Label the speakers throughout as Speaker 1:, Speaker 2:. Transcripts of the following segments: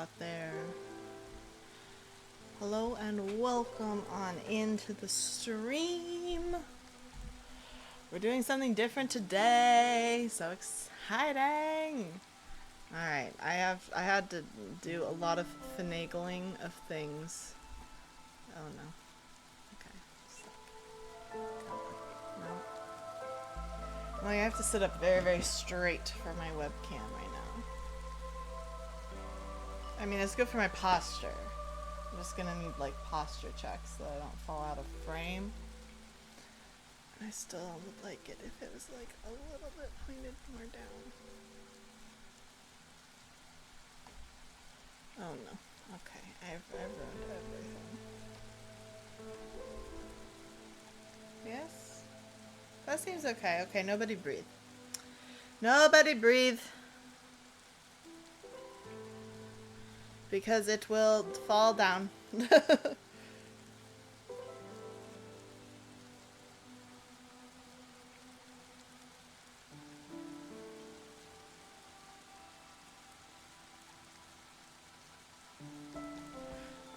Speaker 1: out there. Hello and welcome on into the stream. We're doing something different today. So exciting. Alright, I had to do a lot of finagling of things. Oh no. Okay. No. Well, I have to sit up very, very straight for my webcam right now. I mean, it's good for my posture. I'm just gonna need like posture checks so I don't fall out of frame. I still would like it if it was like a little bit pointed more down. Oh no. Okay, I've ruined everything. Yes? That seems okay. Okay, nobody breathe. Nobody breathe. Because it will fall down.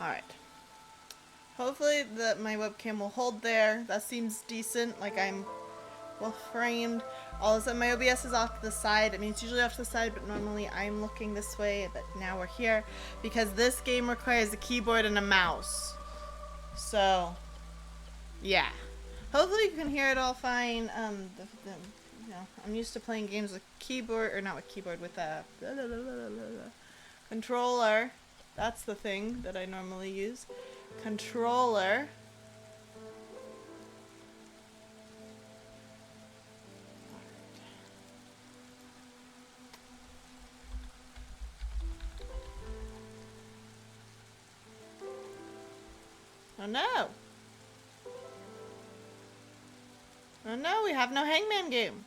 Speaker 1: Alright. Hopefully my webcam will hold there. That seems decent. Like I'm well framed. All of a sudden my OBS is off to the side. I mean, it's usually off to the side, but normally I'm looking this way. But now we're here because this game requires a keyboard and a mouse. So, yeah. Hopefully you can hear it all fine. You know, I'm used to playing games with keyboard, or not with keyboard, with a controller. That's the thing that I normally use. Controller. Oh no! Oh no, we have no Hangman game.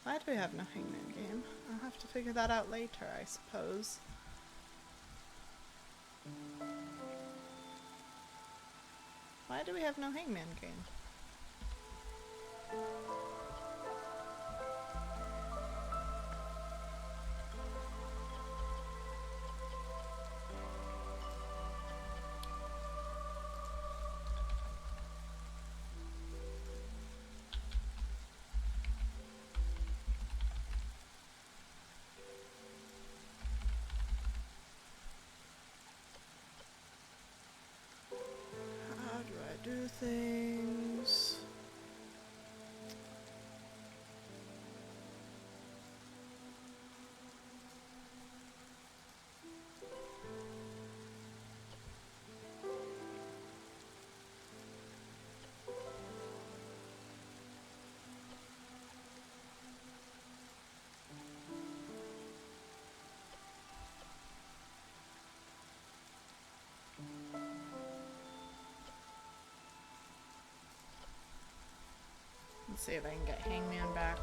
Speaker 1: Why do we have no Hangman game? I'll have to figure that out later, I suppose. Why do we have no Hangman game? How do I do things? Let's see if I can get Hangman back.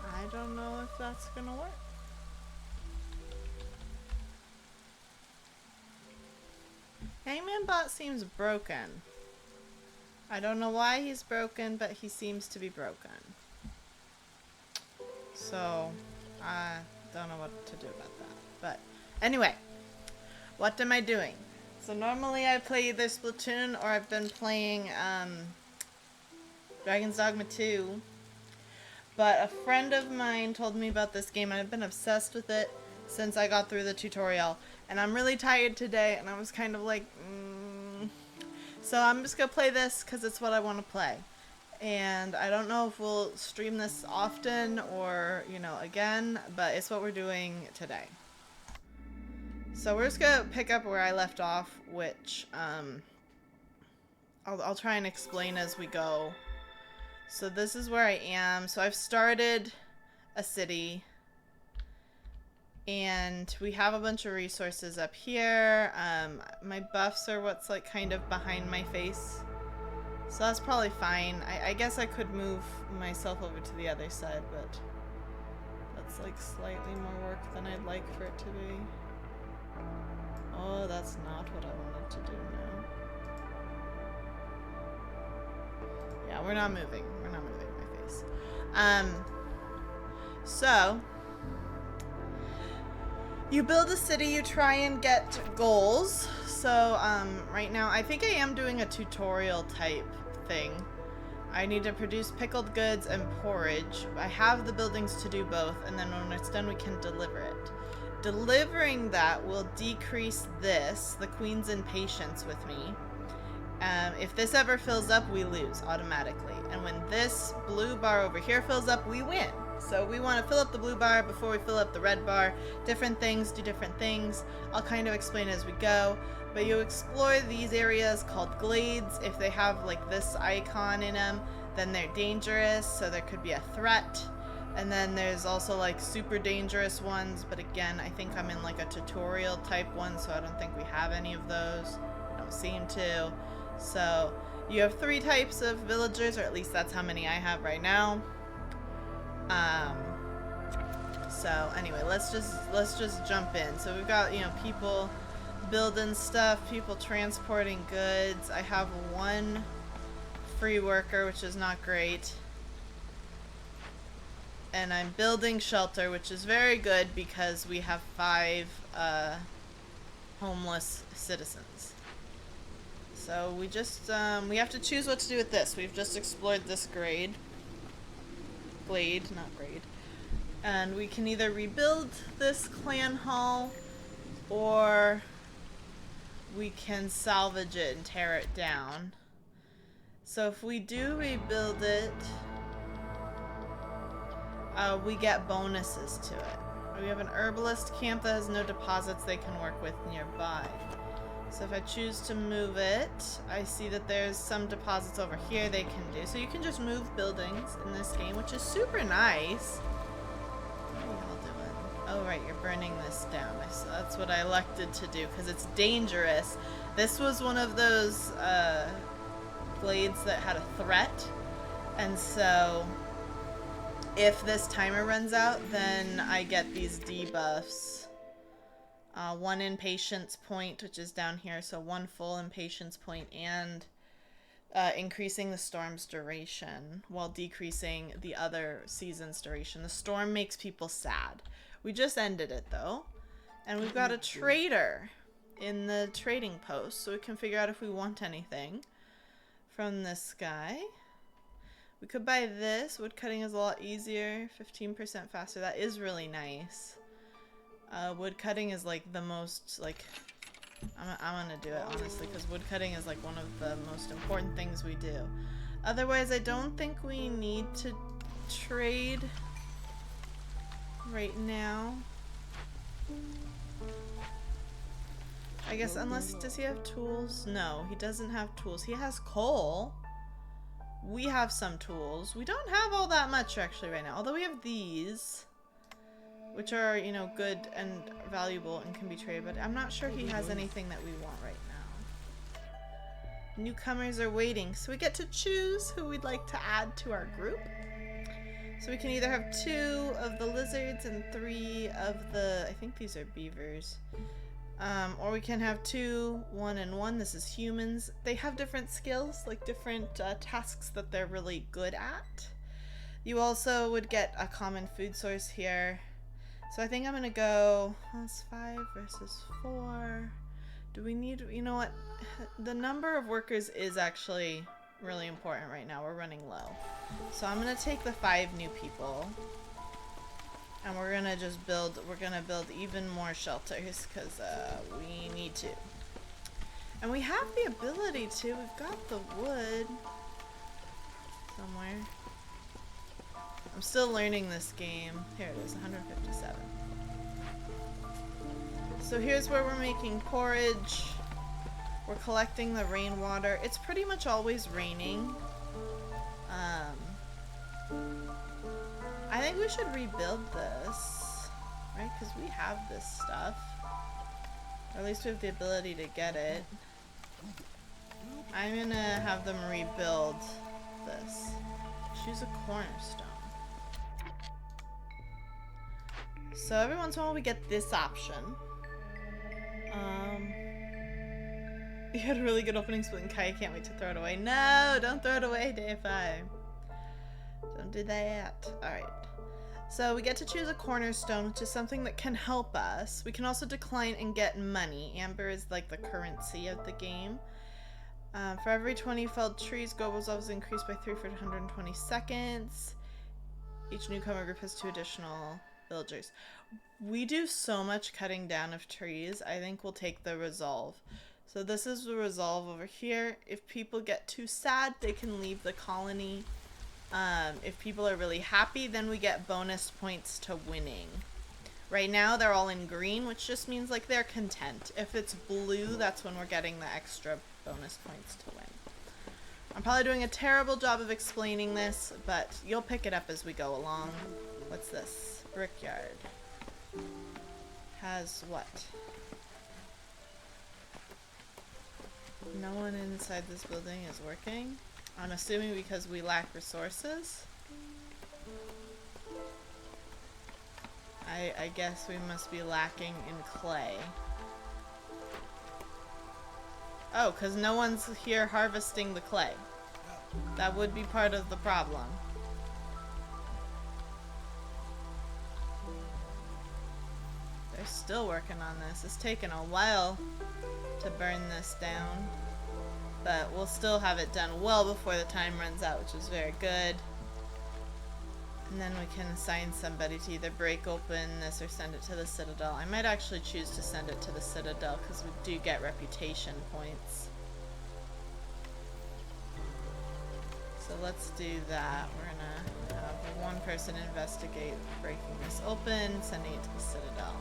Speaker 1: I don't know if that's gonna work. Hangman bot seems broken. I don't know why he's broken, but he seems to be broken. So, I don't know what to do about that. But, anyway. What am I doing? So normally I play either Splatoon or I've been playing, Dragon's Dogma 2. But a friend of mine told me about this game and I've been obsessed with it since I got through the tutorial. And I'm really tired today and I was kind of like, So I'm just going to play this because it's what I want to play. And I don't know if we'll stream this often or, you know, again, but it's what we're doing today. So we're just going to pick up where I left off, which I'll try and explain as we go. So this is where I am. So I've started a city. And we have a bunch of resources up here. My buffs are what's like kind of behind my face. So that's probably fine. I guess I could move myself over to the other side, but that's like slightly more work than I'd like for it to be. Oh, that's not what I wanted to do now. Yeah, we're not moving. We're not moving my face. So you build a city, you try and get goals. So, right now, I think I am doing a tutorial type thing. I need to produce pickled goods and porridge. I have the buildings to do both, and then when it's done, we can deliver it. Delivering that will decrease this, the queen's impatience with me. If this ever fills up, we lose automatically. And when this blue bar over here fills up, we win. So we want to fill up the blue bar before we fill up the red bar. Different things do different things. I'll kind of explain as we go. But you explore these areas called glades. If they have like this icon in them, then they're dangerous. So there could be a threat. And then there's also like super dangerous ones. But again, I think I'm in like a tutorial type one. So I don't think we have any of those. Don't seem to. So you have 3 types of villagers, or at least that's how many I have right now. So anyway, let's just jump in. So we've got, you know, people building stuff, people transporting goods. I have 1 free worker, which is not great. And I'm building shelter, which is very good because we have 5 homeless citizens. So we just, we have to choose what to do with this. We've just explored this glade, not grade. And we can either rebuild this clan hall, or we can salvage it and tear it down. So if we do rebuild it, we get bonuses to it. We have an herbalist camp that has no deposits they can work with nearby. So if I choose to move it, I see that there's some deposits over here they can do. So you can just move buildings in this game, which is super nice. What are y'all doing? Oh right, you're burning this down. So that's what I elected to do because it's dangerous. This was one of those glades that had a threat. And so if this timer runs out, then I get these debuffs. 1 impatience point, which is down here, so 1 full impatience point, and increasing the storm's duration while decreasing the other season's duration. The storm makes people sad. We just ended it though, and we've got a trader in the trading post, so we can figure out if we want anything from this guy. We could buy this. Wood cutting is a lot easier, 15% faster. That is really nice. Wood cutting is like the most, like, I'm gonna do it honestly because wood cutting is like one of the most important things we do. Otherwise, I don't think we need to trade right now. I guess unless, does he have tools? No, he doesn't have tools. He has coal. We have some tools. We don't have all that much actually right now, although we have these, which are, you know, good and valuable and can be traded, but I'm not sure he has anything that we want right now. Newcomers are waiting, so we get to choose who we'd like to add to our group. So we can either have 2 of the lizards and 3 of the, I think these are beavers. Or we can have 2, 1 and 1. This is humans. They have different skills, like different tasks that they're really good at. You also would get a common food source here. So I think I'm gonna go, that's 5 versus 4. Do we need, you know what? The number of workers is actually really important right now. We're running low. So I'm gonna take the 5 new people. And we're gonna just build, even more shelters because we need to. And we have the ability to, we've got the wood somewhere. I'm still learning this game. Here it is, 157. So here's where we're making porridge. We're collecting the rainwater. It's pretty much always raining. I think we should rebuild this, right? Because we have this stuff. Or at least we have the ability to get it. I'm gonna have them rebuild this. Choose a cornerstone. So every once in a while we get this option. You had a really good opening split in Kai. I can't wait to throw it away. No, don't throw it away, Day 5. Don't do that. Alright. So we get to choose a cornerstone, which is something that can help us. We can also decline and get money. Amber is like the currency of the game. For every 20 felled trees, go resolve is increased by 3 for 120 seconds. Each newcomer group has 2 additional villagers. We do so much cutting down of trees. I think we'll take the resolve. So this is the resolve over here. If people get too sad, they can leave the colony. If people are really happy, then we get bonus points to winning. Right now they're all in green, which just means like they're content. If it's blue, that's when we're getting the extra bonus points to win. I'm probably doing a terrible job of explaining this, but you'll pick it up as we go along. What's this? Brickyard. Has what? No one inside this building is working. I'm assuming because we lack resources. I guess we must be lacking in clay. Oh, because no one's here harvesting the clay. That would be part of the problem. They're still working on this. It's taken a while to burn this down. But we'll still have it done well before the time runs out, which is very good. And then we can assign somebody to either break open this or send it to the Citadel. I might actually choose to send it to the Citadel because we do get reputation points. So let's do that. We're gonna have one person investigate breaking this open, sending it to the Citadel.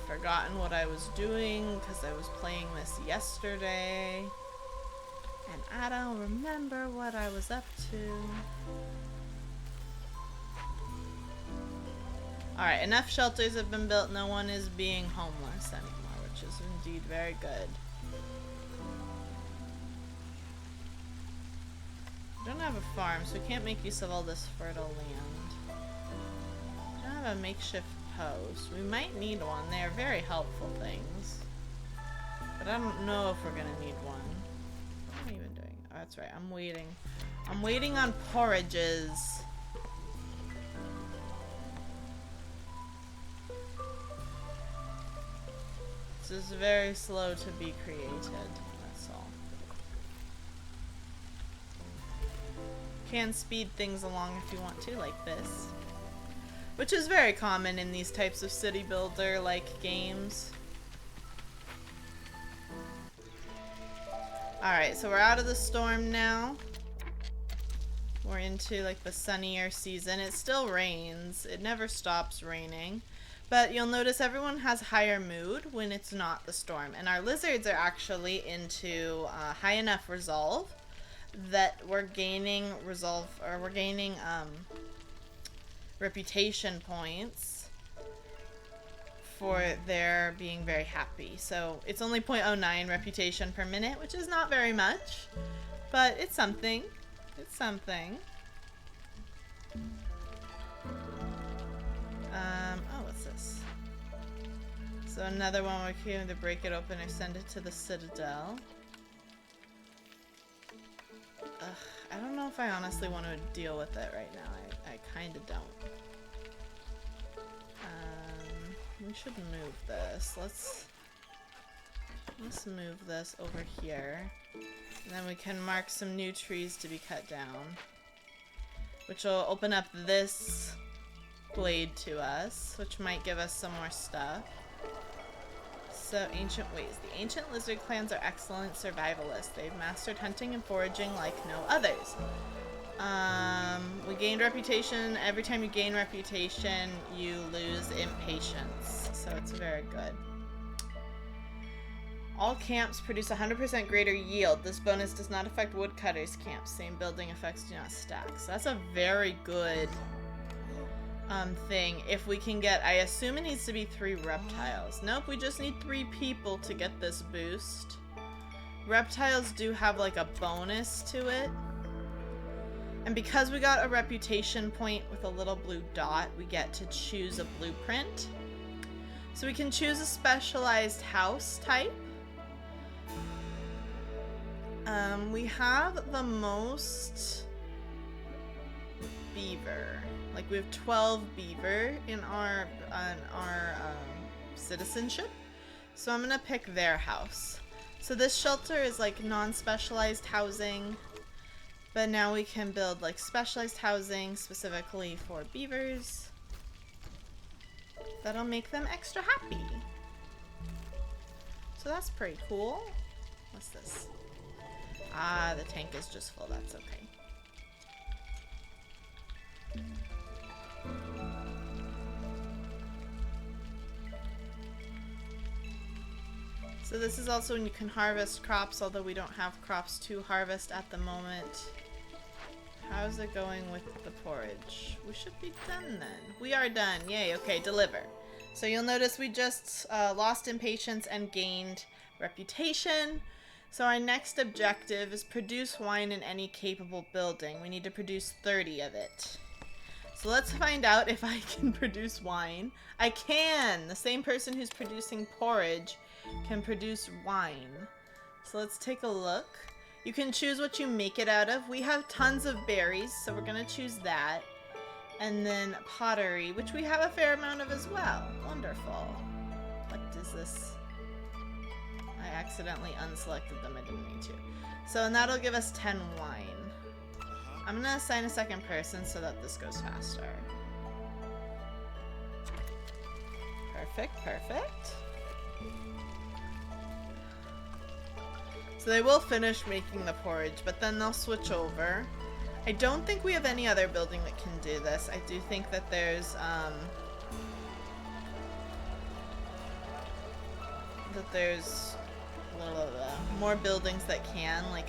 Speaker 1: Forgotten what I was doing because I was playing this yesterday and I don't remember what I was up to. Alright, enough shelters have been built. No one is being homeless anymore, which is indeed very good. We don't have a farm, so we can't make use of all this fertile land. We don't have a makeshift post. We might need one. They are very helpful things. But I don't know if we're gonna need one. What am I even doing? Oh, that's right. I'm waiting. I'm waiting on porridges. This is very slow to be created. That's all. Can speed things along if you want to, like this. Which is very common in these types of city builder like games. Alright, so we're out of the storm now. We're into like the sunnier season. It still rains. It never stops raining. But you'll notice everyone has higher mood when it's not the storm. And our lizards are actually into high enough resolve that we're gaining resolve, or we're gaining reputation points for their being very happy. So it's only 0.09 reputation per minute, which is not very much, but it's something. It's something. Oh, what's this? So another one we're here to break it open or send it to the Citadel. Ugh, I don't know if I honestly want to deal with it right now. I kind of don't. We should move this. Let's move this over here. And then we can mark some new trees to be cut down. Which will open up this glade to us, which might give us some more stuff. So, ancient ways. The ancient lizard clans are excellent survivalists. They've mastered hunting and foraging like no others. We gained reputation. Every time you gain reputation, you lose impatience. So it's very good. All camps produce 100% greater yield. This bonus does not affect woodcutters' camps. Same building effects do not stack. So that's a very good thing if we can get, I assume it needs to be 3 reptiles. Nope, we just need 3 people to get this boost. Reptiles do have like a bonus to it. And because we got a reputation point with a little blue dot, we get to choose a blueprint. So we can choose a specialized house type. We have the most beaver. Like we have 12 beaver in our citizenship. So I'm gonna pick their house. So this shelter is like non-specialized housing, but now we can build like specialized housing specifically for beavers. That'll make them extra happy. So that's pretty cool. What's this? Ah, the tank is just full. That's okay. So this is also when you can harvest crops, although we don't have crops to harvest at the moment. How's it going with the porridge? We should be done then. We are done. Yay. Okay, deliver. So you'll notice we just lost impatience and gained reputation. So our next objective is produce wine in any capable building. We need to produce 30 of it. So let's find out if I can produce wine. I can! The same person who's producing porridge can produce wine. So let's take a look. You can choose what you make it out of. We have tons of berries, so we're gonna choose that. And then pottery, which we have a fair amount of as well. Wonderful. What is this? I accidentally unselected them. I didn't mean to. So, and that'll give us 10 wine. I'm gonna assign a second person so that this goes faster. Perfect, perfect. So they will finish making the porridge, but then they'll switch over. I don't think we have any other building that can do this. I do think that there's, more buildings that can, like,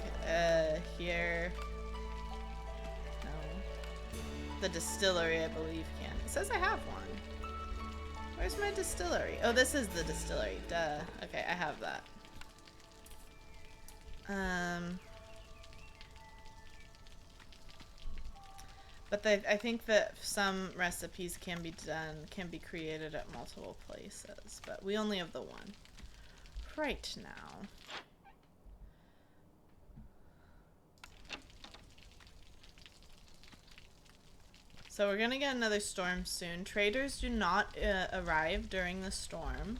Speaker 1: here. No. The distillery, I believe, can. It says I have one. Where's my distillery? Oh, this is the distillery. Duh. Okay, I have that. But I think that some recipes can be created at multiple places, but we only have the one right now. So we're gonna get another storm soon. Traders do not arrive during the storm.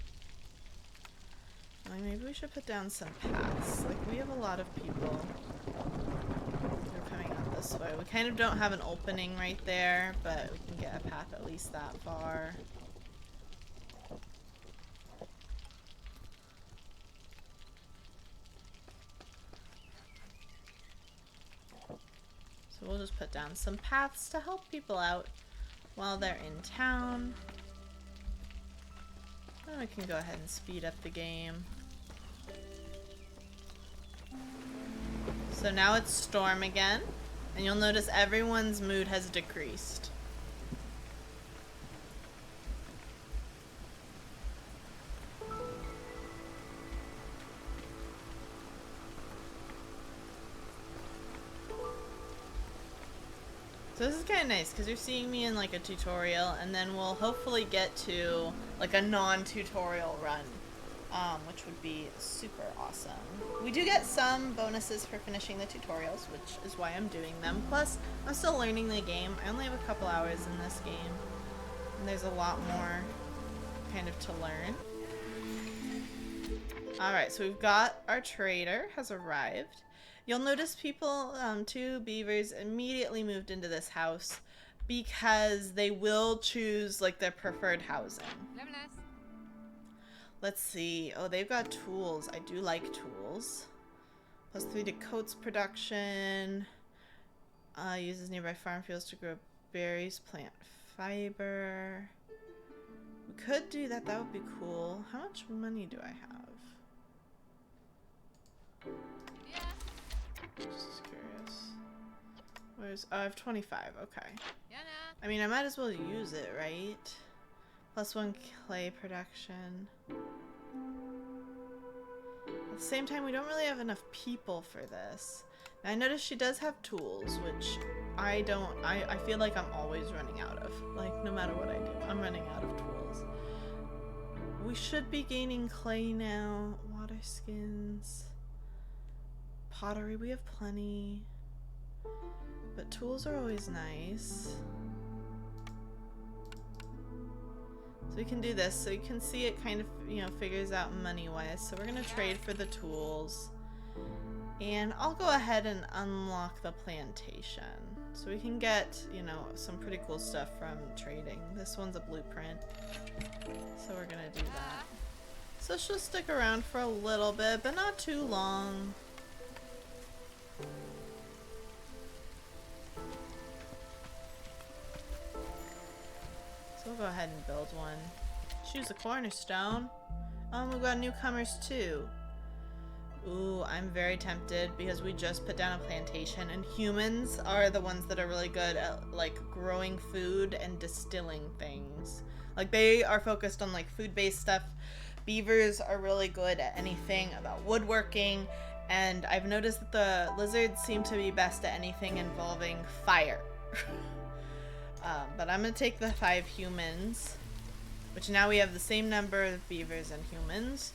Speaker 1: Like, maybe we should put down some paths. Like, we have a lot of people who are coming out this way. We kind of don't have an opening right there, but we can get a path at least that far. So we'll just put down some paths to help people out while they're in town. And we can go ahead and speed up the game. So now it's storm again, and you'll notice everyone's mood has decreased. So this is kind of nice because you're seeing me in like a tutorial, and then we'll hopefully get to like a non-tutorial run, which would be super awesome. We do get some bonuses for finishing the tutorials, which is why I'm doing them. Plus, I'm still learning the game. I only have a couple hours in this game, and there's a lot more kind of to learn. Alright, so we've got our trader has arrived. You'll notice people, 2 beavers immediately moved into this house because they will choose like their preferred housing. Let's see. Oh, they've got tools. I do like tools. +3 to coats production. Uses nearby farm fields to grow berries, plant fiber. We could do that. That would be cool. How much money do I have? Just curious. Where's... Oh, I have 25. Okay. I mean, I might as well use it, right? +1 clay production. At the same time, we don't really have enough people for this. Now, I noticed she does have tools, which I don't. I feel like I'm always running out of. Like, no matter what I do, I'm running out of tools. We should be gaining clay now. Water skins. Pottery, we have plenty. But tools are always nice. So we can do this. So you can see it kind of, you know, figures out money-wise. So we're going to trade for the tools. And I'll go ahead and unlock the plantation. So we can get, you know, some pretty cool stuff from trading. This one's a blueprint. So we're going to do that. So she'll stick around for a little bit, but not too long. So we'll go ahead and build one. Choose a cornerstone. Oh, we've got newcomers too. Ooh, I'm very tempted because we just put down a plantation and humans are the ones that are really good at like growing food and distilling things. Like they are focused on like food-based stuff. Beavers are really good at anything about woodworking, and I've noticed that the lizards seem to be best at anything involving fire. But I'm going to take the 5 humans, which now we have the same number of beavers and humans.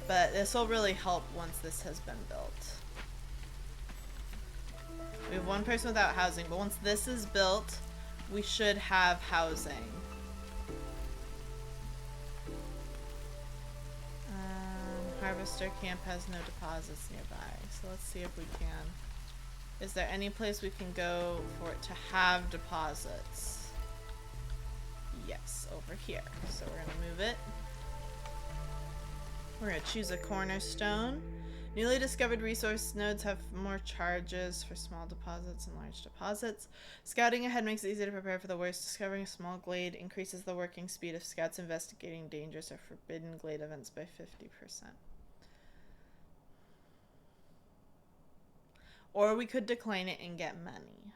Speaker 1: But this will really help once this has been built. We have 1 person without housing, but once this is built, we should have housing. Harvester camp has no deposits nearby, so let's see if we can. Is there any place we can go for it to have deposits? Yes, over here. So we're gonna move it. We're gonna choose a cornerstone. Newly discovered resource nodes have more charges for small deposits and large deposits. Scouting ahead makes it easy to prepare for the worst. Discovering a small glade increases the working speed of scouts investigating dangerous or forbidden glade events by 50%. Or we could decline it and get money.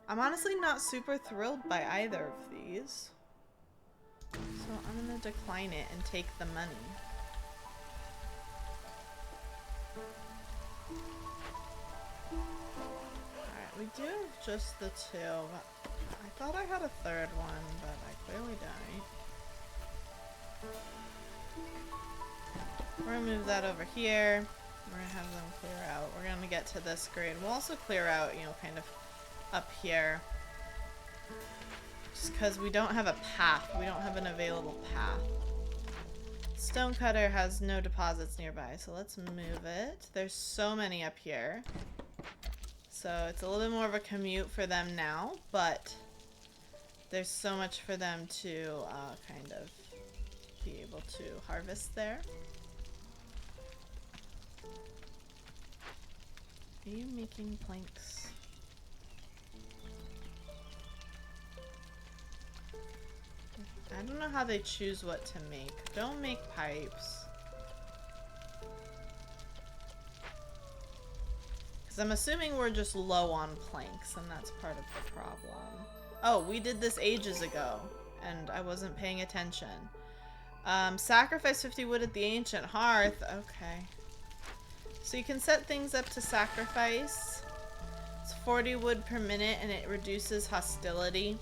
Speaker 1: I'm honestly not super thrilled by either of these. So I'm gonna decline it and take the money. Alright, we do just the 2. I thought I had a 3rd one, but I clearly don't. We're gonna move that over here. We're gonna have them clear out. We're gonna get to this grade. We'll also clear out, you know, kind of up here. Just because we don't have a path. We don't have an available path. Stonecutter has no deposits nearby, so let's move it. There's so many up here. So it's a little bit more of a commute for them now, but there's so much for them to kind of be able to harvest there. Are you making planks? I don't know how they choose what to make. Don't make pipes. Because I'm assuming we're just low on planks, and that's part of the problem. Oh, we did this ages ago, and I wasn't paying attention. Sacrifice 50 wood at the ancient hearth. Okay. So you can set things up to sacrifice. It's 40 wood per minute, and it reduces hostility,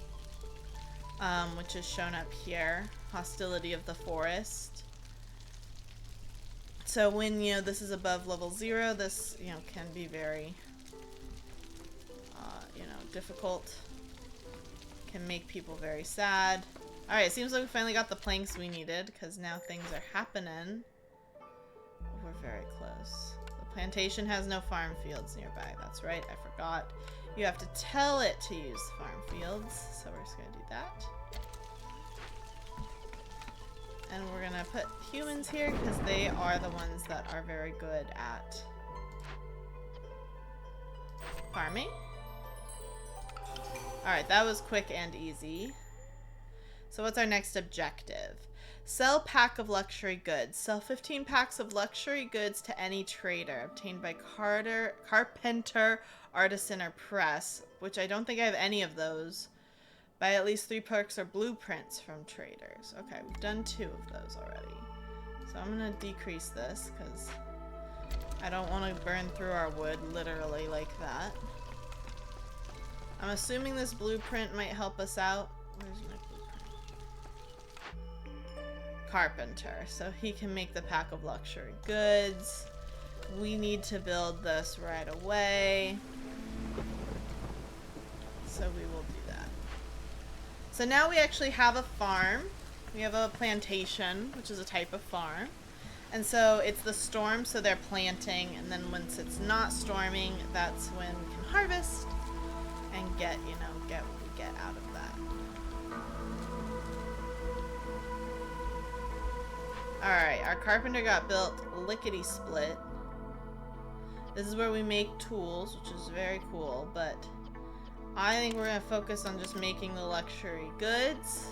Speaker 1: which is shown up here. Hostility of the forest. So when, you know, this is above level 0, this, you know, can be very, you know, difficult. Can make people very sad. Alright, it seems like we finally got the planks we needed, because now things are happening. We're very close. Plantation has no farm fields nearby. That's right, I forgot. You have to tell it to use farm fields. So we're just gonna do that. And we're gonna put humans here because they are the ones that are very good at farming. Alright, that was quick and easy. So what's our next objective? Sell pack of luxury goods. Sell 15 packs of luxury goods to any trader obtained by carpenter, artisan, or press, which I don't think I have any of those. Buy at least 3 perks or blueprints from traders. Okay, we've done 2 of those already. So I'm going to decrease this because I don't want to burn through our wood literally like that. I'm assuming this blueprint might help us out. Where's my blueprint? Carpenter. So he can make the pack of luxury goods. We need to build this right away. So we will do that. So now we actually have a farm. We have a plantation, which is a type of farm. And so it's the storm, so they're planting, and then once it's not storming, that's when we can harvest and get, you know, get what we get out of that. Alright, our carpenter got built lickety-split. This is where we make tools, which is very cool, but I think we're going to focus on just making the luxury goods.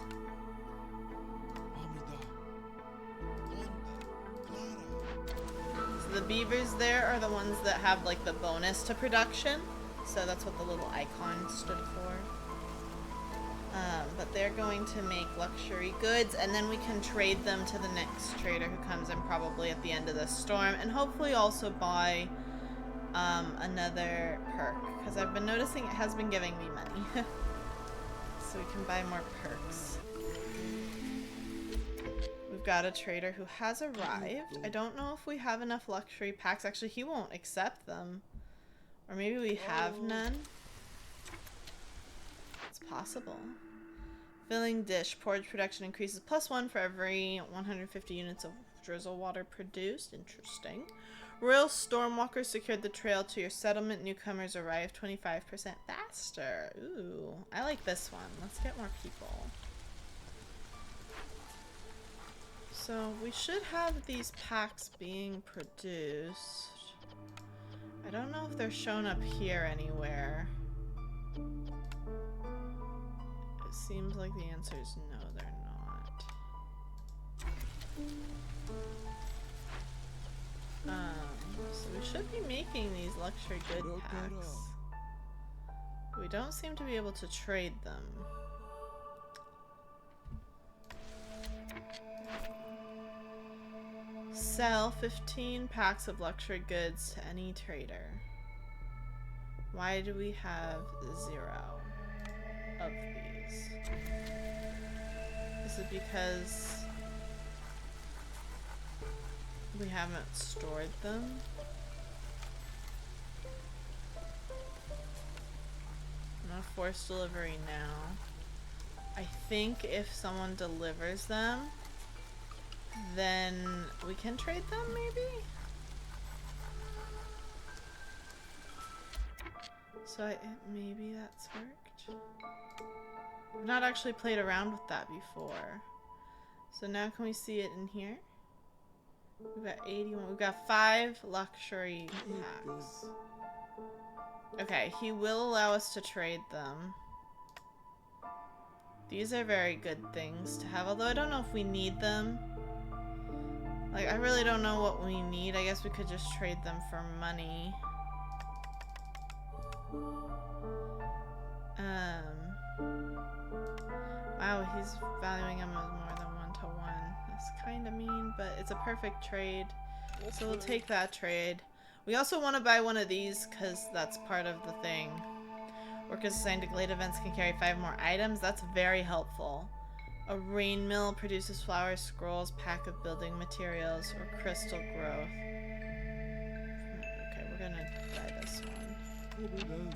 Speaker 1: So the beavers there are the ones that have like the bonus to production. So that's what the little icon stood for. But they're going to make luxury goods, and then we can trade them to the next trader who comes in probably at the end of the storm, and hopefully also buy another perk, because I've been noticing it has been giving me money. So we can buy more perks. We've got a trader who has arrived. I don't know if we have enough luxury packs. Actually, he won't accept them. Or maybe we have none. It's possible. Filling dish. Porridge production increases +1 for every 150 units of drizzle water produced. Interesting. Royal Stormwalkers secured the trail to your settlement. Newcomers arrive 25% faster. Ooh, I like this one. Let's get more people. So we should have these packs being produced. I don't know if they're shown up here anywhere. It seems like the answer is no, they're not. So we should be making these luxury good packs. We don't seem to be able to trade them. Sell 15 packs of luxury goods to any trader. Why do we have 0 of these? Is it because we haven't stored them? I'm gonna force delivery now. I think if someone delivers them, then we can trade them, maybe? So maybe that's worked. I've not actually played around with that before. So now can we see it in here? We've got 81. We've got 5 luxury packs. Okay, he will allow us to trade them. These are very good things to have, although I don't know if we need them. Like, I really don't know what we need. I guess we could just trade them for money. Wow, he's valuing them as more than 1-to-1. That's kind of mean, but it's a perfect trade. So we'll take that trade. We also want to buy one of these because that's part of the thing. Workers assigned to Glade events can carry 5 more items. That's very helpful. A rain mill produces flowers, scrolls, pack of building materials, or crystal growth. Okay, we're gonna buy this one.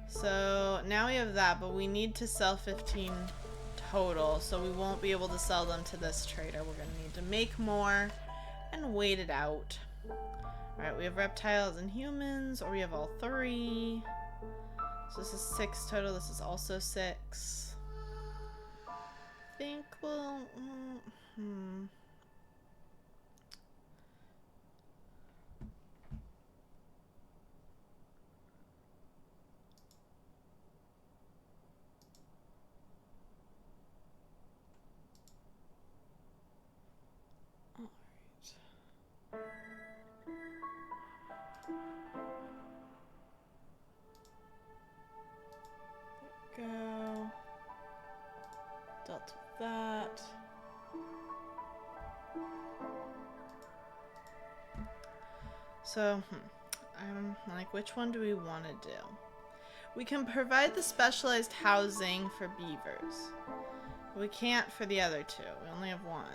Speaker 1: So now we have that, but we need to sell 15 total, so we won't be able to sell them to this trader. We're gonna need to make more and wait it out. Alright, we have reptiles and humans, or we have all 3. So this is 6 total, this is also 6. I think we'll... that. So, I'm like, which one do we want to do? We can provide the specialized housing for beavers. We can't for the other two. We only have one.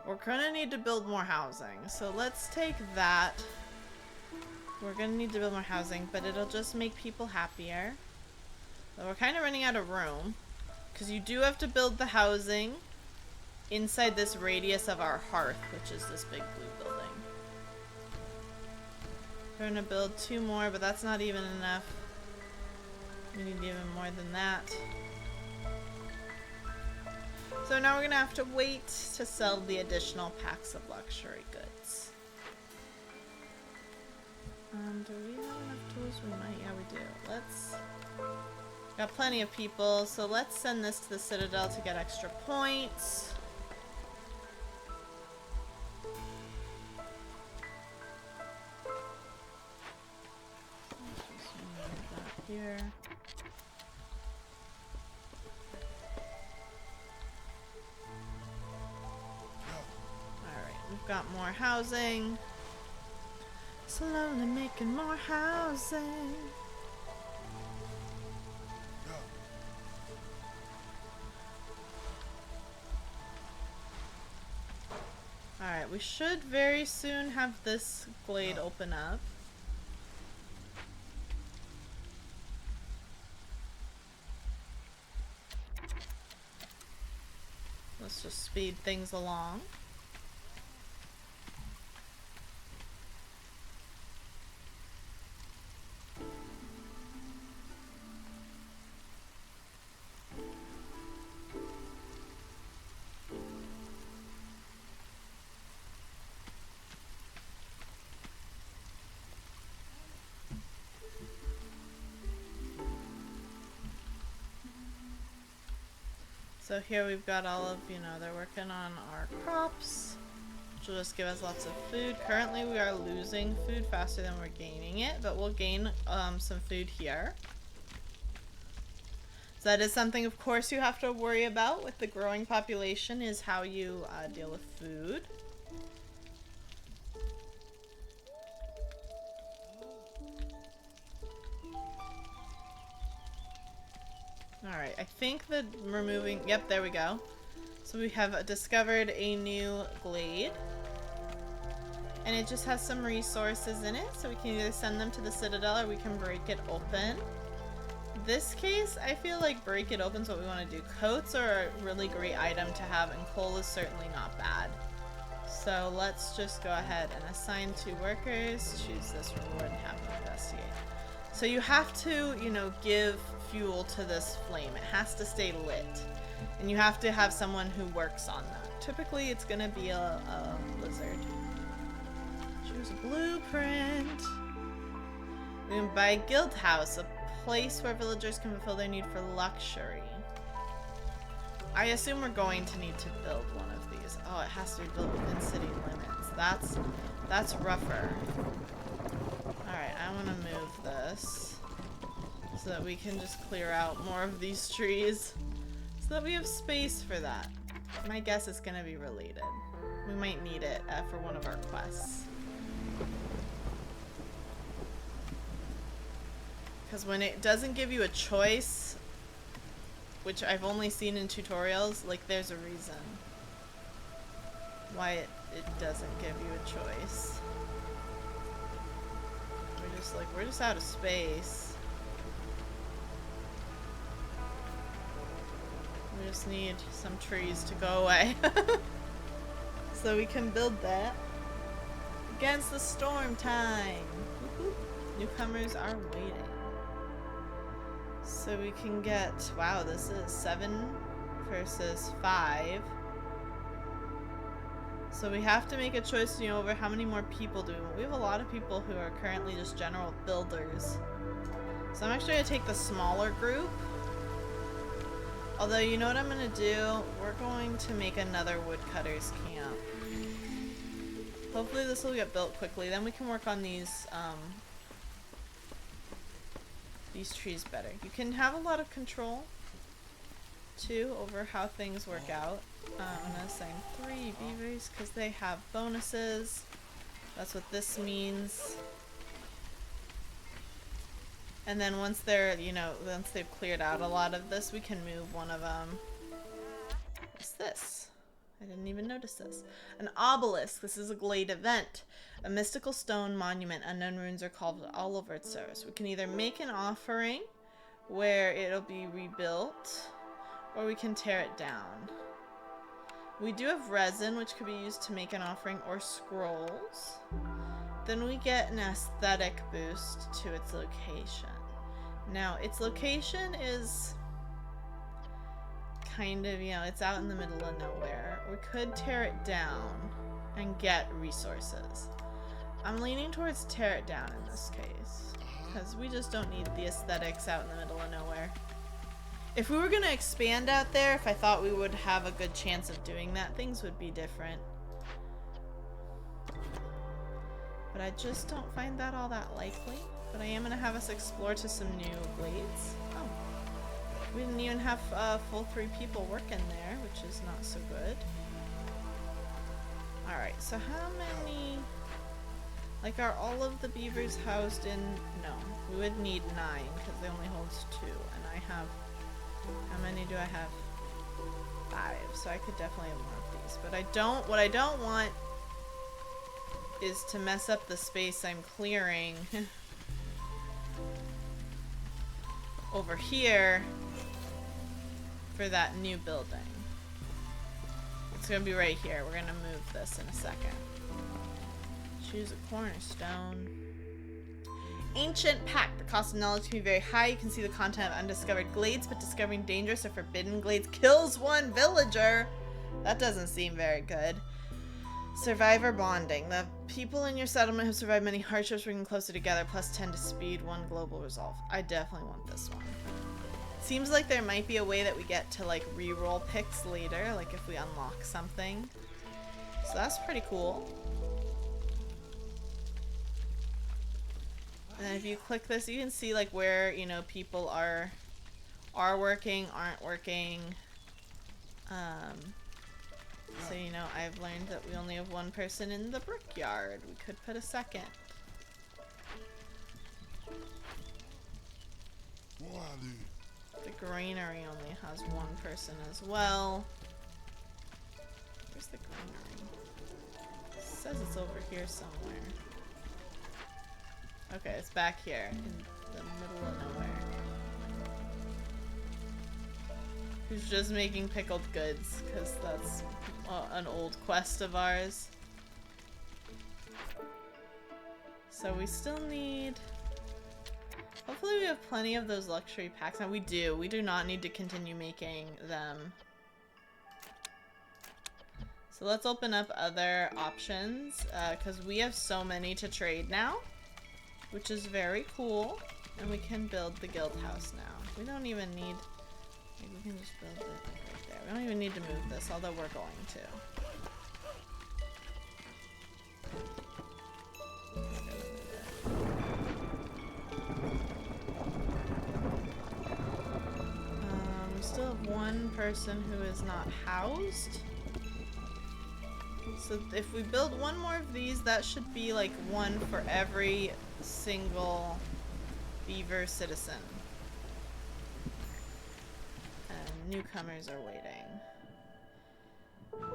Speaker 1: We're gonna need to build more housing. So let's take that. We're gonna need to build more housing, but it'll just make people happier. But we're kind of running out of room. Because you do have to build the housing inside this radius of our hearth, which is this big blue building. We're gonna build 2 more, but that's not even enough. We need even more than that. So now we're gonna have to wait to sell the additional packs of luxury goods. Do we have enough tools? We might. Yeah, we do. Let's... Got plenty of people, so let's send this to the Citadel to get extra points. Just move that here. Alright, we've got more housing. Slowly making more housing. Alright, we should very soon have this glade open up. Let's just speed things along. So here we've got all of, they're working on our crops, which will just give us lots of food. Currently we are losing food faster than we're gaining it, but we'll gain some food here. So that is something, of course, you have to worry about with the growing population, is how you deal with food. Alright, I think that removing... Yep, there we go. So we have discovered a new glade. And it just has some resources in it, so we can either send them to the Citadel or we can break it open. This case, I feel like break it open is what we want to do. Coats are a really great item to have, and coal is certainly not bad. So let's just go ahead and assign 2 workers, choose this reward, and have them investigate. So you have to, give fuel to this flame. It has to stay lit. And you have to have someone who works on that. Typically, it's going to be a lizard. Choose a blueprint. We can buy Guild House, a place where villagers can fulfill their need for luxury. I assume we're going to need to build one of these. Oh, it has to be built within city limits. That's rougher. Alright, I want to move this so that we can just clear out more of these trees so that we have space for that. My guess is going to be related. We might need it for one of our quests. Because when it doesn't give you a choice, which I've only seen in tutorials, like, there's a reason why it doesn't give you a choice. We're just out of space. We just need some trees to go away. So we can build that. Against the storm time! Newcomers are waiting. So we can get... Wow, this is 7 versus 5. So we have to make a choice, over how many more people do we want. We have a lot of people who are currently just general builders. So I'm actually going to take the smaller group. Although, you know what I'm going to do? We're going to make another woodcutters camp. Hopefully this will get built quickly. Then we can work on these trees better. You can have a lot of control. too over how things work out. I'm gonna assign 3 beavers because they have bonuses. That's what this means. And then once they're, you know, once they've cleared out a lot of this, we can move one of them. What's this? I didn't even notice this. An obelisk. This is a glade event. A mystical stone monument. Unknown runes are called all over its surface. We can either make an offering where it'll be rebuilt, or we can tear it down. We do have resin, which could be used to make an offering, or scrolls. Then we get an aesthetic boost to its location. Now, its location is kind of, you know, it's out in the middle of nowhere. We could tear it down and get resources. I'm leaning towards tear it down in this case, because we just don't need the aesthetics out in the middle of nowhere. If we were going to expand out there, if I thought we would have a good chance of doing that, things would be different. But I just don't find that all that likely. But I am going to have us explore to some new glades. Oh. We didn't even have full 3 people working there, which is not so good. Alright, so how many... Like, are all of the beavers housed in... No. We would need 9, because they only hold 2. And I have... How many do I have? 5. So I could definitely have more of these. But I don't... What I don't want is to mess up the space I'm clearing over here for that new building. It's gonna be right here. We're gonna move this in a second. Choose a cornerstone. Ancient Pact. The cost of knowledge can be very high. You can see the content of undiscovered glades, but discovering dangerous or forbidden glades kills 1 villager. That doesn't seem very good. Survivor bonding. The people in your settlement have survived many hardships, bringing closer together, plus 10 to speed, 1 global resolve. I definitely want this one. Seems like there might be a way that we get to like re-roll picks later, like if we unlock something. So that's pretty cool. And if you click this, you can see like where, you know, people are working, aren't working. So, you know, I've learned that we only have 1 person in the brickyard. We could put a second. The granary only has 1 person as well. Where's the granary? It says it's over here somewhere. Okay, it's back here in the middle of nowhere. Who's just making pickled goods, because that's an old quest of ours. So we still need... Hopefully we have plenty of those luxury packs. Now we do. We do not need to continue making them. So let's open up other options, because we have so many to trade now, which is very cool. And we can build the guild house now. We don't even need... Maybe we can just build it right there. We don't even need to move this, although we're going to. We still have 1 person who is not housed. So if we build 1 more of these, that should be like 1 for every single beaver citizen. And newcomers are waiting.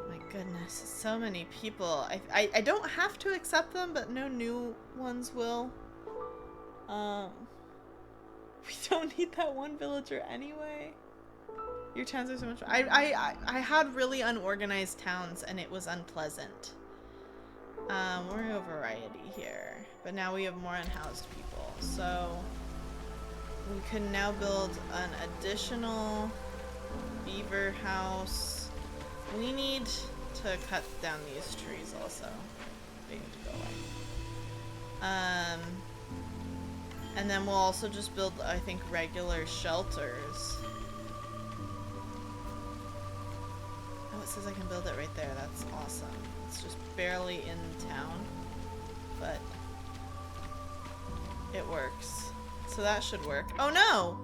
Speaker 1: My goodness, so many people. I don't have to accept them, but no new ones will. We don't need that 1 villager anyway. Your towns are so much. I had really unorganized towns and it was unpleasant. We're a variety here, but now we have more unhoused people, so we can now build an additional beaver house. We need to cut down these trees also. They need to go away. And then we'll also just build, I think, regular shelters. Oh, it says I can build it right there. That's awesome. It's just barely in town, but it works. So that should work. Oh no!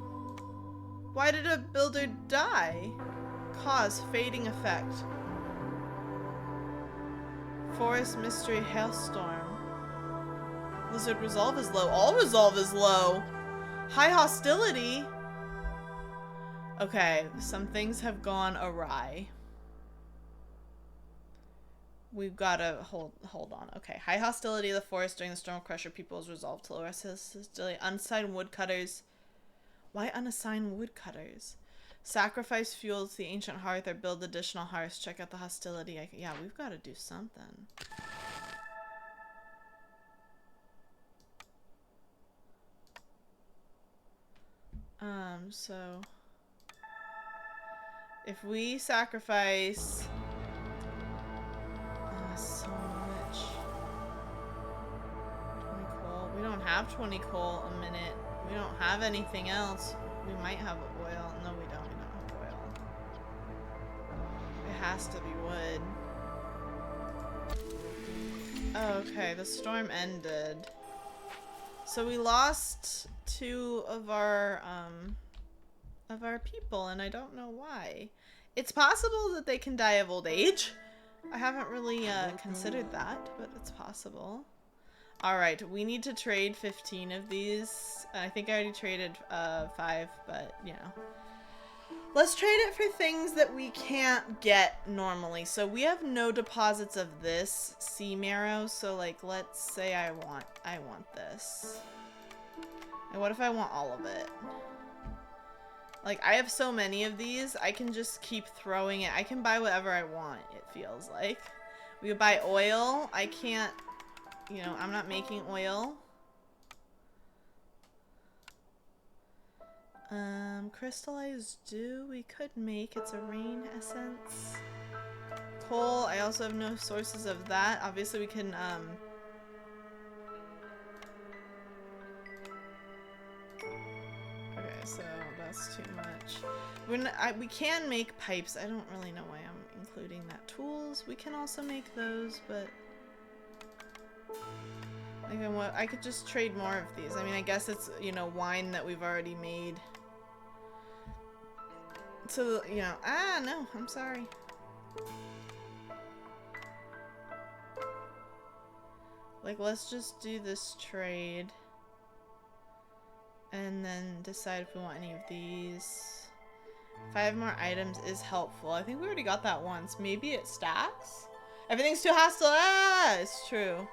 Speaker 1: Why did a builder die? Cause, fading effect. Forest mystery hailstorm. Lizard resolve is low. All resolve is low. High hostility. Okay, some things have gone awry. We've got to hold on. Okay, high hostility of the forest during the storm crusher people is resolved to lower hostility. Unassigned woodcutters. Why unassigned woodcutters? Sacrifice fuels the ancient hearth or build additional hearths. Check out the hostility. Yeah, we've got to do something. So if we sacrifice so much 20 coal. We don't have 20 coal a minute. We don't have anything else. We might have oil. No, we don't. We don't have oil. It has to be wood. Okay, the storm ended. So we lost 2 of our people, and I don't know why. It's possible that they can die of old age. I haven't really considered that, but it's possible. Alright, we need to trade 15 of these. I think I already traded 5, but, you know. Let's trade it for things that we can't get normally. So we have no deposits of this sea marrow, so like, let's say I want this. And what if I want all of it? Like, I have so many of these, I can just keep throwing it. I can buy whatever I want, it feels like. We could buy oil. I can't, you know, I'm not making oil. Crystallized dew we could make. It's a rain essence. Coal, I also have no sources of that. Obviously we can, okay, so that's too much. We can make pipes. I don't really know why I'm including that. Tools, we can also make those, but I could just trade more of these. I mean, I guess it's, you know, wine that we've already made. So, you know, no, I'm sorry. Like, let's just do this trade. And then decide if we want any of these. 5 more items is helpful. I think we already got that once. Maybe it stacks? Everything's too hostile. It's true.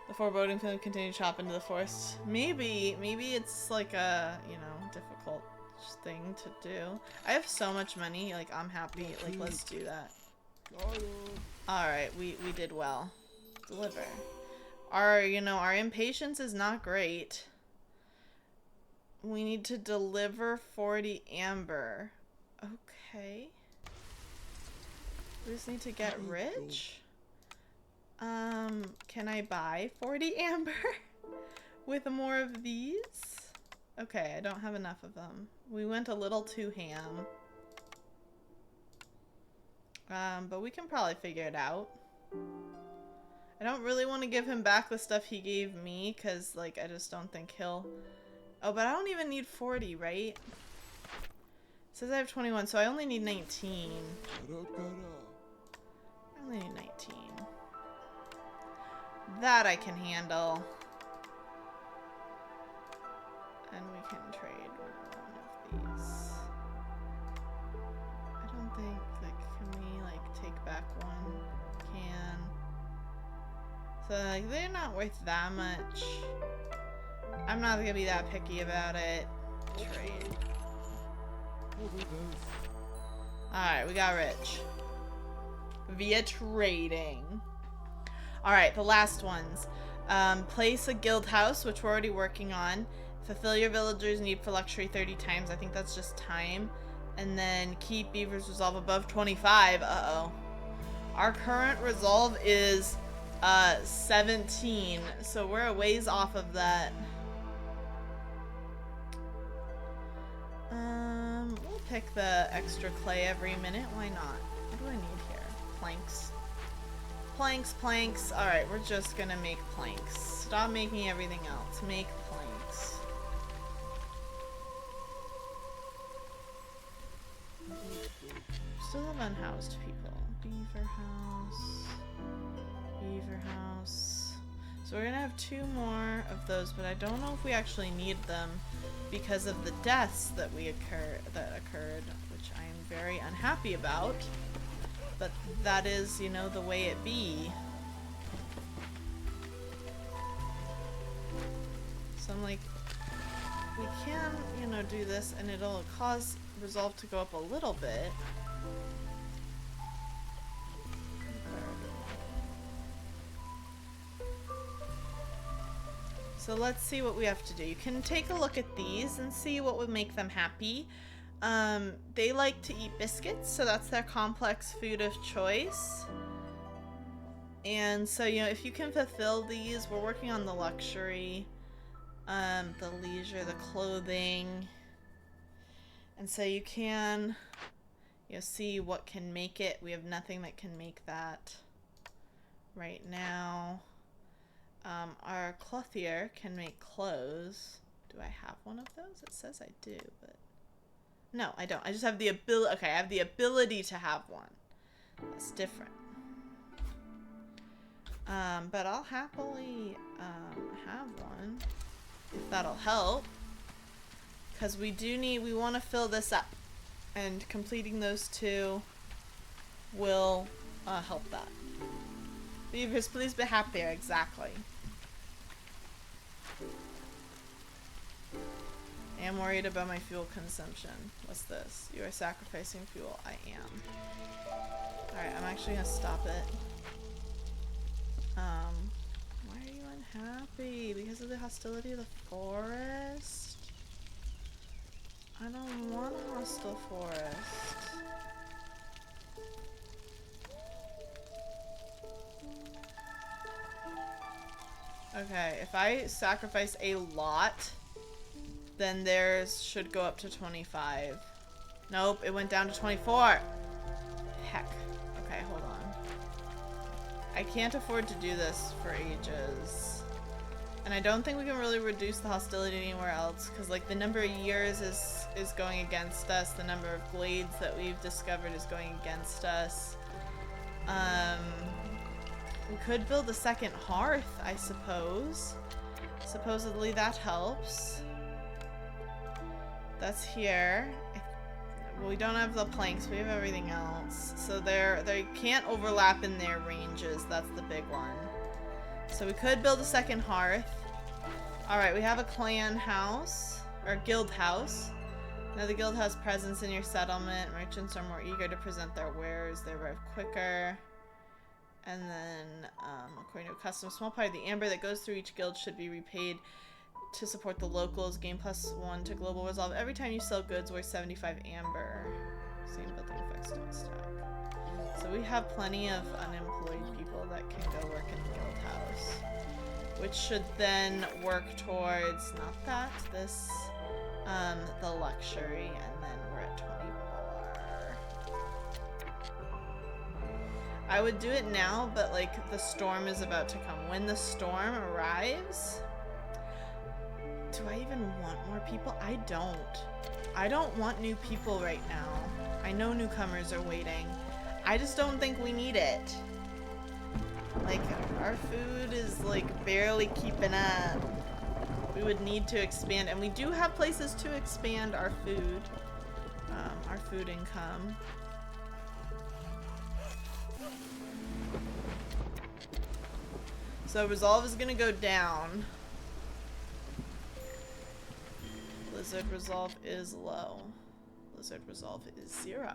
Speaker 1: The foreboding feeling continue to chop into the forest. Maybe it's like a, you know, difficult thing to do. I have so much money. Like, I'm happy. Like, let's do that. Alright, we did well. Deliver. Our impatience is not great. We need to deliver 40 amber. Okay. We just need to get rich. Can I buy 40 amber with more of these? Okay, I don't have enough of them. We went a little too ham. But we can probably figure it out. I don't really want to give him back the stuff he gave me, because, like, I just don't think he'll... Oh, but I don't even need 40, right? It says I have 21, so I only need 19. I only need 19. That I can handle. And we can trade one of these. I don't think, like, can we, like, take back one? Can. So, like, they're not worth that much. I'm not gonna be that picky about it. Trade. Alright, we got rich. Via trading. Alright, the last ones. Place a guild house, which we're already working on. Fulfill your villagers' need for luxury 30 times. I think that's just time. And then keep beavers resolve above 25. Uh-oh. Our current resolve is 17, so we're a ways off of that. We'll pick the extra clay every minute. Why not? What do I need here? Planks. Planks. Alright, we're just gonna make planks. Stop making everything else. Make planks. Still have unhoused people. Beaver house. Beaver house. So we're gonna have 2 more of those, but I don't know if we actually need them because of the deaths that occurred, which I am very unhappy about. But that is, you know, the way it be. So I'm like, we can, you know, do this and it'll cause resolve to go up a little bit. So let's see what we have to do. You can take a look at these and see what would make them happy. They like to eat biscuits, so that's their complex food of choice. And so, you know, if you can fulfill these, we're working on the luxury, the leisure, the clothing. And so you can, you know, see what can make it. We have nothing that can make that right now. Our clothier can make clothes. Do I have one of those? It says I do, but no, I don't. I just have the ability. Okay, I have the ability to have one. That's different. But I'll happily have one if that'll help, because we want to fill this up, and completing those 2 will help that. Beavers, please be happier. Exactly. I am worried about my fuel consumption. What's this? You are sacrificing fuel. I am. Alright, I'm actually gonna stop it. Why are you unhappy? Because of the hostility of the forest? I don't want a hostile forest. Okay, if I sacrifice a lot, then theirs should go up to 25. Nope, it went down to 24. Heck. Okay, hold on. I can't afford to do this for ages. And I don't think we can really reduce the hostility anywhere else, because like the number of years is going against us. The number of glades that we've discovered is going against us. We could build a second hearth, I suppose. Supposedly that helps. That's here. Well, we don't have the planks, we have everything else. So they can't overlap in their ranges, that's the big one. So we could build a second hearth. Alright, we have a clan house, or guild house. Now the guild has presence in your settlement. Merchants are more eager to present their wares, they arrive quicker. And then, according to a custom, a small part of the amber that goes through each guild should be repaid to support the locals. Gain +1 to global resolve every time you sell goods worth 75 amber. Same building effects don't stack. So we have plenty of unemployed people that can go work in the guild house, which should then work towards, not that, this, the luxury, and then we're at 24. I would do it now, but like the storm is about to come. When the storm arrives, do I even want more people? I don't. I don't want new people right now. I know newcomers are waiting. I just don't think we need it. Like, our food is like barely keeping up. We would need to expand, and we do have places to expand our food income. So resolve is gonna go down. Lizard resolve is low. Lizard resolve is 0.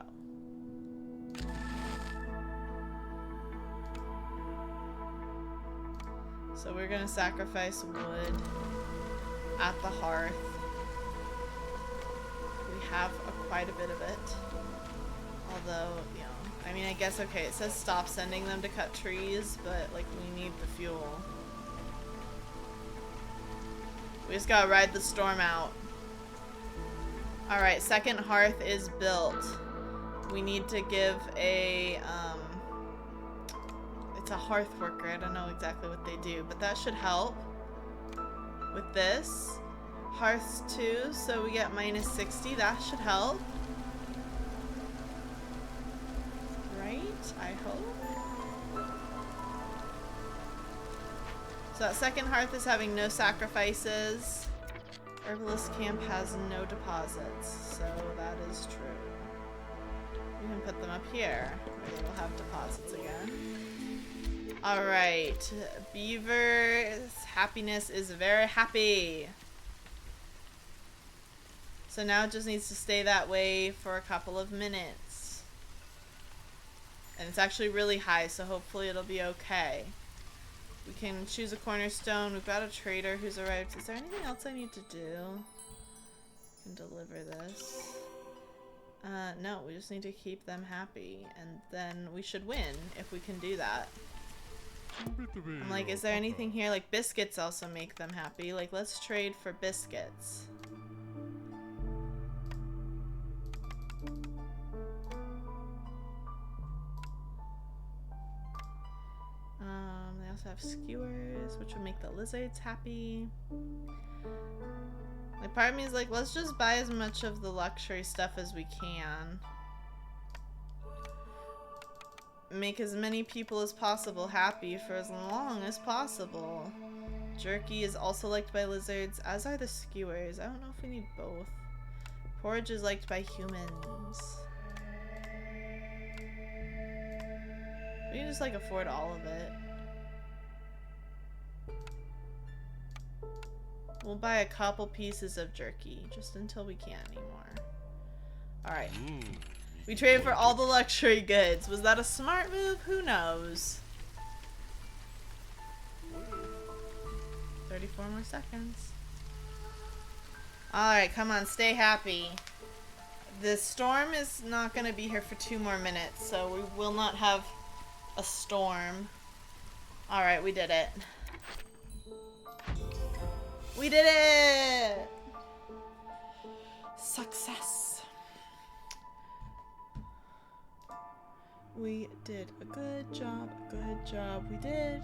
Speaker 1: So we're gonna sacrifice wood at the hearth. We have quite a bit of it. Although, you know, I mean, I guess, okay, it says stop sending them to cut trees, but, like, we need the fuel. We just gotta ride the storm out. Alright, second hearth is built. We need to give a, it's a hearth worker. I don't know exactly what they do, but that should help with this. Hearths 2, so we get -60. That should help. I hope. So that second hearth is having no sacrifices. Herbalist camp has no deposits, so that is true. We can put them up here, where they will have deposits again. Alright, Beaver's happiness is very happy. So now it just needs to stay that way for a couple of minutes. And it's actually really high, so hopefully it'll be okay. We can choose a cornerstone. We've got a trader who's arrived. Is there anything else I need to do? I can deliver this. No, we just need to keep them happy. And then we should win if we can do that. I'm like, is there anything here? Like, biscuits also make them happy. Like, let's trade for biscuits. They also have skewers, which would make the lizards happy. Like, part of me is like, let's just buy as much of the luxury stuff as we can. Make as many people as possible happy for as long as possible. Jerky is also liked by lizards, as are the skewers. I don't know if we need both. Porridge is liked by humans. We can just, like, afford all of it. We'll buy a couple pieces of jerky, just until we can't anymore. Alright. We traded for all the luxury goods. Was that a smart move? Who knows? 34 more seconds. Alright, come on, stay happy. The storm is not going to be here for 2 more minutes, so we will not have a storm. Alright, we did it. We did it! Success. We did a good job, we did.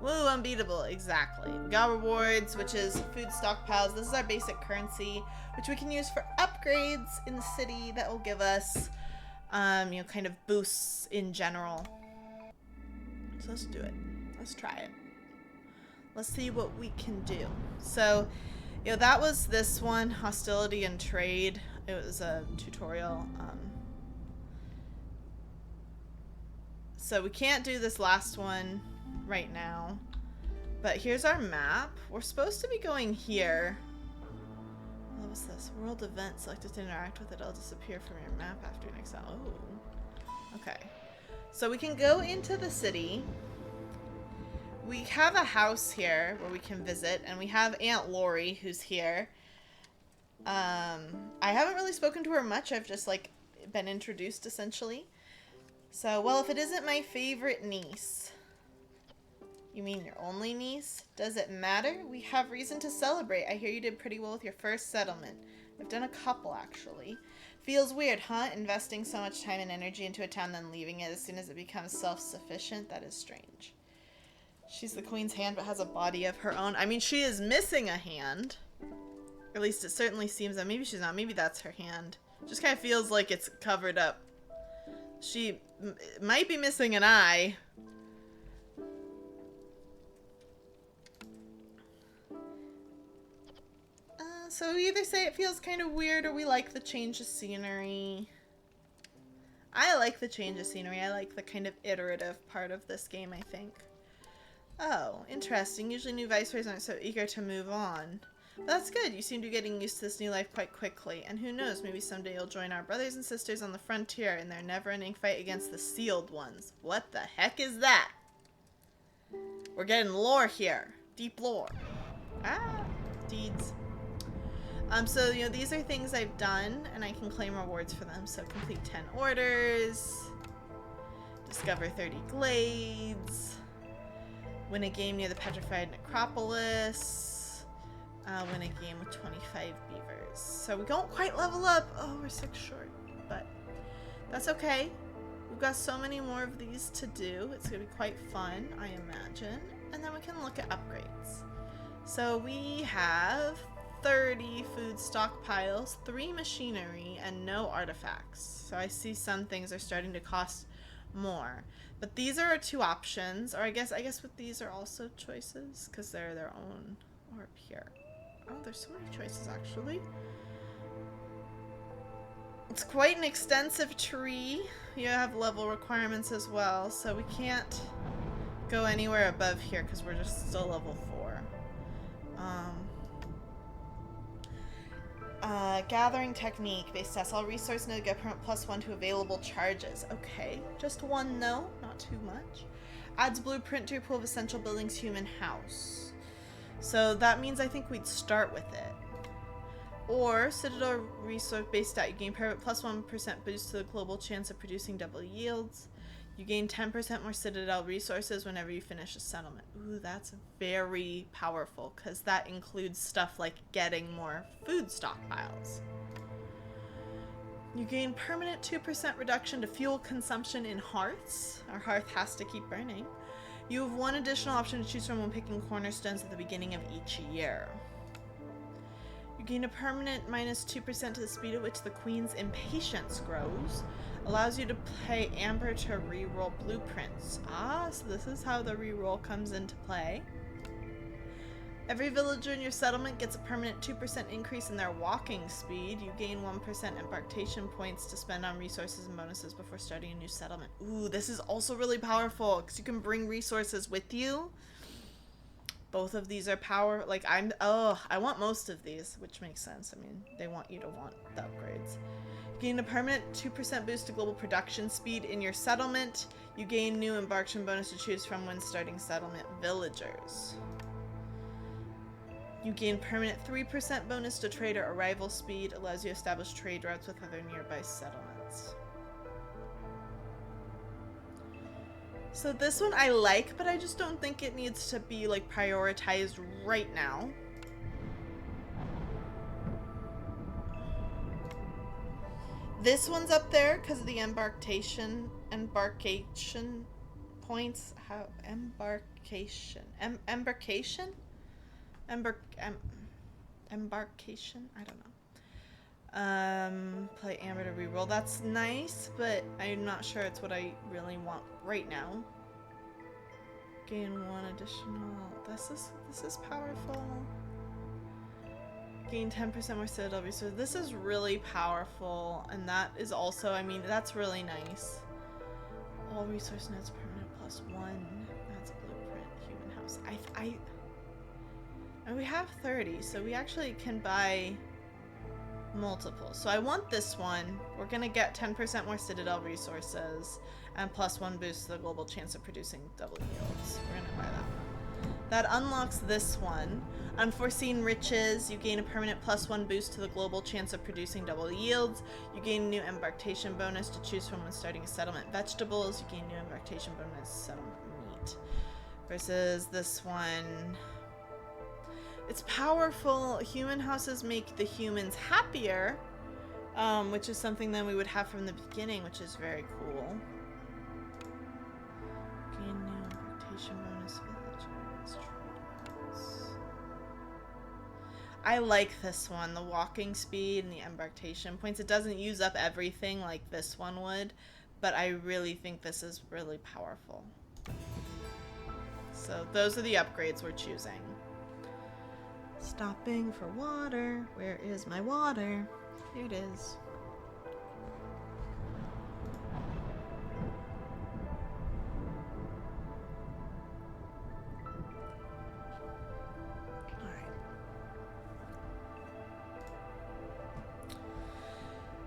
Speaker 1: Woo, unbeatable, exactly. We got rewards, which is food stockpiles. This is our basic currency, which we can use for upgrades in the city that will give us, you know, kind of boosts in general. So let's do it. Let's try it. Let's see what we can do. So, you know, that was this one, hostility and trade. It was a tutorial. So we can't do this last one right now. But here's our map. We're supposed to be going here. What was this? World event. Selected to interact with it. It'll disappear from your map after an exile. Oh. Okay. So we can go into the city. We have a house here where we can visit, and we have Aunt Lori who's here. I haven't really spoken to her much. I've just, like, been introduced, essentially. So, well, if it isn't my favorite niece... You mean your only niece? Does it matter? We have reason to celebrate. I hear you did pretty well with your first settlement. I've done a couple, actually. Feels weird, huh? Investing so much time and energy into a town, then leaving it as soon as it becomes self-sufficient? That is strange. She's the queen's hand, but has a body of her own. I mean, she is missing a hand. Or at least it certainly seems that. Maybe she's not. Maybe that's her hand. Just kind of feels like it's covered up. She might be missing an eye. So we either say it feels kind of weird or we like the change of scenery. I like the change of scenery. I like the kind of iterative part of this game, I think. Oh, interesting. Usually new viceroys aren't so eager to move on. But that's good. You seem to be getting used to this new life quite quickly. And who knows, maybe someday you'll join our brothers and sisters on the frontier in their never-ending fight against the sealed ones. What the heck is that? We're getting lore here. Deep lore. Ah, deeds. So, you know, these are things I've done, and I can claim rewards for them. So, complete 10 orders, discover 30 glades, win a game near the Petrified Necropolis, win a game with 25 beavers. So, we don't quite level up. Oh, we're 6 short, but that's okay. We've got so many more of these to do. It's going to be quite fun, I imagine. And then we can look at upgrades. So we have 30 food stockpiles, 3 machinery, and no artifacts. So I see some things are starting to cost more. But these are our 2 options, or I guess with these are also choices because they're their own. Or up here. Oh, there's so many choices actually. It's quite an extensive tree. You have level requirements as well, so we can't go anywhere above here because we're just still level 4. Gathering technique. Base test. All resource node get permit +1 to available charges. Okay. Just 1 though. Not too much. Adds blueprint to your pool of essential buildings human house. So that means I think we'd start with it. Or Citadel resource based stat. You gain permit +1% boost to the global chance of producing double yields. You gain 10% more Citadel resources whenever you finish a settlement. Ooh, that's very powerful because that includes stuff like getting more food stockpiles. You gain permanent 2% reduction to fuel consumption in hearths. Our hearth has to keep burning. You have 1 additional option to choose from when picking cornerstones at the beginning of each year. You gain a permanent -2% to the speed at which the Queen's impatience grows. Allows you to play Amber to reroll blueprints. Ah, so this is how the reroll comes into play. Every villager in your settlement gets a permanent 2% increase in their walking speed. You gain 1% embarkation points to spend on resources and bonuses before starting a new settlement. Ooh, this is also really powerful because you can bring resources with you. Both of these are power. Like, I want most of these, which makes sense. I mean, they want you to want the upgrades. You gain a permanent 2% boost to global production speed in your settlement. You gain new embarkation bonus to choose from when starting settlement villagers. You gain permanent 3% bonus to trader arrival speed. Allows you to establish trade routes with other nearby settlements. So this one I like, but I just don't think it needs to be like prioritized right now. This one's up there because of the embarkation points. How embarkation? Embarkation? Embarkation? I don't know. Play Amber to reroll. That's nice, but I'm not sure it's what I really want right now. Gain 1 additional. This is powerful. Gain 10% more Citadel resources. This is really powerful, and that is also, I mean, that's really nice. All resource nodes permanent +1. That's a blueprint. Human house. And we have 30, so we actually can buy multiple. So I want this one. We're gonna get 10% more Citadel resources and +1 boost to the global chance of producing double yields. We're gonna buy that one. That unlocks this one. Unforeseen riches. You gain a permanent +1 boost to the global chance of producing double yields. You gain a new embarkation bonus to choose from when starting a settlement. Vegetables. You gain new embarkation bonus settlement meat. Versus this one. It's powerful. Human houses make the humans happier, which is something that we would have from the beginning, which is very cool. Gain new embarkation bonus villagers. I like this one, the walking speed and the embarkation points. It doesn't use up everything like this one would, but I really think this is really powerful. So those are the upgrades we're choosing. Stopping for water. Where is my water? Here it is. Alright.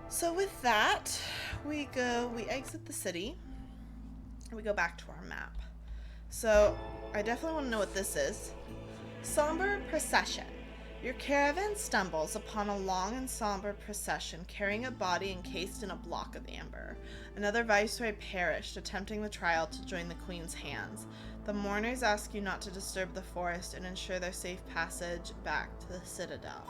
Speaker 1: So with that, we exit the city, and we go back to our map. So I definitely want to know what this is. Somber procession. Your caravan stumbles upon a long and somber procession carrying a body encased in a block of amber. Another viceroy perished attempting the trial to join the queen's hands. The mourners ask you not to disturb the forest and ensure their safe passage back to the citadel.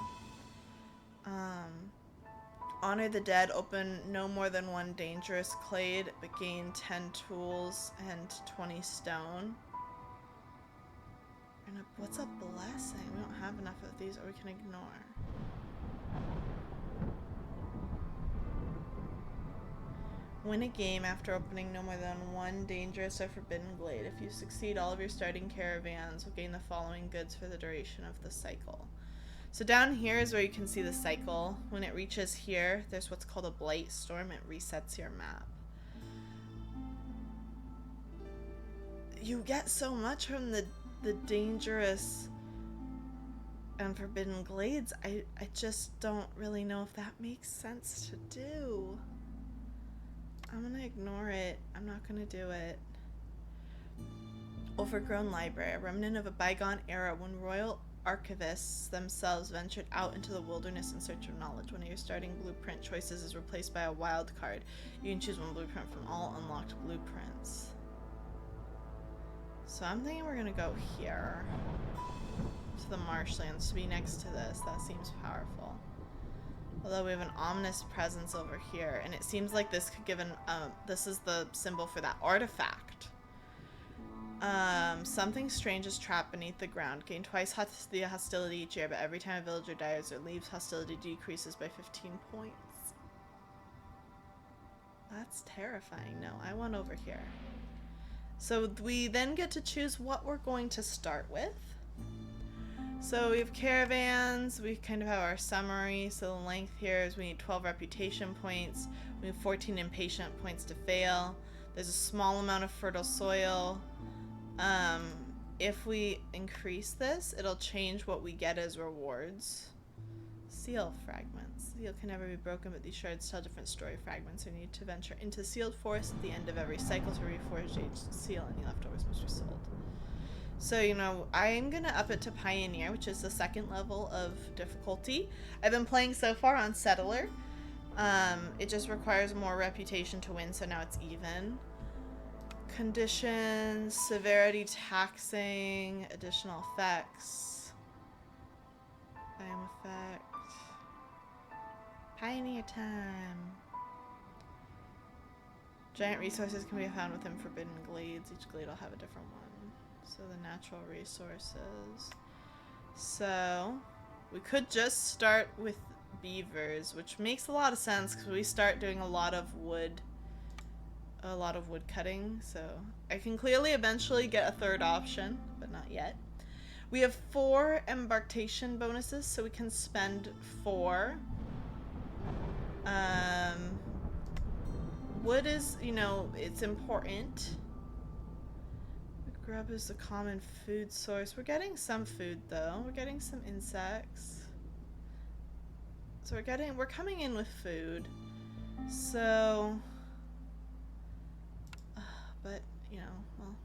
Speaker 1: Honor the dead. Open no more than 1 dangerous clade, but gain 10 tools and 20 stone. And What's a blessing? We don't have enough of these, or we can ignore. Win a game after opening no more than one dangerous or forbidden glade. If you succeed, all of your starting caravans will gain the following goods for the duration of the cycle. So down here is where you can see the cycle. When it reaches here, there's what's called a blight storm. It resets your map. You get so much from the dangerous and forbidden glades. I just don't really know if that makes sense to do. I'm gonna ignore it. I'm not gonna do it. Overgrown library, a remnant of a bygone era when royal archivists themselves ventured out into the wilderness in search of knowledge. One of your starting blueprint choices is replaced by a wild card. You can choose one blueprint from all unlocked blueprints. So I'm thinking we're gonna go here to the marshlands to be next to this. That seems powerful. Although we have an ominous presence over here, and it seems like this could give an this is the symbol for that artifact. Something strange is trapped beneath the ground. Gain twice the hostility each year, but every time a villager dies or leaves, hostility decreases by 15 points. That's terrifying. No, I want over here. So we then get to choose what we're going to start with. So we have caravans, we kind of have our summary. So the length here is we need 12 reputation points. We have 14 impatient points to fail. There's a small amount of fertile soil. If we increase this, it'll change what we get as rewards. Seal fragments. Seal can never be broken, but these shards tell different story fragments. You need to venture into sealed forest at the end of every cycle to reforge each seal. Any leftovers must be sold. So, you know, I'm going to up it to Pioneer, which is the second level of difficulty. I've been playing so far on Settler. It just requires more reputation to win, so now it's even. Conditions, severity taxing, additional effects. Biome effect. Pioneer time. Giant resources can be found within forbidden glades. Each glade will have a different one. So the natural resources. So we could just start with beavers, which makes a lot of sense because we start doing a lot of wood cutting. So I can clearly eventually get a third option, but not yet. We have 4 embarkation bonuses, so we can spend 4. Wood is, you know, it's important. Grub is a common food source. We're getting some food though. We're getting some insects. So we're coming in with food. So, but, you know, well,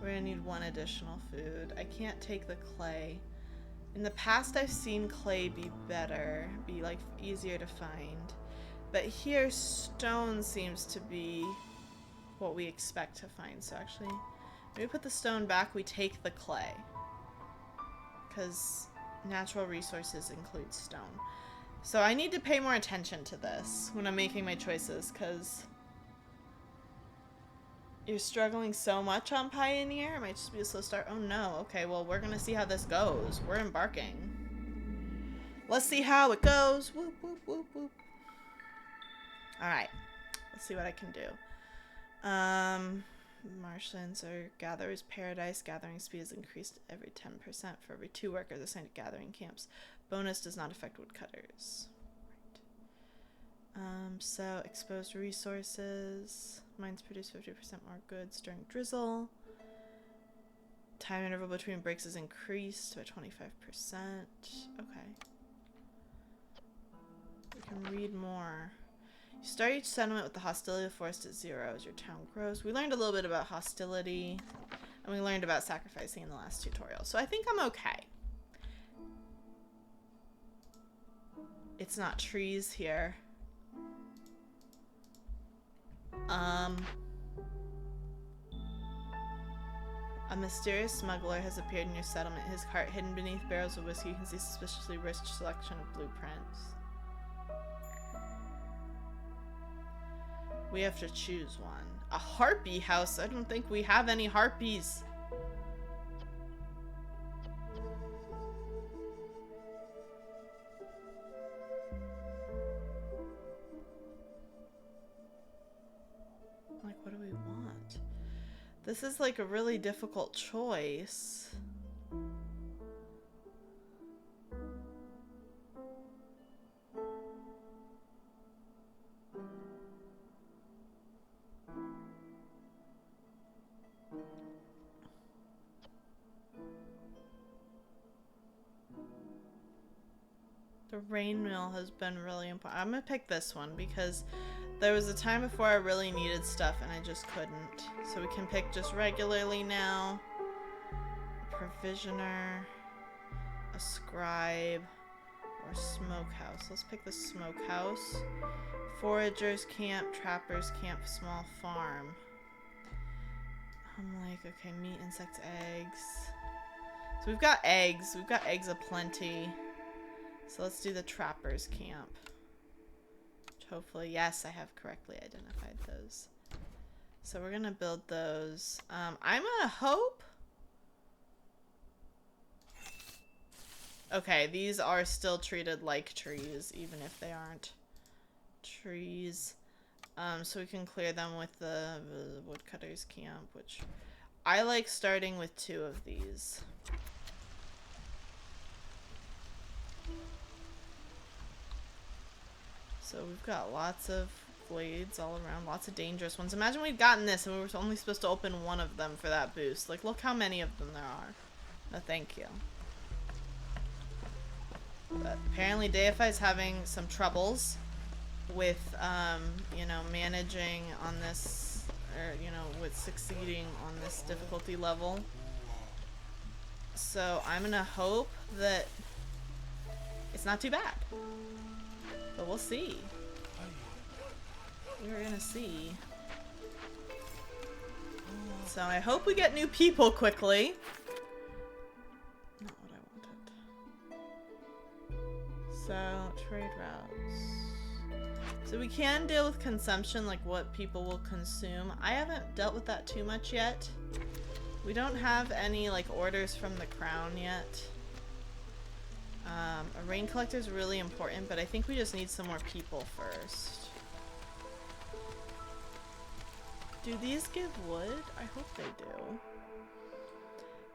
Speaker 1: we're gonna need 1 additional food. I can't take the clay. In the past, I've seen clay be better, be like easier to find. But here, stone seems to be what we expect to find. So actually, when we put the stone back, we take the clay. Because natural resources include stone. So I need to pay more attention to this when I'm making my choices, because you're struggling so much on Pioneer. It might just be a slow start. Oh no. Okay, well, we're gonna see how this goes. We're embarking. Let's see how it goes. Whoop, whoop, whoop, whoop. Alright. Let's see what I can do. Marshlands or Gatherer's Paradise. Gathering speed is increased every 10% for every 2 workers assigned to gathering camps. Bonus does not affect woodcutters. Right. So exposed resources. Mines produce 50% more goods during drizzle. Time interval between breaks is increased by 25%. Okay. We can read more. You start each settlement with the hostility of the forest at 0 as your town grows. We learned a little bit about hostility, and we learned about sacrificing in the last tutorial. So I think I'm okay. It's not trees here. A mysterious smuggler has appeared in your settlement. His cart hidden beneath barrels of whiskey. You can see suspiciously rich selection of blueprints. We have to choose one. A harpy house? I don't think we have any harpies. This is like a really difficult choice. The rain mill has been really important. I'm gonna pick this one because there was a time before I really needed stuff and I just couldn't. So we can pick just regularly now. A provisioner, a scribe, or smokehouse. Let's pick the smokehouse. Foragers camp, trappers camp, small farm. I'm like, okay, meat, insects, eggs. So we've got eggs. We've got eggs aplenty. So let's do the trappers camp. Which hopefully, yes, I have correctly identified those. So we're gonna build those. I'm gonna hope. Okay, these are still treated like trees, even if they aren't trees. So we can clear them with the woodcutters camp, which I like starting with 2 of these. So we've got lots of glades all around, lots of dangerous ones. Imagine we'd gotten this and we were only supposed to open 1 of them for that boost. Like, look how many of them there are. No, thank you. But apparently Deify's having some troubles with, you know, managing on this, or, you know, with succeeding on this difficulty level. So I'm gonna hope that it's not too bad. But we'll see. We're gonna see. So I hope we get new people quickly. Not what I wanted. So, trade routes. So we can deal with consumption, like what people will consume. I haven't dealt with that too much yet. We don't have any, like, orders from the crown yet. A rain collector is really important, but I think we just need some more people first. Do these give wood? I hope they do.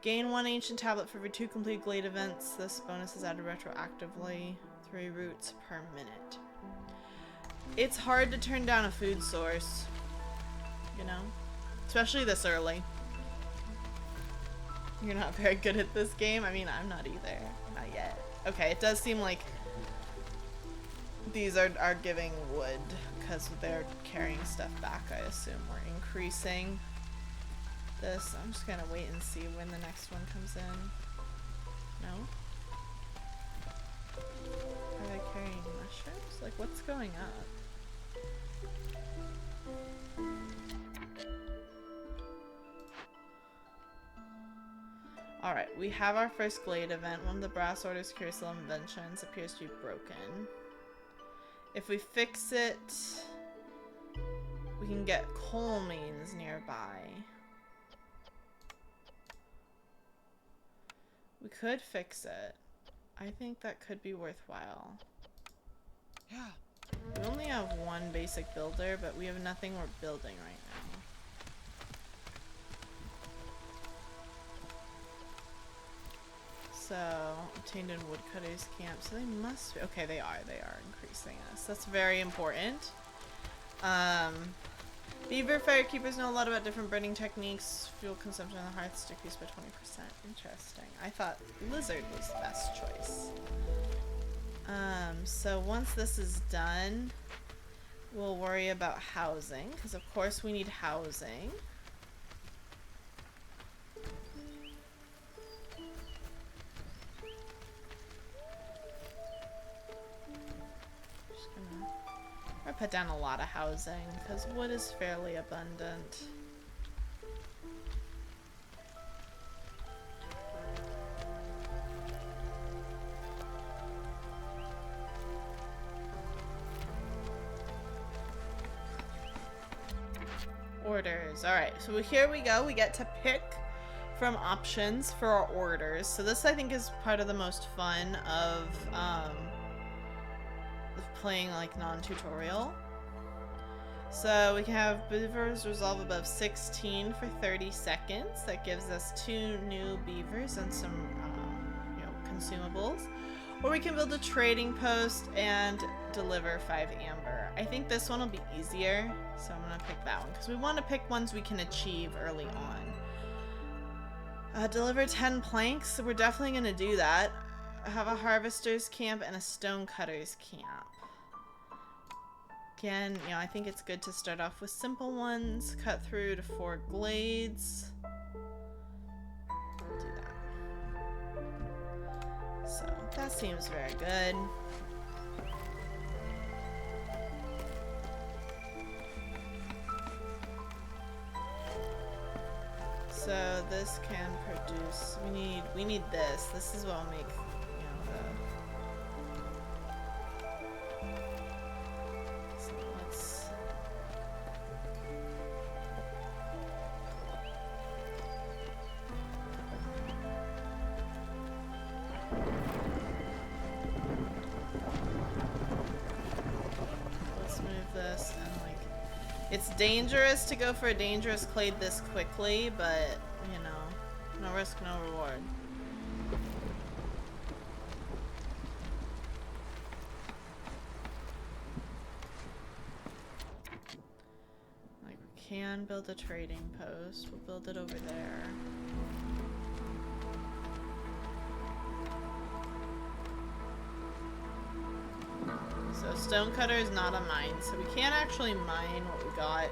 Speaker 1: Gain 1 ancient tablet for every 2 complete glade events. This bonus is added retroactively. 3 roots per minute. It's hard to turn down a food source, you know? Especially this early. You're not very good at this game? I mean, I'm not either. Not yet. Okay, it does seem like these are giving wood because they're carrying stuff back, I assume. We're increasing this. I'm just gonna wait and see when the next one comes in. No? Are they carrying mushrooms? Like, what's going up? Alright, we have our first glade event. One of the brass order's curriculum inventions appears to be broken. If we fix it, we can get coal mines nearby. We could fix it. I think that could be worthwhile.
Speaker 2: Yeah.
Speaker 1: We only have 1 basic builder, but we have nothing we're building right now. So, obtained in woodcutters camp. So they must be, okay, they are increasing us. That's very important. Beaver firekeepers know a lot about different burning techniques. Fuel consumption on the hearths decreased by 20%. Interesting. I thought lizard was the best choice. So once this is done, we'll worry about housing, because of course we need housing. I put down a lot of housing because wood is fairly abundant. Orders. Alright, so here we go. We get to pick from options for our orders. So this, I think, is part of the most fun of playing like non-tutorial. So we can have beavers resolve above 16 for 30 seconds. That gives us 2 new beavers and some, consumables. Or we can build a trading post and deliver 5 amber. I think this one will be easier, so I'm gonna pick that one because we want to pick ones we can achieve early on. Deliver 10 planks, so we're definitely gonna do that. Have a harvester's camp and a stone-cutter's camp. Again, I think it's good to start off with simple ones. Cut through to 4 glades. We'll do that. So, that seems very good. So, this can produce... We need this. This is what will make, this and it's dangerous to go for a dangerous clade this quickly, but no risk, no reward. We can build a trading post. We'll build it over there. So stonecutter is not a mine, so we can't actually mine what we got,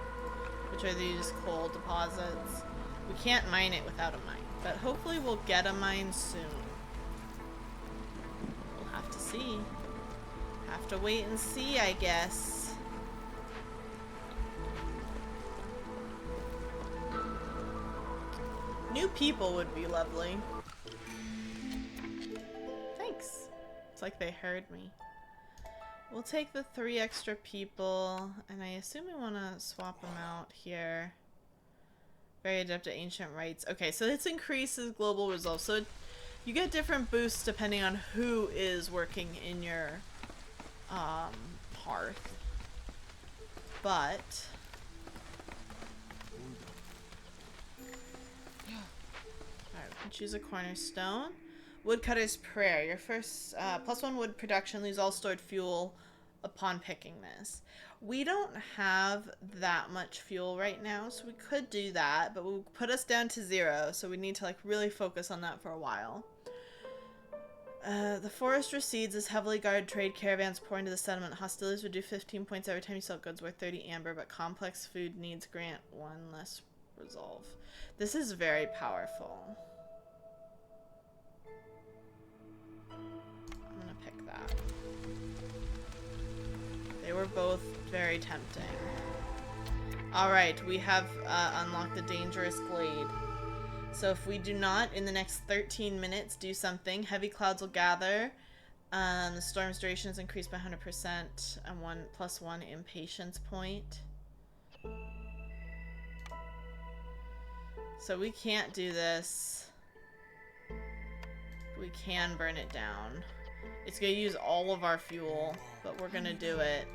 Speaker 1: which are these coal deposits. We can't mine it without a mine, but hopefully we'll get a mine soon. We'll have to see. Have to wait and see, I guess. New people would be lovely. Thanks. It's like they heard me. We'll take the 3 extra people, and I assume we want to swap them out here. Very adept at ancient rites. Okay, so this increases global resolve. So you get different boosts depending on who is working in your hearth. But alright, we can choose a cornerstone. Woodcutter's Prayer. Your first +1 wood production, lose all stored fuel upon picking this. We don't have that much fuel right now, so we could do that, but will put us down to 0, so we need to really focus on that for a while. The forest recedes as heavily guarded trade caravans pour into the settlement. Hostilities would do 15 points every time you sell goods worth 30 amber, but complex food needs grant 1 less resolve. This is very powerful. Pick that. They were both very tempting. Alright, we have unlocked the dangerous glade. So if we do not, in the next 13 minutes, do something, heavy clouds will gather. The storm's duration is increased by 100% and +1 impatience point. So we can't do this. We can burn it down. It's gonna use all of our fuel, but we're gonna do it.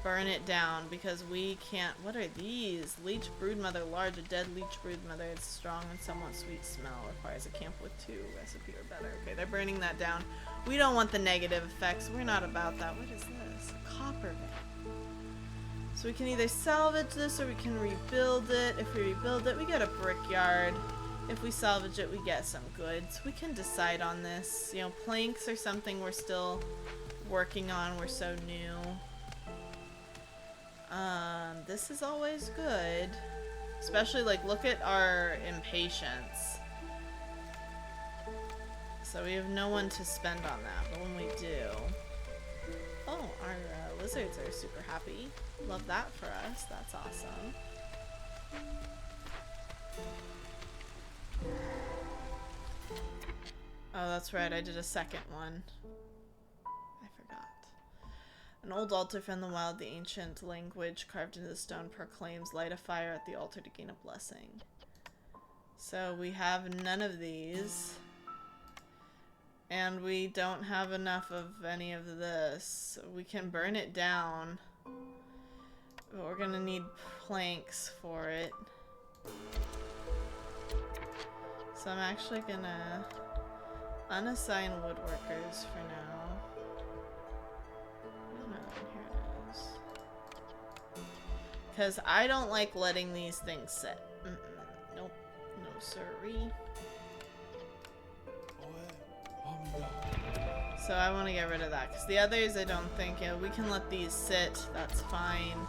Speaker 1: Burn it down because we can't. What are these? Leech broodmother large. A dead leech broodmother. It's strong and somewhat sweet smell. Requires a camp with 2 recipe or better. Okay, they're burning that down. We don't want the negative effects. We're not about that. What is this? A copper vein. So we can either salvage this or we can rebuild it. If we rebuild it, we get a brickyard. If we salvage it, we get some goods. We can decide on this. Planks are something we're still working on. We're so new. This is always good. Especially, look at our impatience. So we have no one to spend on that, but when we do... Oh, our lizards are super happy. Love that for us. That's awesome. Oh, that's right, I did a second one. I forgot. An old altar from the wild, the ancient language carved into the stone proclaims, light a fire at the altar to gain a blessing. So we have none of these. And we don't have enough of any of this. We can burn it down. But we're gonna need planks for it. So I'm actually gonna unassign woodworkers for now. Where's my line? Here it is. Because I don't like letting these things sit. Nope. No siree. So I want to get rid of that. Because the others I don't think, yeah, we can let these sit. That's fine.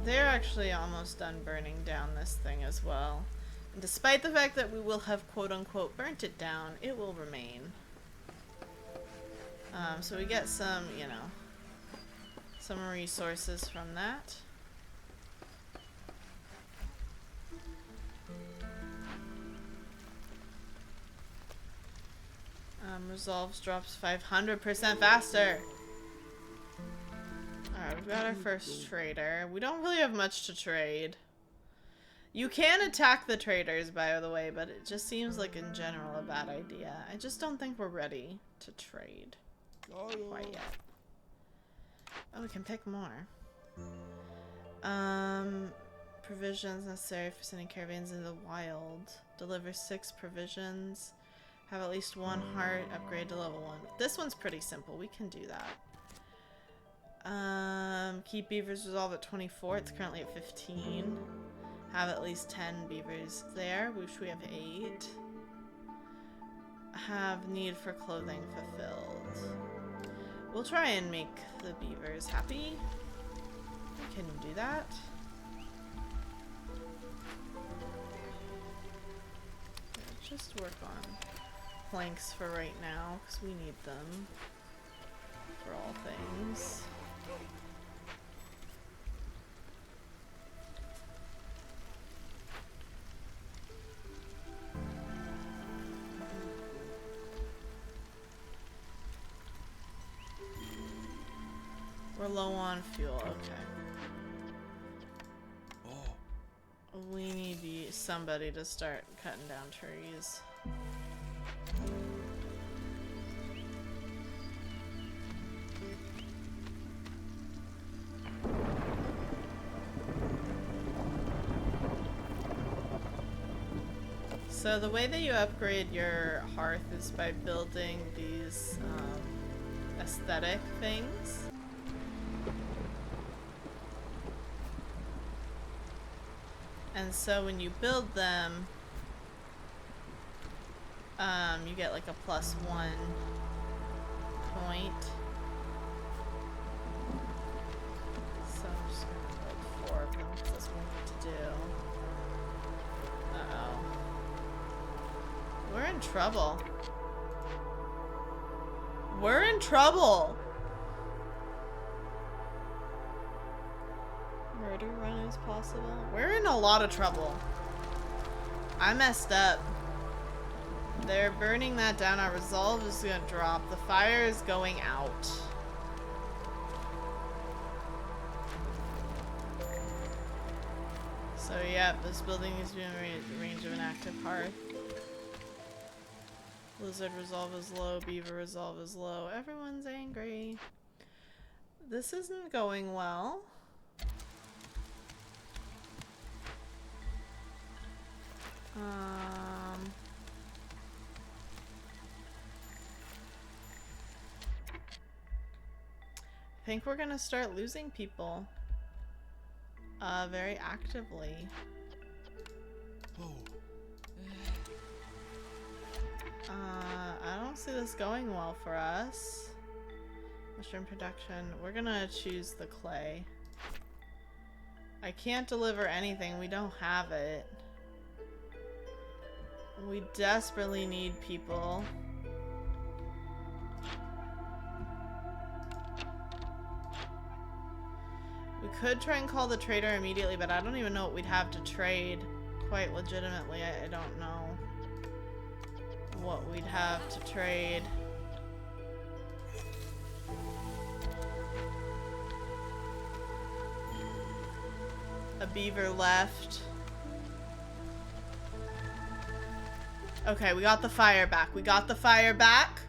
Speaker 1: They're actually almost done burning down this thing as well. And despite the fact that we will have quote-unquote burnt it down, it will remain. So we get some, you know, some resources from that. Resolves drops 500% faster. Alright, we've got our first trader. We don't really have much to trade. You can attack the traders, by the way, but it just seems like in general a bad idea. I just don't think we're ready to trade quite yet. Oh, we can pick more. Provisions necessary for sending caravans into the wild. Deliver 6 provisions. Have at least 1 heart. Upgrade to level 1. This one's pretty simple. We can do that. Keep beavers resolve at 24. It's currently at 15. Have at least 10 beavers there, which we have 8. Have need for clothing fulfilled. We'll try and make the beavers happy. We can do that. Just work on planks for right now, because we need them for all things. We're low on fuel, okay. We need somebody to start cutting down trees. So the way that you upgrade your hearth is by building these aesthetic things. And so when you build them, you get like a +1 point. So I'm just gonna build 4 of them because that's what we need to do. Uh-oh. We're in trouble. We're in trouble! Murder run is possible. We're in a lot of trouble. I messed up. They're burning that down. Our resolve is gonna drop. The fire is going out. So yep, this building is within range of an active hearth. Lizard resolve is low. Beaver resolve is low. Everyone's angry. This isn't going well. I think we're gonna start losing people very actively. I don't see this going well for us. Mushroom production. We're gonna choose the clay. I can't deliver anything. We don't have it. We desperately need people. We could try and call the trader immediately, but I don't even know what we'd have to trade. Quite legitimately, I don't know what we'd have to trade. A beaver left. Okay, we got the fire back. We got the fire back.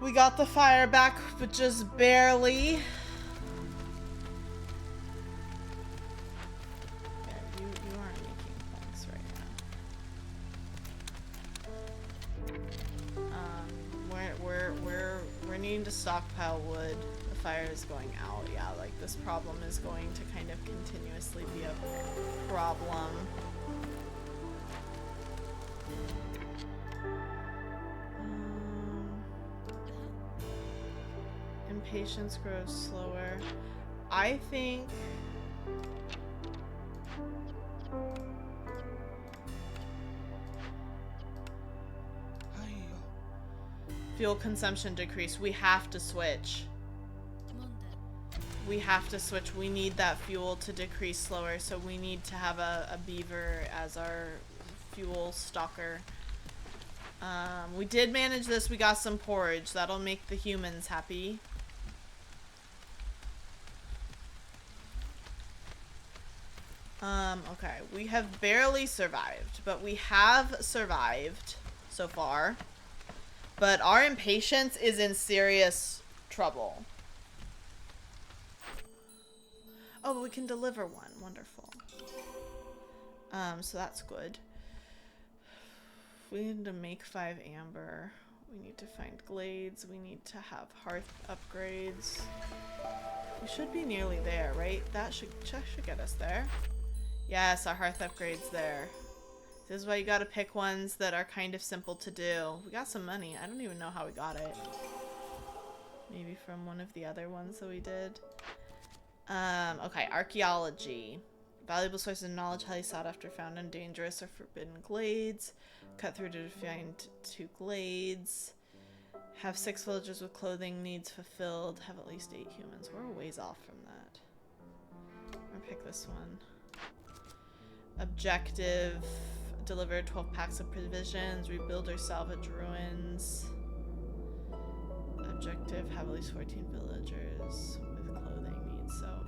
Speaker 1: We got the fire back, but just barely. Yeah, you aren't making planks right now. We're needing to stockpile wood. The fire is going out. Yeah, like this problem is going to kind of continuously be a problem. Impatience grows slower. I think fuel consumption decrease. We have to switch. We have to switch. We need that fuel to decrease slower, so we need to have a beaver as our fuel stalker. We did manage this. We got some porridge. That'll make the humans happy. Okay. We have barely survived, but we have survived so far. But our impatience is in serious trouble. Oh, but we can deliver one. Wonderful. So that's good. We need to make 5 amber. We need to find glades. We need to have hearth upgrades. We should be nearly there, right? That should get us there. Yes, our hearth upgrade's there. This is why you gotta pick ones that are kind of simple to do. We got some money. I don't even know how we got it. Maybe from one of the other ones that we did. Okay, archaeology. Valuable sources of knowledge, highly sought after, found in dangerous or forbidden glades. Cut through to find 2 glades. Have 6 villagers with clothing needs fulfilled. Have at least 8 humans. We're a ways off from that. I'm gonna pick this one. Objective. Deliver 12 packs of provisions. Rebuild or salvage ruins. Objective. Have at least 14 villagers with clothing needs. So,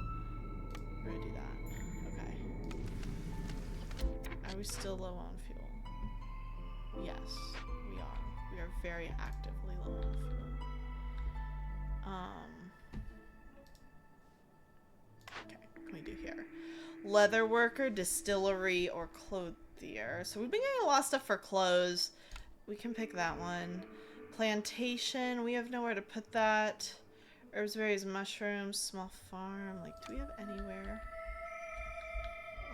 Speaker 1: we're gonna do that. Okay. Are we still low on fuel? Yes, we are. We are very actively low on fuel. Okay, what can we do here? Leather worker, distillery, or clothier. So we've been getting a lot of stuff for clothes. We can pick that one. Plantation, we have nowhere to put that. Herbs, berries, mushrooms, small farm. Like, do we have anywhere,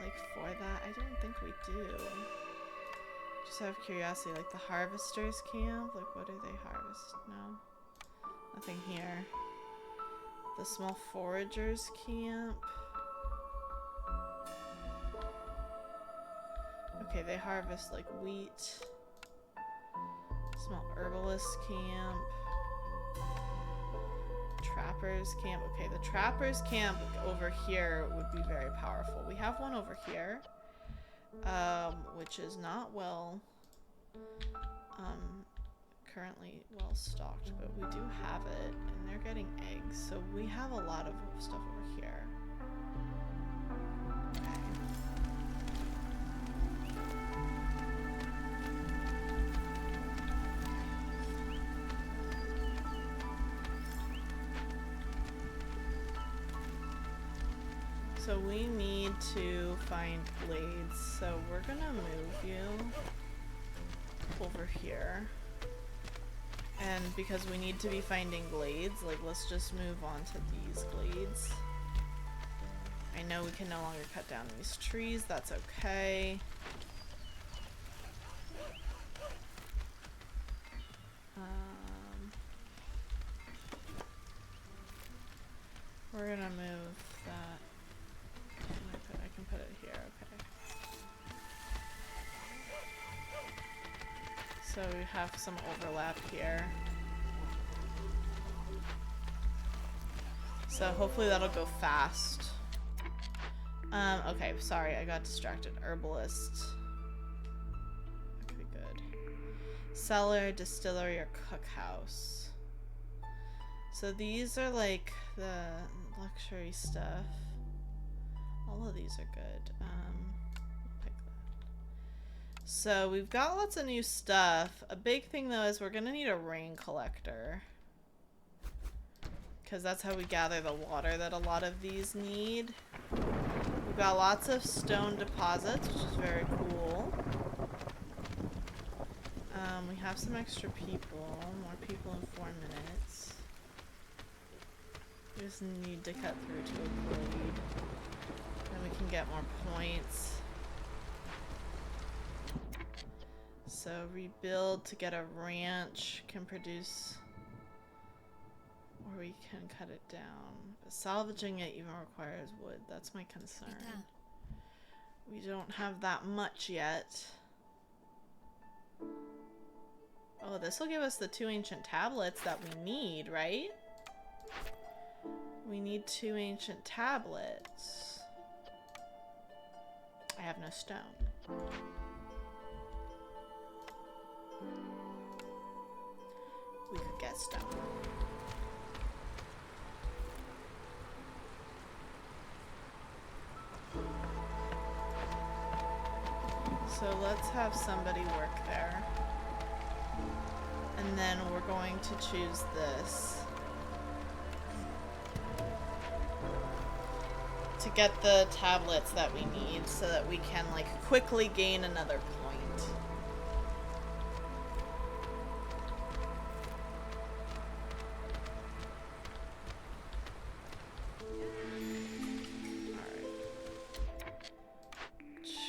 Speaker 1: like, for that? I don't think we do. Just out of curiosity, like the harvesters camp, like what do they harvest? No, nothing here. The small foragers camp. Okay, they harvest like wheat. Small herbalist camp. Trappers camp. Okay, the trappers camp over here would be very powerful. We have one over here. Which is not currently well stocked, but we do have it, and they're getting eggs, so we have a lot of stuff over here. Okay. So we need to find glades, so we're gonna move you over here. And because we need to be finding glades, like, let's just move on to these glades. I know we can no longer cut down these trees, that's okay. We're gonna move that. I can put it here, okay. So we have some overlap here. So hopefully that'll go fast. Okay, sorry, I got distracted. Herbalist. That could be good. Cellar, distillery, or cookhouse. So these are like the luxury stuff. All of these are good. Pick that. So we've got lots of new stuff. A big thing though is we're gonna need a rain collector. because that's how we gather the water that a lot of these need. We've got lots of stone deposits, which is very cool. We have some extra people. More people in 4 minutes. We just need to cut through to a glade. Then we can get more points. So rebuild to get a ranch can produce, or we can cut it down. But salvaging it even requires wood. That's my concern. We don't have that much yet. Oh, this will give us the 2 ancient tablets that we need, right? We need 2 ancient tablets. I have no stone. We could get stone. So let's have somebody work there. And then we're going to choose this to get the tablets that we need so that we can like quickly gain another point.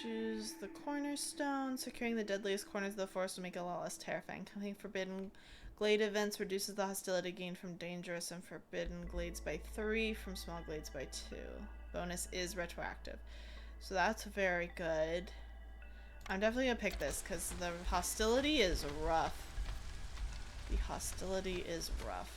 Speaker 1: Choose the cornerstone. Securing the deadliest corners of the forest will make it a lot less terrifying. Completing forbidden glade events reduces the hostility gained from dangerous and forbidden glades by 3, from small glades by 2. Bonus is retroactive. So that's very good. I'm definitely gonna pick this because the hostility is rough. The hostility is rough.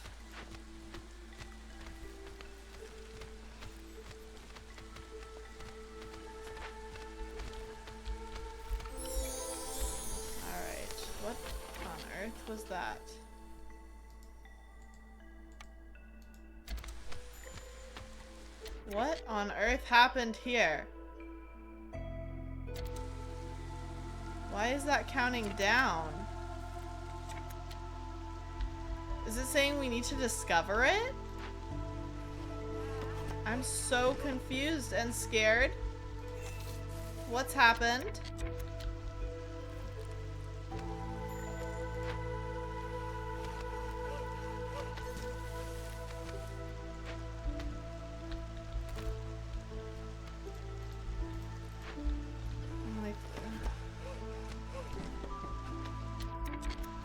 Speaker 1: What on earth was that? What on earth happened here? Why is that counting down? Is it saying we need to discover it? I'm so confused and scared. What's happened?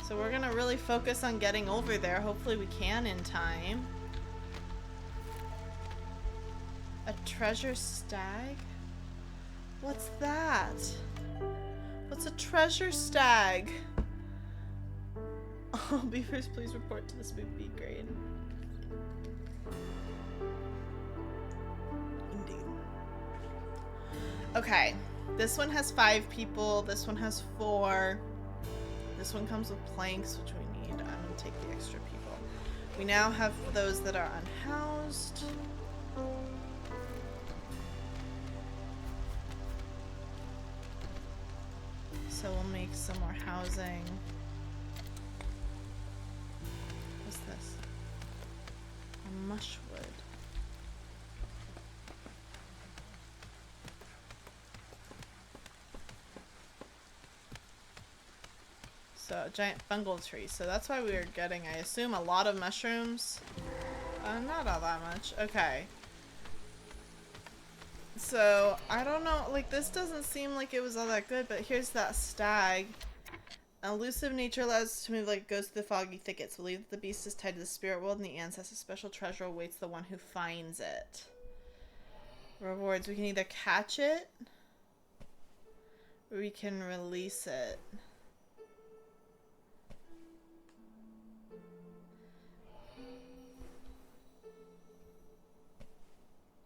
Speaker 1: So we're gonna really focus on getting over there. Hopefully we can in time. A treasure stag? What's that? What's a treasure stag? Oh, beavers, please report to the spook bee grade. Indeed. Okay, this one has 5 people. This one has 4. This one comes with planks, which we need. I'm gonna take the extra people. We now have those that are unhoused. So we'll make some more housing. What's this? A mushwood. So, a giant fungal tree. So that's why we were getting, I assume, a lot of mushrooms. Not all that much. Okay. So, I don't know, like, this doesn't seem like it was all that good, but here's that stag. Elusive nature allows us to move like a ghost through the foggy thickets. Believe that the beast is tied to the spirit world and the ancestors. Special treasure awaits the one who finds it. Rewards. We can either catch it, or we can release it.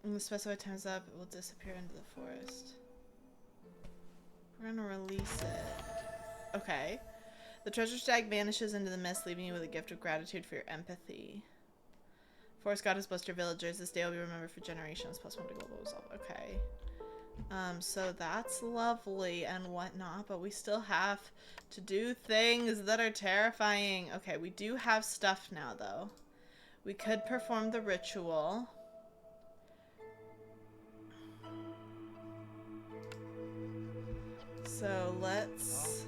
Speaker 1: When the specified time's up, it will disappear into the forest. We're gonna release it. Okay. The treasure stag vanishes into the mist, leaving you with a gift of gratitude for your empathy. Forest god has blessed your villagers. This day will be remembered for generations. +1 to global resolve. Okay. So that's lovely and whatnot, but we still have to do things that are terrifying. Okay, we do have stuff now, though. We could perform the ritual. So let's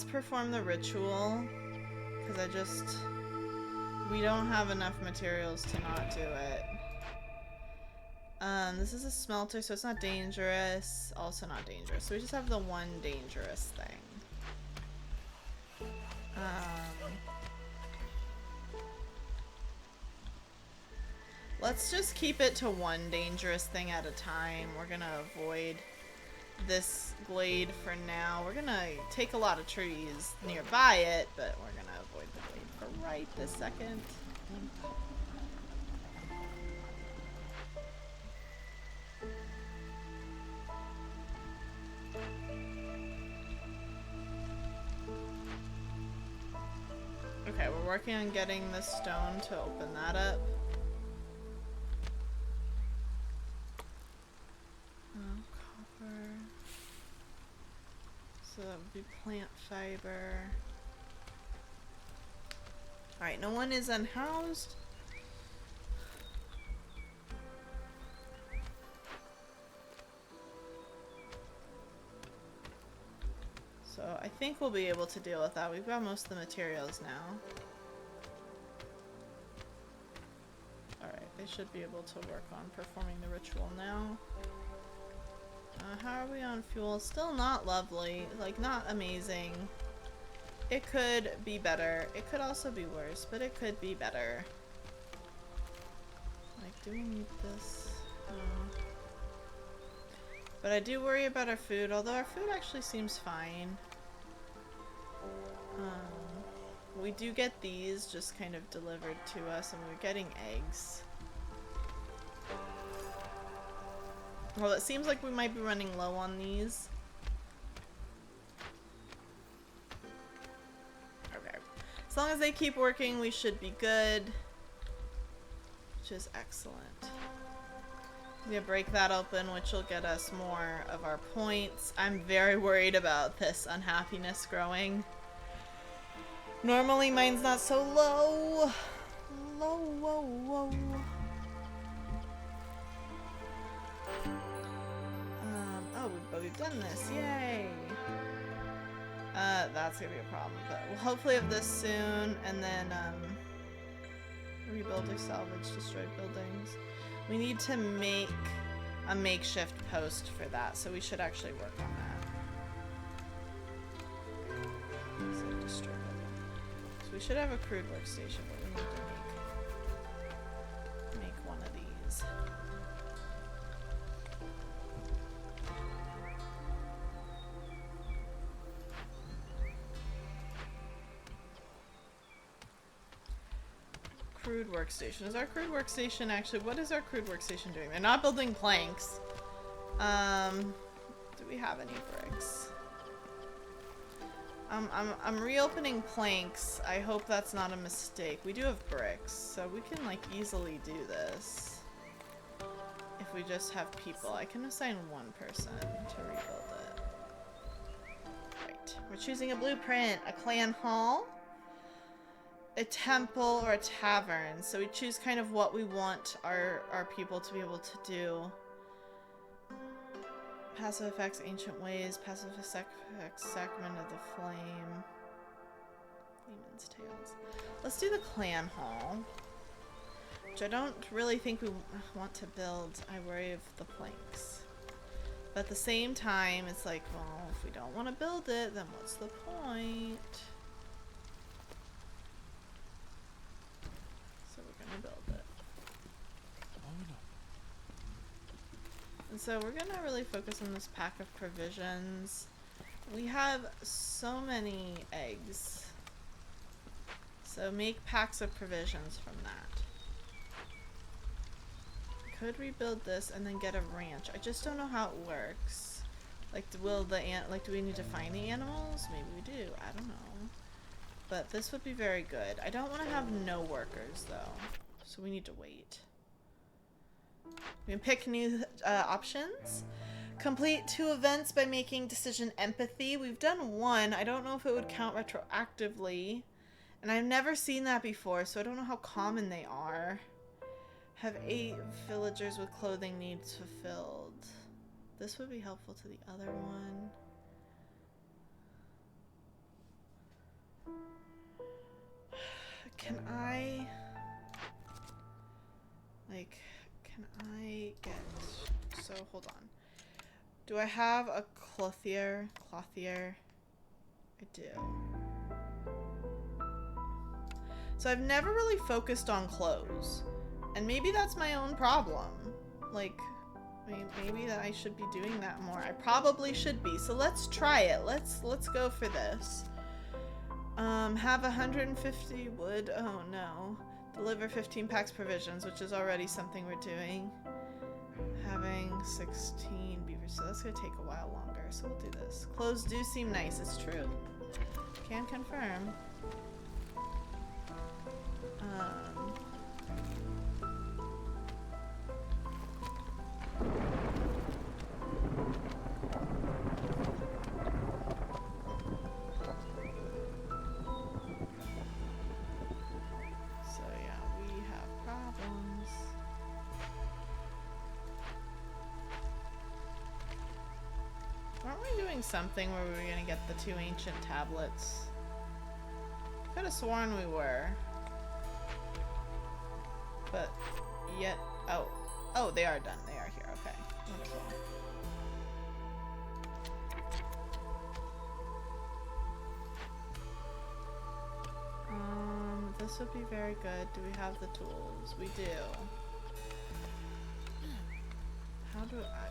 Speaker 1: perform the ritual, because we don't have enough materials to not do it. This is a smelter, so it's not dangerous. Also not dangerous. So we just have the one dangerous thing. Let's just keep it to one dangerous thing at a time. We're gonna avoid this glade for now. We're gonna take a lot of trees nearby it, but we're gonna avoid the glade for right this second. Okay, we're working on getting the stone to open that up. Copper. So that would be plant fiber. Alright, no one is unhoused. So I think we'll be able to deal with that. We've got most of the materials now. Alright, they should be able to work on performing the ritual now. How are we on fuel? Still not lovely. Like, not amazing. It could be better. It could also be worse, but it could be better. Like, do we need this? No. But I do worry about our food, although our food actually seems fine. We do get these just kind of delivered to us, and we're getting eggs. Well, it seems like we might be running low on these. Okay. As long as they keep working, we should be good. Which is excellent. I'm gonna break that open, which will get us more of our points. I'm very worried about this unhappiness growing. Normally mine's not so low. Whoa. Oh, but we've done this. Yay. That's gonna be a problem, but we'll hopefully have this soon, and then, rebuild or salvage destroyed buildings. We need to make a makeshift post for that, so we should actually work on that. So destroy building. So we should have a crude workstation, but we need to make one of these. Crude workstation. Is our crude workstation actually, what is our crude workstation doing? They're not building planks. Do we have any bricks? I'm reopening planks. I hope that's not a mistake. We do have bricks, so we can like easily do this. If we just have people. I can assign one person to rebuild it. Right. We're choosing a blueprint, a clan hall, a temple, or a tavern. So we choose kind of what we want our people to be able to do. Passive effects, ancient ways, passive effects, sacrament of the flame, demon's tales. Let's do the clan hall, which I don't really think we want to build. I worry of the planks. But at the same time, it's like, well, if we don't want to build it, then what's the point? So we're gonna build it. And so we're gonna really focus on this pack of provisions. We have so many eggs. So make packs of provisions from that. Could rebuild this and then get a ranch. I just don't know how it works. Like, do we need to find the animals? Maybe we do. I don't know. But this would be very good. I don't want to have no workers though, so we need to wait. We can pick new options. Complete 2 events by making decision empathy. We've done 1. I don't know if it would count retroactively. And I've never seen that before, so I don't know how common they are. Have 8 villagers with clothing needs fulfilled. This would be helpful to the other one. Can I... Like, can I get... So, hold on. Do I have a clothier? Clothier? I do. So I've never really focused on clothes. And maybe that's my own problem. Like, maybe that I should be doing that more. I probably should be. So let's try it. Let's go for this. Have 150 wood. Oh no. Deliver 15 packs provisions, which is already something we're doing. Having 16 beavers. So that's gonna take a while longer. So we'll do this. Clothes do seem nice. It's true. Can confirm. So yeah, we have problems. Weren't we doing something where we were gonna get the 2 ancient tablets? Could have sworn we were. But yet, oh, they are done. They are here. Okay, wonderful. This would be very good. Do we have the tools? We do. How do I?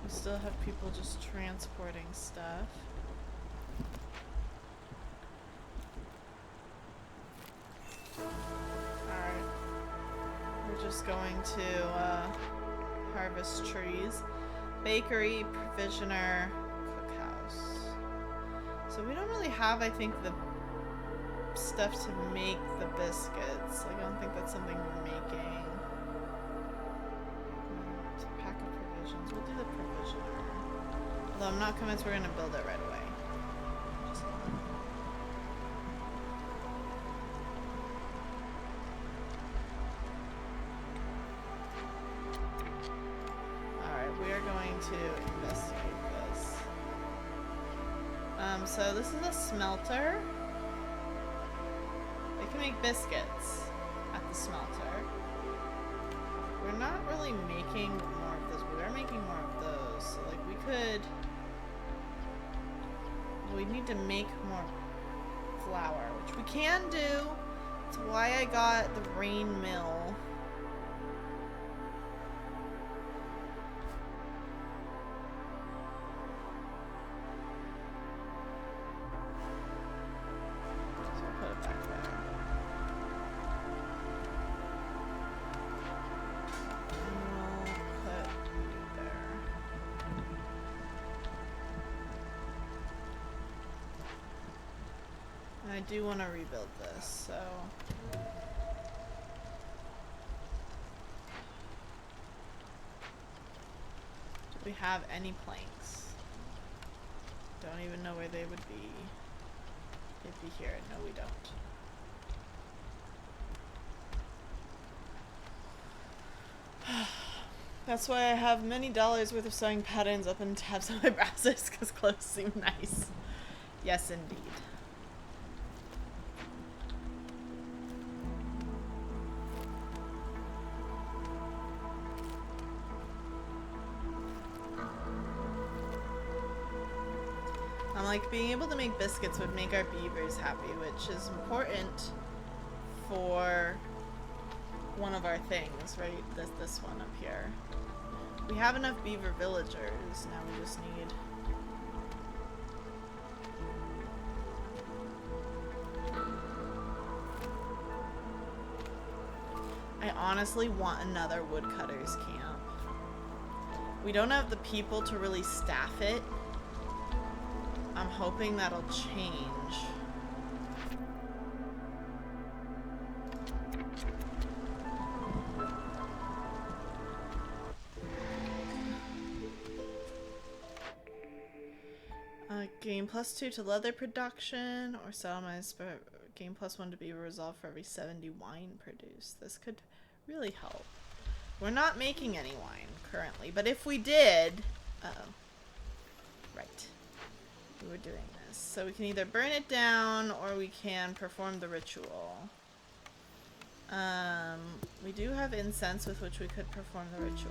Speaker 1: We still have people just transporting stuff. Alright. We're just going to harvest trees. Bakery, provisioner, cookhouse. So we don't really have, I think, the stuff to make the biscuits. Like, I don't think that's something we're making. Pack of provisions. We'll do the provisioner. Although I'm not convinced we're going to build it right away. Just alright, we are going to investigate this. So this is a smelter. They can make biscuits at the smelter. We're not really making more of those. We are making more of those. So like we could... We need to make more flour, which we can do. That's why I got the rain mill. So I'll put it back there. And we'll put you there. And I do want to rebuild this, so... Do we have any planks? Don't even know where they would be. They'd be here. No, we don't. That's why I have many dollars worth of sewing patterns up in tabs on my browsers, because clothes seem nice. Yes, indeed. I'm like, being able to make biscuits would make our beavers happy, which is important for one of our things, right? This one up here. We have enough beaver villagers, now we just need... I honestly want another woodcutters camp. We don't have the people to really staff it. I'm hoping that'll change. Gain +2 to leather production, or settlements, but gain +1 to be resolved for every 70 wine produced. This could really help. We're not making any wine currently, but if we did... Uh-oh. Right. We were doing this. So we can either burn it down, or we can perform the ritual. We do have incense with which we could perform the ritual.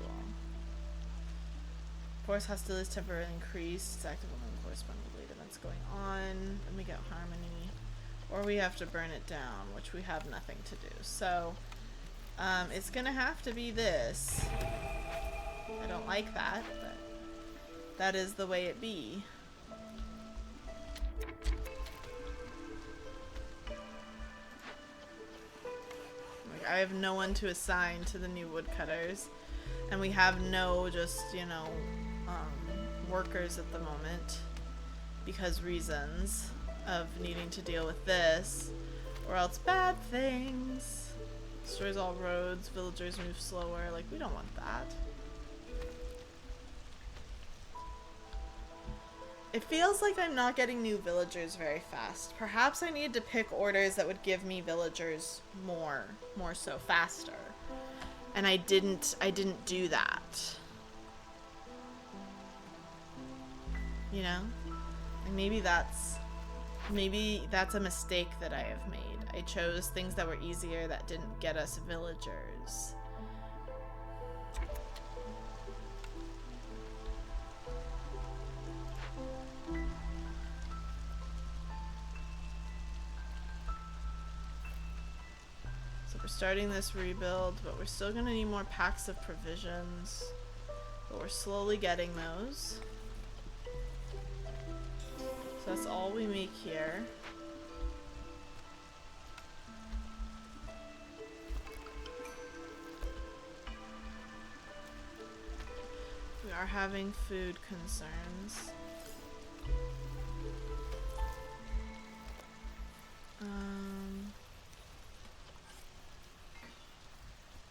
Speaker 1: Force hostility is temporarily increased. It's active when corresponding with late events going on. Then we get harmony. Or we have to burn it down, which we have nothing to do. So, it's gonna have to be this. I don't like that, but that is the way it be. I have no one to assign to the new woodcutters, and we have no just, you know, workers at the moment because reasons of needing to deal with this, or else bad things. Destroys all roads, villagers move slower, like we don't want that. It feels like I'm not getting new villagers very fast. Perhaps I need to pick orders that would give me villagers more so faster. And I didn't do that. You know? And maybe that's a mistake that I have made. I chose things that were easier that didn't get us villagers. We're starting this rebuild, but we're still gonna need more packs of provisions. But we're slowly getting those. So that's all we make here. We are having food concerns.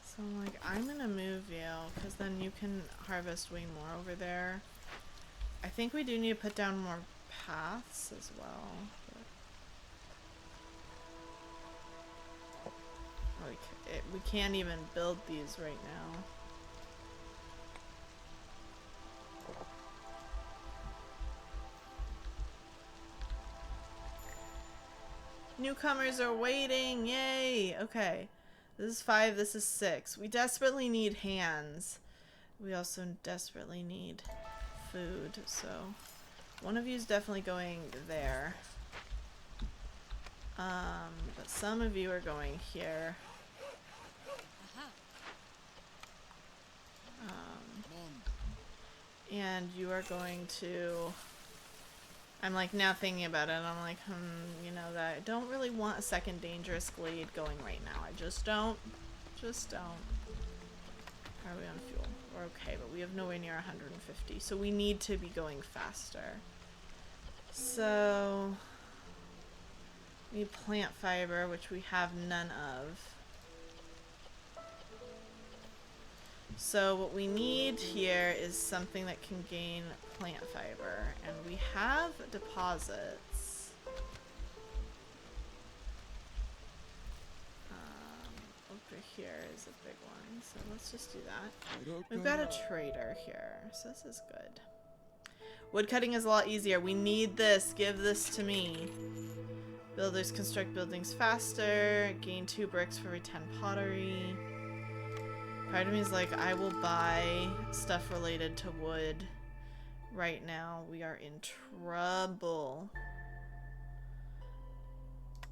Speaker 1: So I'm like, I'm gonna move you, because then you can harvest way more over there. I think we do need to put down more paths as well. Like, we can't even build these right now. Newcomers are waiting, yay! Okay. This is 5, this is 6. We desperately need hands. We also desperately need food, so one of you is definitely going there. But some of you are going here. And you are going to... I'm like now thinking about it and I'm like, you know, that I don't really want a second dangerous glade going right now. I just don't. Just don't. How are we on fuel? We're okay, but we have nowhere near 150. So we need to be going faster. So we need plant fiber, which we have none of. So what we need here is something that can gain plant fiber, and we have deposits. Over here is a big one, so let's just do that. We've got a trader here, so this is good. Woodcutting is a lot easier. We need this. Give this to me. Builders construct buildings faster. Gain 2 bricks for every 10 pottery. Part of me is like, I will buy stuff related to wood. Right now, we are in trouble.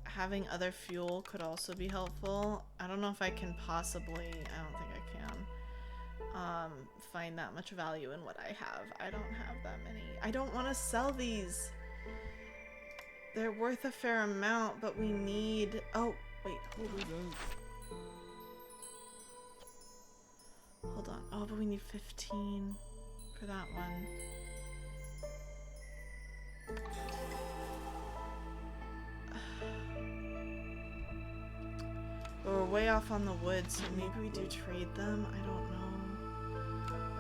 Speaker 1: Having other fuel could also be helpful. I don't know if I can possibly, I don't think I can, find that much value in what I have. I don't have that many. I don't want to sell these. They're worth a fair amount, but we need, oh, wait, hold on. Hold on. Oh, but we need 15 for that one. But we're way off on the wood, so maybe we do trade them. I don't know.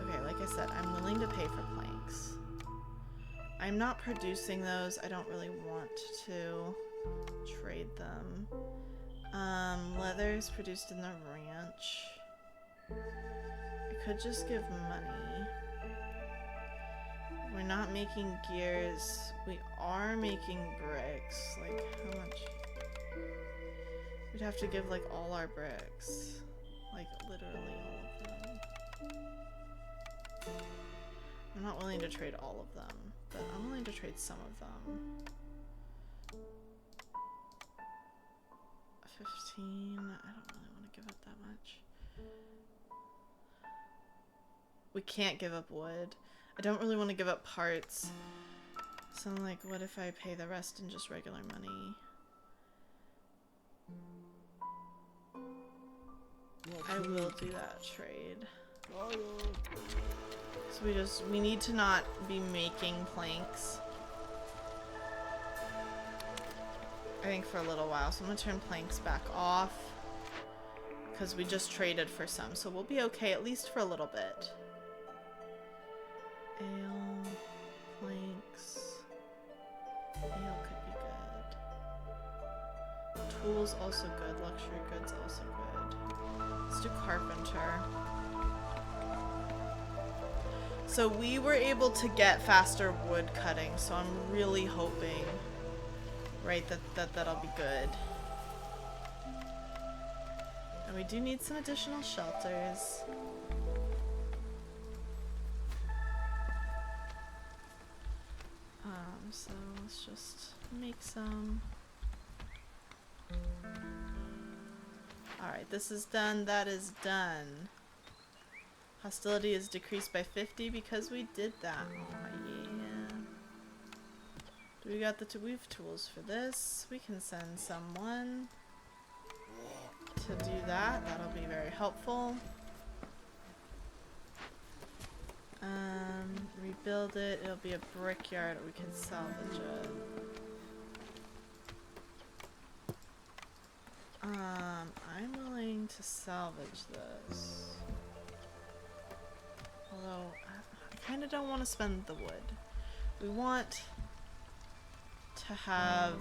Speaker 1: Okay, like I said, I'm willing to pay for planks. I'm not producing those. I don't really want to trade them. Leather is produced in the ranch. I could just give money. We're not making gears. We are making bricks. Like, how much? We'd have to give, like, all our bricks. Like, literally all of them. I'm not willing to trade all of them, but I'm willing to trade some of them. 15. I don't really want to give up that much. We can't give up wood. I don't really want to give up parts. So I'm like, what if I pay the rest in just regular money? I will do that trade. So we need to not be making planks. I think for a little while. So I'm gonna turn planks back off. Because we just traded for some. So we'll be okay at least for a little bit. Ale, planks. Ale could be good. Tools also good. Luxury goods also good. Let's do carpenter. So we were able to get faster wood cutting, so I'm really hoping, right, that'll be good. And we do need some additional shelters. So let's just make some. Alright, this is done, that is done. Hostility is decreased by 50 because we did that. Oh yeah. Do we got the weave tools for this? We can send someone to do that. That'll be very helpful. Rebuild it. It'll be a brickyard. We can salvage it. I'm willing to salvage this. Although, I kind of don't want to spend the wood. We want to have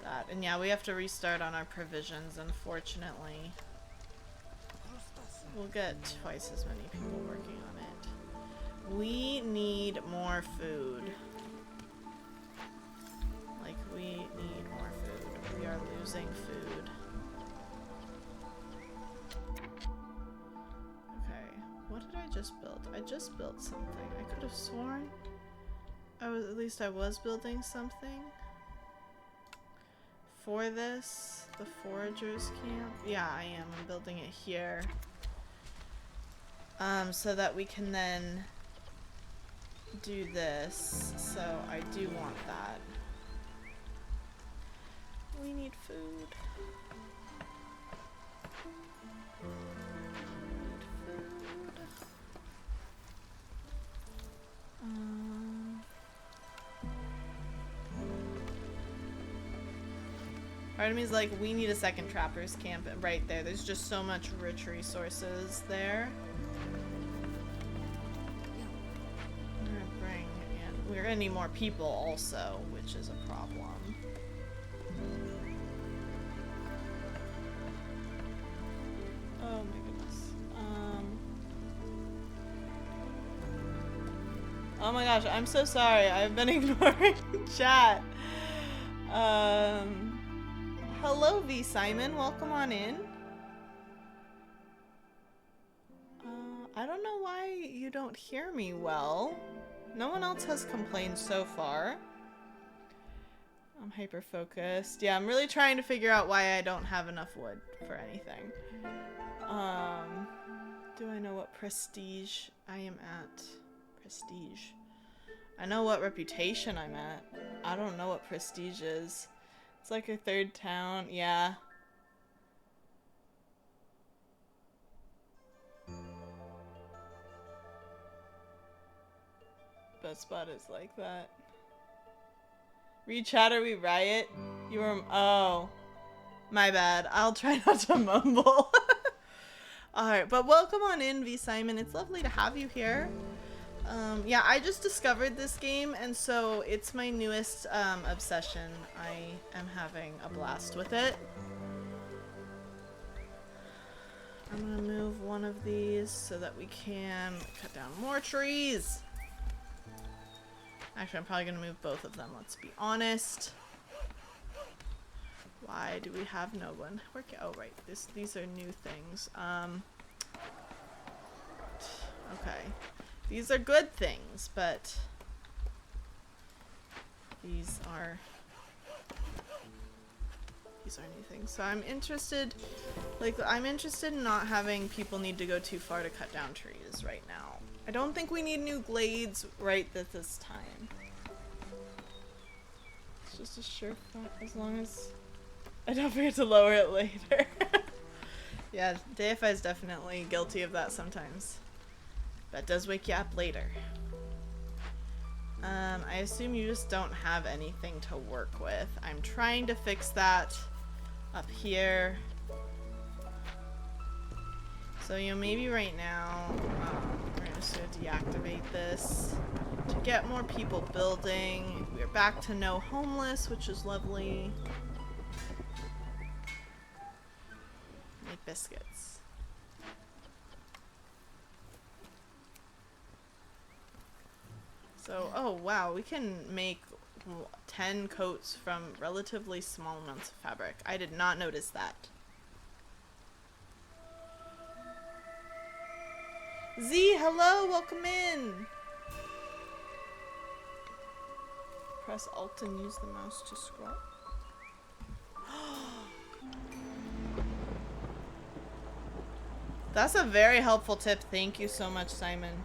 Speaker 1: that. And yeah, we have to restart on our provisions, unfortunately. We'll get twice as many people working on it. We need more food. Like, we need more food. We are losing food. Okay, what did I just build? I just built something. I could have sworn at least I was building something for this. The foragers camp. Yeah, I am. I'm building it here. So that we can then do this. So I do want that. We need food. We need food. Part of me is like, we need a second trappers camp right there. There's just so much rich resources there. We're gonna need more people also, which is a problem. Oh my goodness. Oh my gosh, I'm so sorry. I've been ignoring chat. Hello V Simon, welcome on in. I don't know why you don't hear me well. No one else has complained so far. I'm hyper focused. Yeah, I'm really trying to figure out why I don't have enough wood for anything. Do I know what prestige I am at? Prestige. I know what reputation I'm at. I don't know what prestige is. It's like a third town. Yeah. Best spot is like that. Read chat or we riot. You were. Oh. My bad. I'll try not to mumble. Alright, but welcome on in, V Simon. It's lovely to have you here. Yeah, I just discovered this game, and so it's my newest obsession. I am having a blast with it. I'm gonna move one of these so that we can cut down more trees. Actually, I'm probably gonna move both of them, let's be honest. Why do we have no one? Oh, right. These are new things. Okay. These are good things, but these are new things. So I'm interested in not having people need to go too far to cut down trees right now. I don't think we need new glades right at this time. It's just a sure thought, as long as I don't forget to lower it later. Yeah, Deify is definitely guilty of that sometimes. That does wake you up later. I assume you just don't have anything to work with. I'm trying to fix that up here. So, you know, maybe right now, we're gonna sort of deactivate this to get more people building. We're back to no homeless, which is lovely. Make biscuits. So, oh wow, we can make 10 coats from relatively small amounts of fabric. I did not notice that. Z, hello, welcome in. Press Alt and use the mouse to scroll. That's a very helpful tip. Thank you so much, Simon.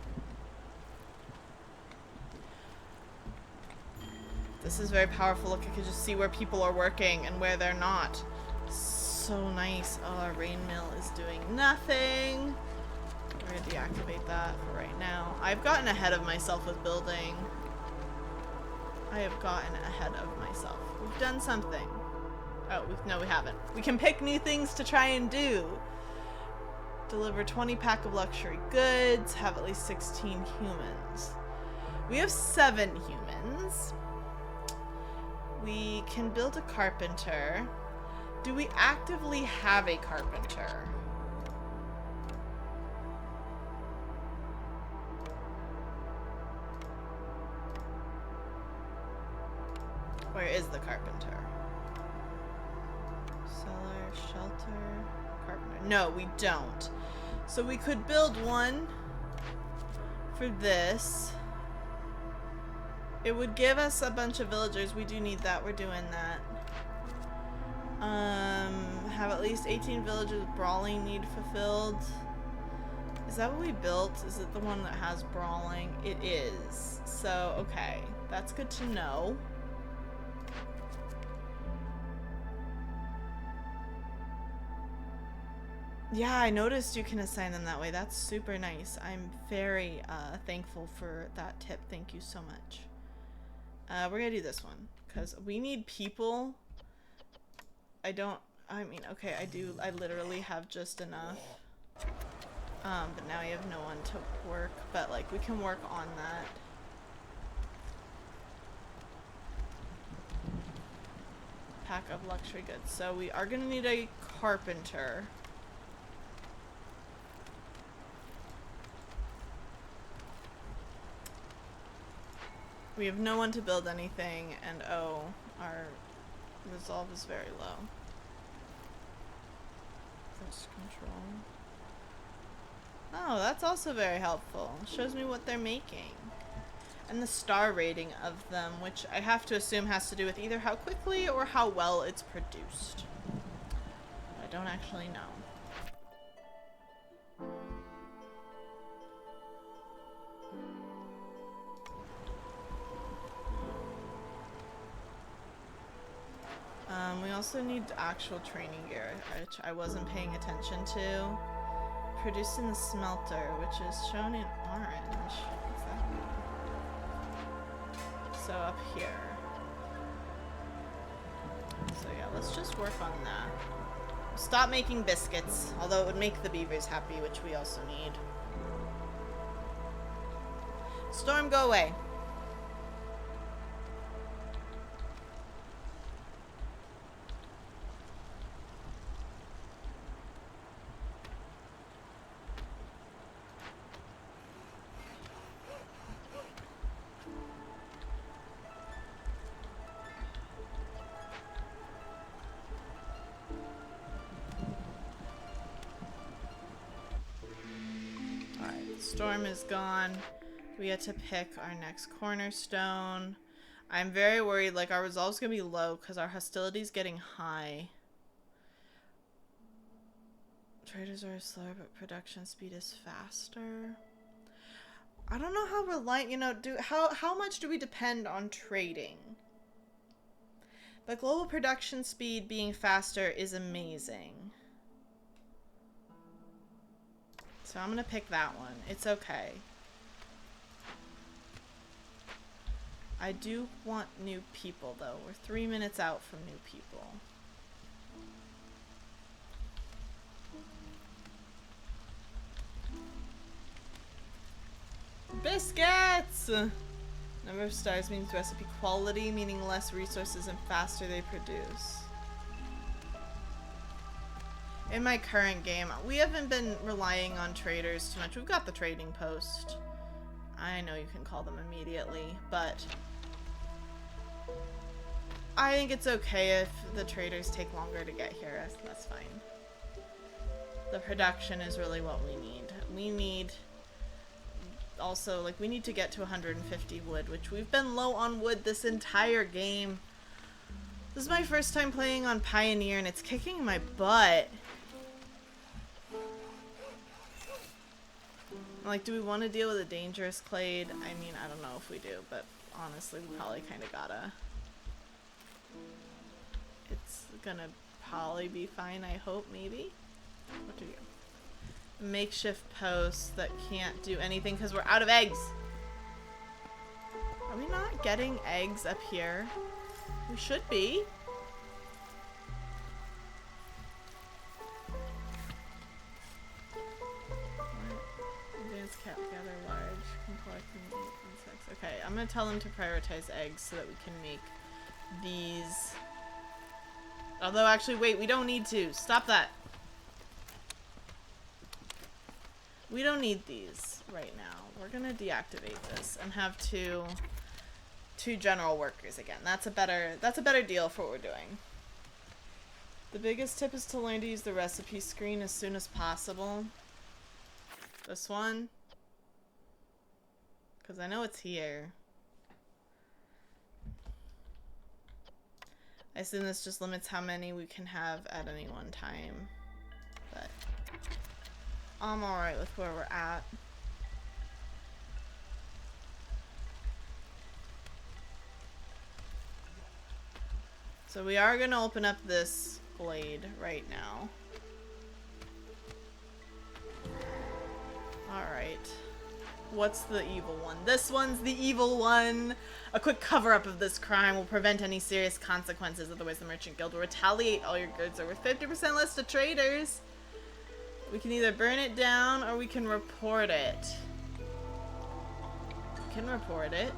Speaker 1: This is very powerful. Look, I can just see where people are working and where they're not. So nice. Oh, our rain mill is doing nothing. We're gonna deactivate that for right now. I've gotten ahead of myself with building. I have gotten ahead of myself. We've done something. Oh, no, we haven't. We can pick new things to try and do. Deliver 20 pack of luxury goods. Have at least 16 humans. We have 7 humans. We can build a carpenter. Do we actively have a carpenter? Where is the carpenter? Cellar, shelter, carpenter. No, we don't. So we could build one for this. It would give us a bunch of villagers. We do need that. We're doing that. Have at least 18 villagers with brawling need fulfilled. Is that what we built? Is it the one that has brawling? It is. So, okay. That's good to know. Yeah, I noticed you can assign them that way. That's super nice. I'm very thankful for that tip. Thank you so much. We're gonna do this one because we need people. Okay, I literally have just enough. But now I have no one to work, but like we can work on that. Pack of luxury goods. So we are gonna need a carpenter. We have no one to build anything, and oh, our resolve is very low. First control. Oh, that's also very helpful. Shows me what they're making. And the star rating of them, which I have to assume has to do with either how quickly or how well it's produced. I don't actually know. We also need actual training gear, which I wasn't paying attention to. Produced in the smelter, which is shown in orange. What's that mean? So up here. So yeah, let's just work on that. Stop making biscuits, although it would make the beavers happy, which we also need. Storm, go away. Storm is gone. We get to pick our next cornerstone. I'm very worried, like, our resolve's gonna be low because our hostility's getting high. Traders are slower, but production speed is faster. I don't know how reliant, you know, how much do we depend on trading? But global production speed being faster is amazing. So I'm gonna pick that one. It's okay. I do want new people though. We're 3 minutes out from new people. Biscuits! Number of stars means recipe quality, meaning less resources and faster they produce. In my current game, we haven't been relying on traders too much. We've got the trading post. I know you can call them immediately, but I think it's okay if the traders take longer to get here. That's fine. The production is really what we need. We need also, like, we need to get to 150 wood, which we've been low on wood this entire game. This is my first time playing on Pioneer, and it's kicking my butt. Like, do we want to deal with a dangerous clade? I mean, I don't know if we do, but honestly, we probably kind of gotta. It's gonna probably be fine, I hope, maybe? What do we do? Makeshift posts that can't do anything because we're out of eggs. Are we not getting eggs up here? We should be. Cat gather large, can collect insects. Okay, I'm gonna tell them to prioritize eggs so that we can make these. Although, actually, wait, we don't need to. Stop that. We don't need these right now. We're gonna deactivate this and have two general workers again. That's a better deal for what we're doing. The biggest tip is to learn to use the recipe screen as soon as possible. This one. Because I know it's here. I assume this just limits how many we can have at any one time. But I'm alright with where we're at. So we are going to open up this glade right now. Alright. What's the evil one? This one's the evil one. A quick cover-up of this crime will prevent any serious consequences. Otherwise, the Merchant Guild will retaliate. All your goods are worth 50% less to traders. We can either burn it down or we can report it. We can report it.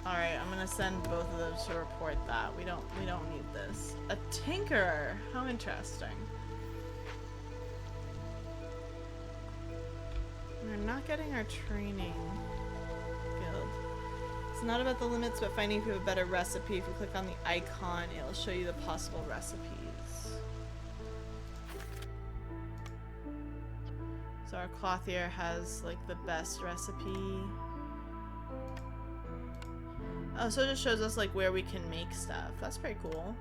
Speaker 1: Alright, I'm gonna send both of those to report that. We don't need this. A tinkerer. How interesting. We're not getting our training guild. It's not about the limits, but finding if you have a better recipe. If you click on the icon, it'll show you the possible recipes. So our clothier has, like, the best recipe. Oh, so it just shows us, like, where we can make stuff. That's pretty cool.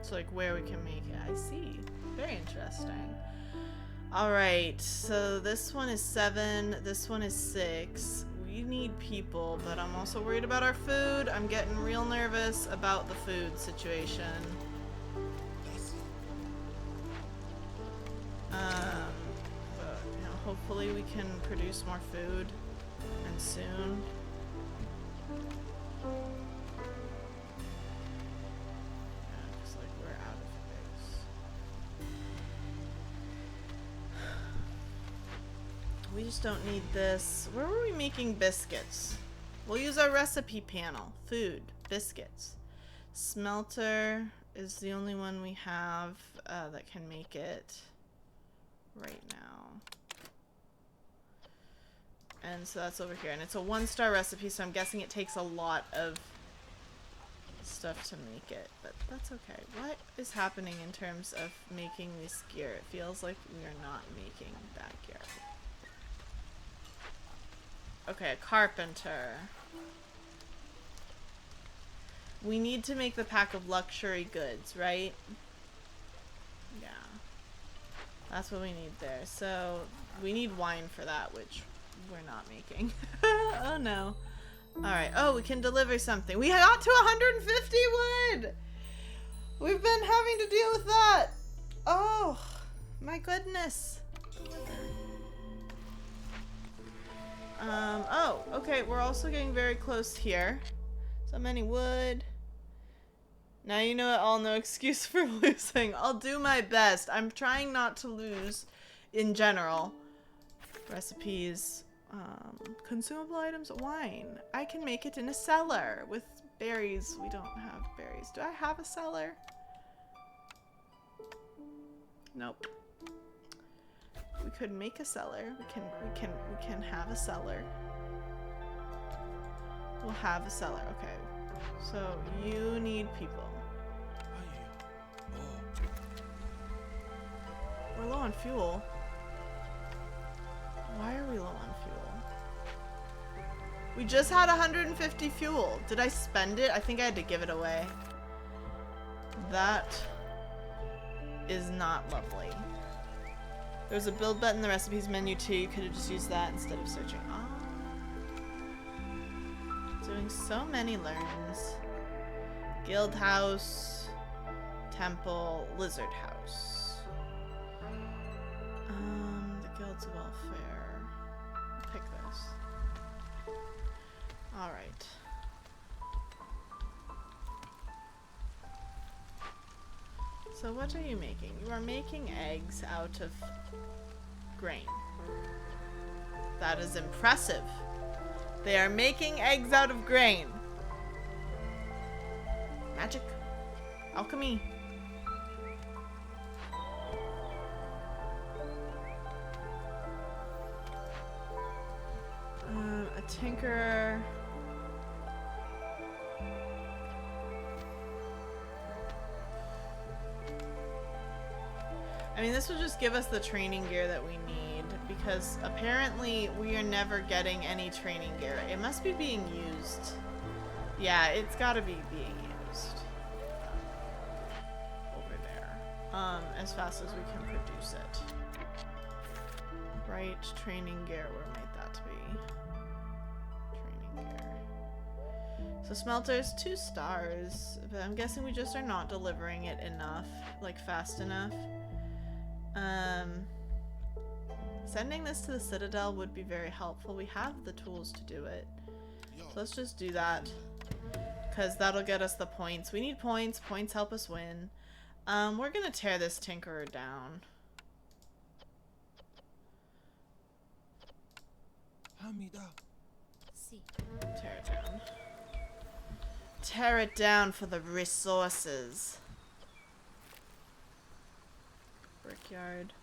Speaker 1: So, like, where we can make it. I see. Very interesting. Alright, so this one is 7, this one is 6. We need people, but I'm also worried about our food. I'm getting real nervous about the food situation. But, you know, hopefully we can produce more food, and soon. just don't need this. Where were we making biscuits? We'll use our recipe panel. Food, biscuits. Smelter is the only one we have that can make it right now. And so that's over here. And it's a 1-star recipe, so I'm guessing it takes a lot of stuff to make it. But that's okay. What is happening in terms of making this gear? It feels like we are not making that gear. Okay, a carpenter. We need to make the pack of luxury goods, right? Yeah. That's what we need there. So, we need wine for that, which we're not making. Oh no. Alright. Oh, we can deliver something. We got to 150 wood! We've been having to deal with that! Oh, my goodness. Oh, okay, we're also getting very close here. So many wood. Now you know it all, no excuse for losing. I'll do my best. I'm trying not to lose in general. Recipes, consumable items, wine. I can make it in a cellar with berries. We don't have berries. Do I have a cellar? Nope. We could make a cellar. We can have a cellar. We'll have a cellar. Okay. So you need people. We're low on fuel. Why are we low on fuel? We just had 150 fuel. Did I spend it? I think I had to give it away. That is not lovely. There's a build button in the recipes menu too. You could have just used that instead of searching. Oh. Doing so many learns. Guild house, temple, lizard house. The guild's welfare. I'll pick this. Alright. So what are you making? You are making eggs out of grain. That is impressive. They are making eggs out of grain. Magic. Alchemy. A tinkerer. I mean, this will just give us the training gear that we need, because apparently we are never getting any training gear. It must be being used. Yeah, it's gotta be being used. Over there. As fast as we can produce it. Right, training gear, where might that be? Training gear. So smelters, 2 stars, but I'm guessing we just are not delivering it enough, like fast enough. Sending this to the Citadel would be very helpful. We have the tools to do it. So let's just do that, because that'll get us the points. We need points. Points help us win. We're gonna tear this Tinkerer down. Tear it down. Tear it down for the resources. Brickyard.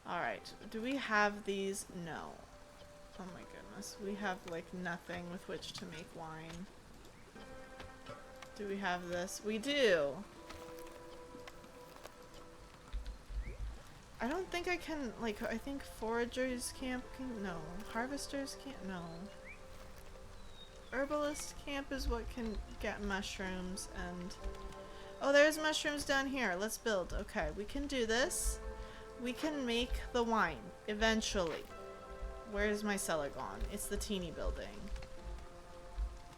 Speaker 1: Alright, do we have these? No. Oh my goodness, we have like nothing with which to make wine. Do we have this? We do! I don't think I can, like, I think foragers camp can, no. Harvesters can't, no. Herbalist camp is what can get mushrooms and... Oh, there's mushrooms down here. Let's build. Okay, we can do this. We can make the wine, eventually. Where's my cellar gone? It's the teeny building.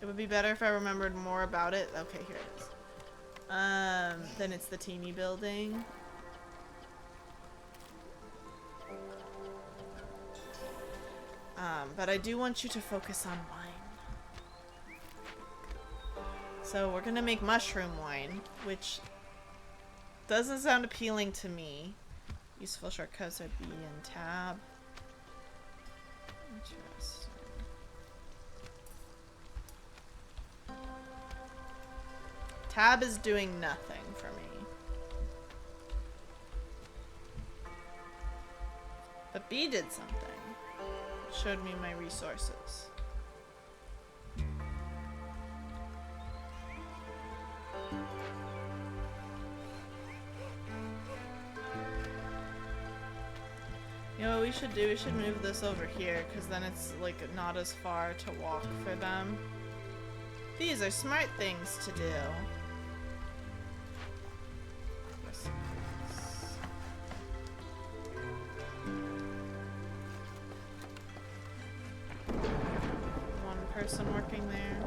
Speaker 1: It would be better if I remembered more about it. Okay, here it is. Then it's the teeny building. But I do want you to focus on wine. So we're gonna make mushroom wine, which doesn't sound appealing to me. Useful shortcuts are B and tab. Interesting. Tab is doing nothing for me. But B did something. It showed me my resources. You know what we should do? We should move this over here, because then it's like not as far to walk for them. These are smart things to do. One person working there.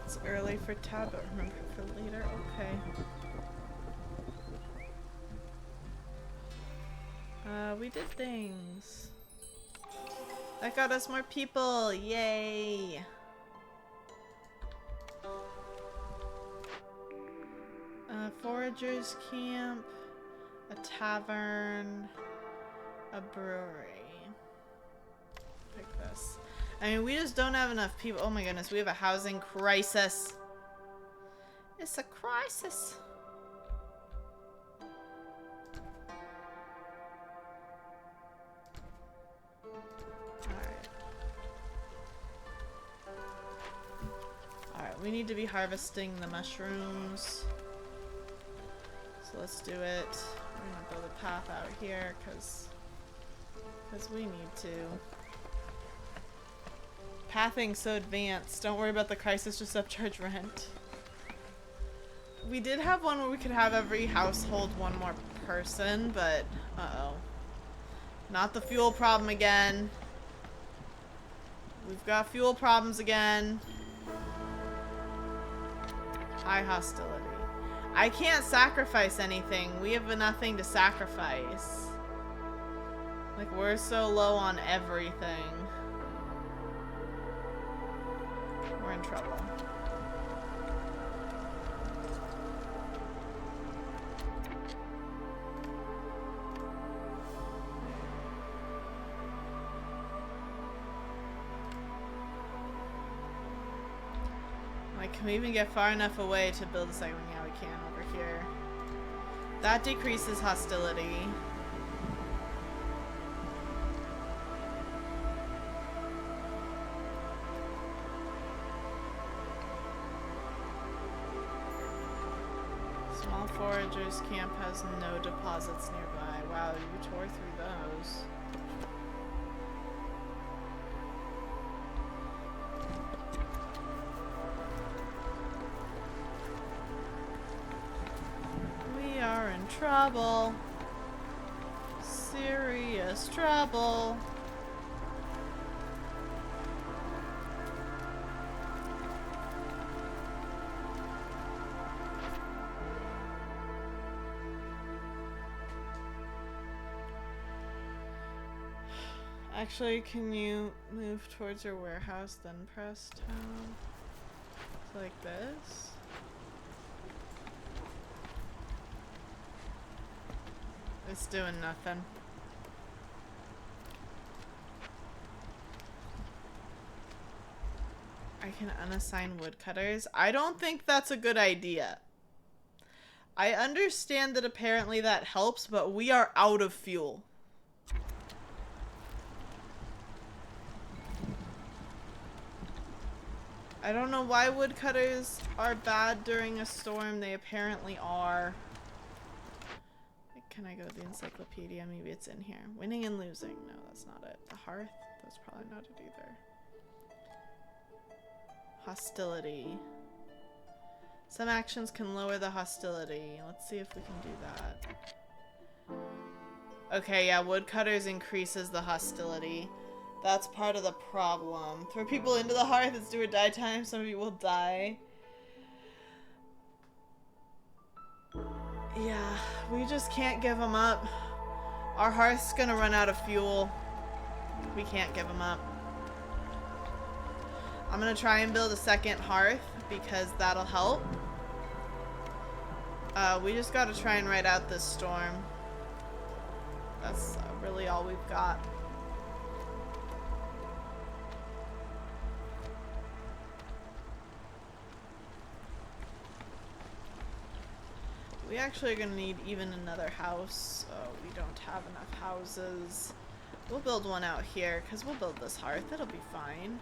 Speaker 1: It's early for tab, but remember for later. Okay. We did things. That got us more people. Yay. Foragers camp, a tavern, a brewery. Pick this. I mean, we just don't have enough people. Oh my goodness, we have a housing crisis. It's a crisis. Alright, we need to be harvesting the mushrooms. So let's do it. We're gonna build a path out here because we need to. Pathing's so advanced. Don't worry about the crisis, just upcharge rent. We did have one where we could have every household one more person, but uh-oh. Not the fuel problem again. We've got fuel problems again. High hostility. I can't sacrifice anything. We have nothing to sacrifice. Like, we're so low on everything. We're in trouble. Like, can we even get far enough away to build a second one? Yeah, we can over here. That decreases hostility. Small foragers camp has no deposits nearby. Wow, you tore through those. We are in trouble. Serious trouble. Actually, can you move towards your warehouse, then press tab? Like this? It's doing nothing. I can unassign woodcutters. I don't think that's a good idea. I understand that apparently that helps, but we are out of fuel. I don't know why woodcutters are bad during a storm. They apparently are. Can I go to the encyclopedia? Maybe it's in here. Winning and losing. No, that's not it. The hearth? That's probably not it either. Hostility. Some actions can lower the hostility. Let's see if we can do that. Okay, yeah, woodcutters increases the hostility. That's part of the problem. Throw people into the hearth, it's do or die time. Some of you will die. Yeah, we just can't give them up. Our hearth's gonna run out of fuel. We can't give them up. I'm gonna try and build a second hearth because that'll help. We just gotta try and ride out this storm. That's really all we've got. We actually are gonna need even another house. Oh, we don't have enough houses. We'll build one out here, because we'll build this hearth. It'll be fine.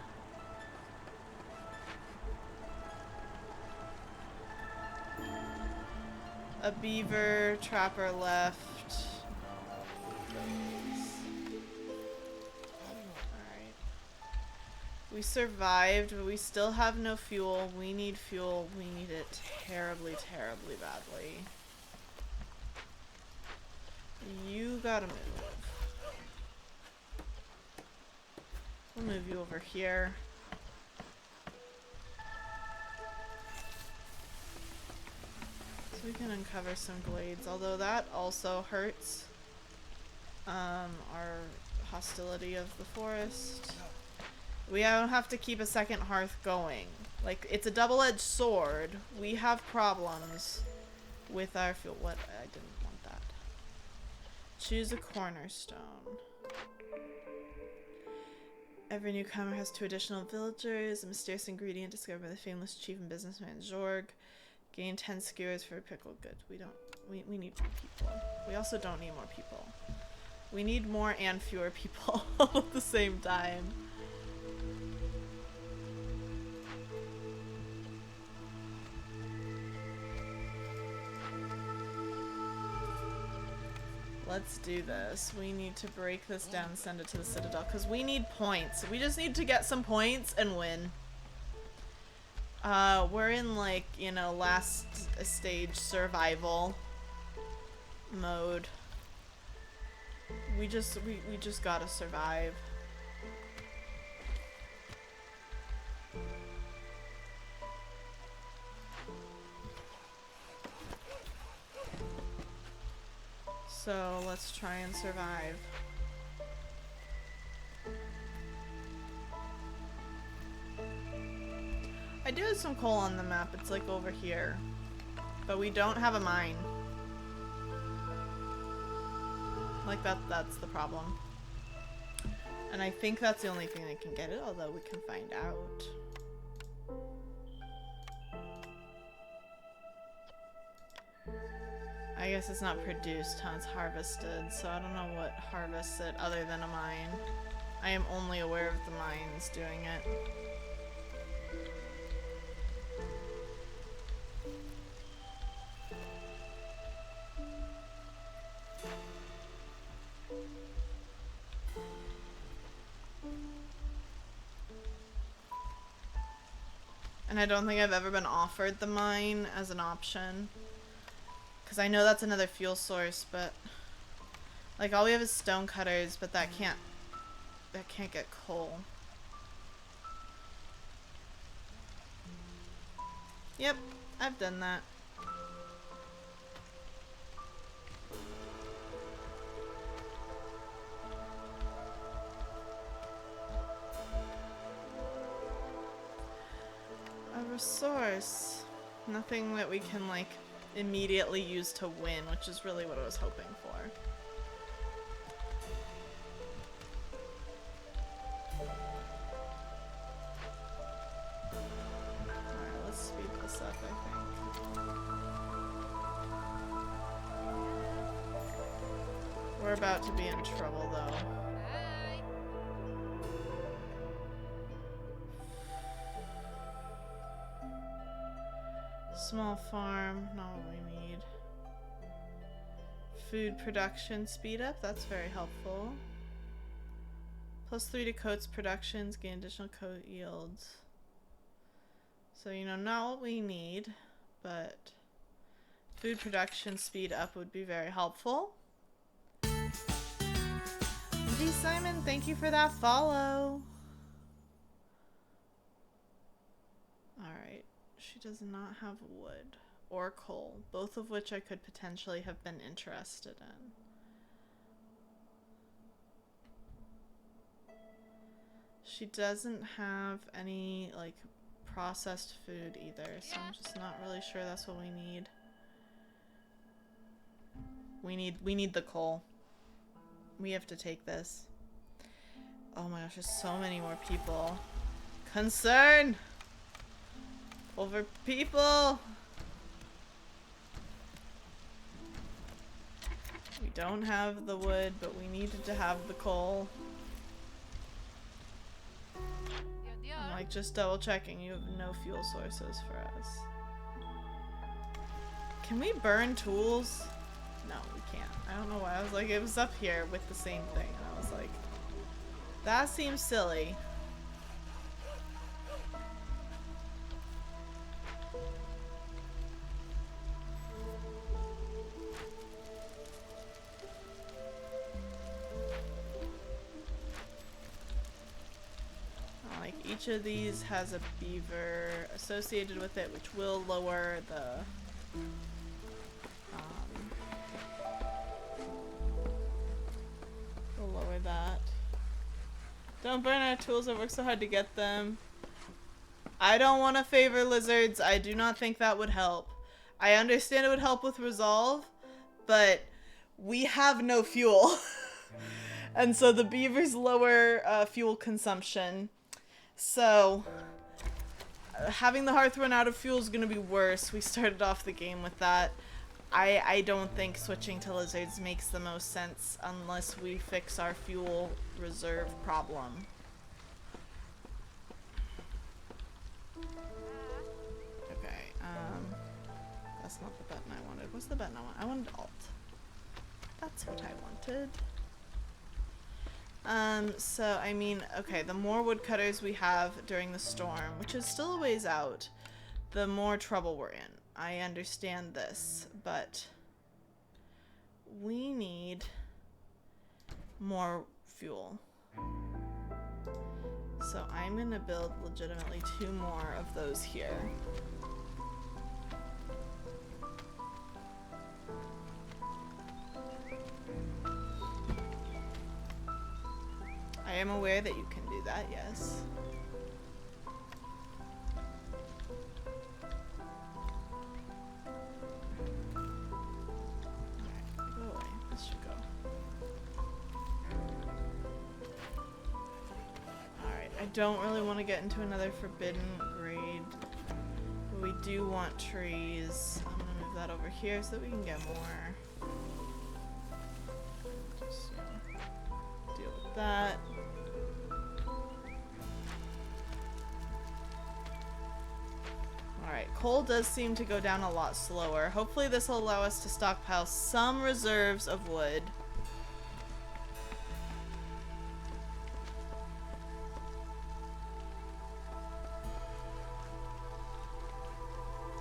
Speaker 1: A beaver trapper left. Alright. We survived, but we still have no fuel. We need fuel. We need it terribly, terribly badly. You gotta move. We'll move you over here. So we can uncover some glades, although that also hurts our hostility of the forest. We don't have to keep a second hearth going. Like, it's a double-edged sword. We have problems with our fuel. What? I didn't want that. Choose a cornerstone. Every newcomer has 2 additional villagers. A mysterious ingredient discovered by the famous chief and businessman Jorg. Gain 10 skewers for pickled goods. We need more people. We also don't need more people. We need more and fewer people all at the same time. Let's do this. We need to break this down and send it to the Citadel because we need points. We just need to get some points and win. We're in, like, you know, last stage survival mode. We just gotta survive. So let's try and survive. I do have some coal on the map. It's like over here. But we don't have a mine. Like that's the problem. And I think that's the only thing that can get it, although we can find out. I guess it's not produced, huh? It's harvested, so I don't know what harvests it other than a mine. I am only aware of the mines doing it. And I don't think I've ever been offered the mine as an option. Because I know that's another fuel source, but... like, all we have is stone cutters, but that can't get coal. Yep, I've done that. A resource. Nothing that we can, like, immediately use to win, which is really what I was hoping for. Alright, let's speed this up, I think. We're about to be in trouble, though. Small farm, not what we need. Food production speed up, that's very helpful. +3 to coats productions, gain additional coat yields. So, you know, not what we need, but food production speed up would be very helpful. D Simon, thank you for that follow. Alright. She does not have wood or coal, both of which I could potentially have been interested in. She doesn't have any, like, processed food either, so I'm just not really sure that's what we need. We need the coal. We have to take this. Oh my gosh, there's so many more people. Concern over people. We don't have the wood, but we needed to have the coal. I'm like just double checking. You have no fuel sources for us. Can we burn tools? No, we can't. I don't know why. I was like, it was up here with the same thing. And I was like, that seems silly. Like each of these has a beaver associated with it, which will lower the we'll lower that. Don't burn our tools, I worked so hard to get them. I don't want to favor lizards. I do not think that would help. I understand it would help with resolve, but we have no fuel. And so the beavers lower fuel consumption. So having the hearth run out of fuel is going to be worse. We started off the game with that. I don't think switching to lizards makes the most sense unless we fix our fuel reserve problem. Okay, that's not the button I wanted. What's the button I want? I wanted Alt. That's what I wanted. So, I mean, okay, the more woodcutters we have during the storm, which is still a ways out, the more trouble we're in. I understand this, but we need more fuel. So I'm gonna build legitimately 2 more of those here. I am aware that you can do that, yes. Alright, go away. This should go. Alright, I don't really want to get into another forbidden grade. But we do want trees. I'm gonna move that over here so that we can get more. Just, you know, deal with that. Alright, coal does seem to go down a lot slower. Hopefully this will allow us to stockpile some reserves of wood.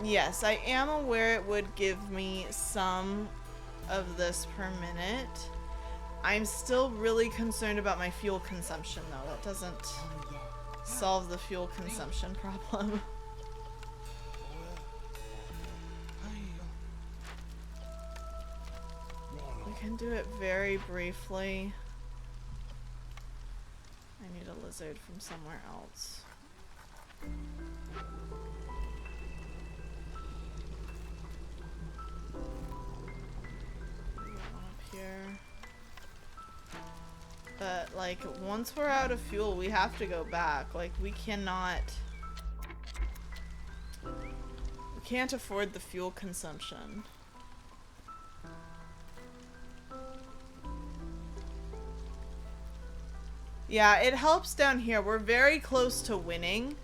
Speaker 1: Yes, I am aware it would give me some of this per minute. I'm still really concerned about my fuel consumption though. That doesn't solve the fuel consumption problem. We can do it very briefly. I need a lizard from somewhere else. One up here. But like once we're out of fuel, we have to go back. Like we can't afford the fuel consumption. Yeah, it helps down here. We're very close to winning.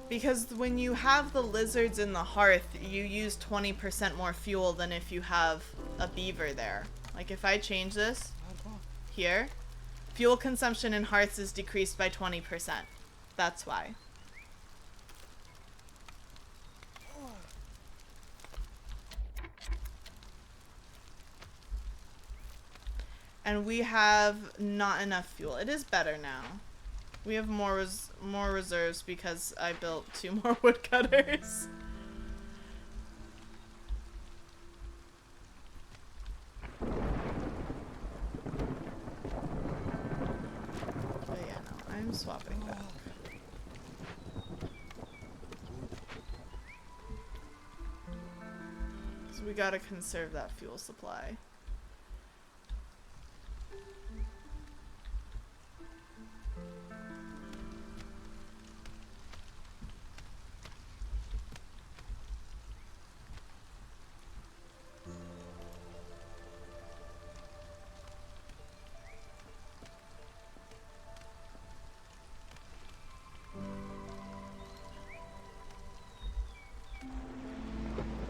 Speaker 1: Because when you have the lizards in the hearth, you use 20% more fuel than if you have a beaver there. Like if I change this here, fuel consumption in hearths is decreased by 20%. That's why. And we have not enough fuel. It is better now. We have more reserves because I built 2 more woodcutters. But yeah, no, I'm swapping back. we gotta conserve that fuel supply.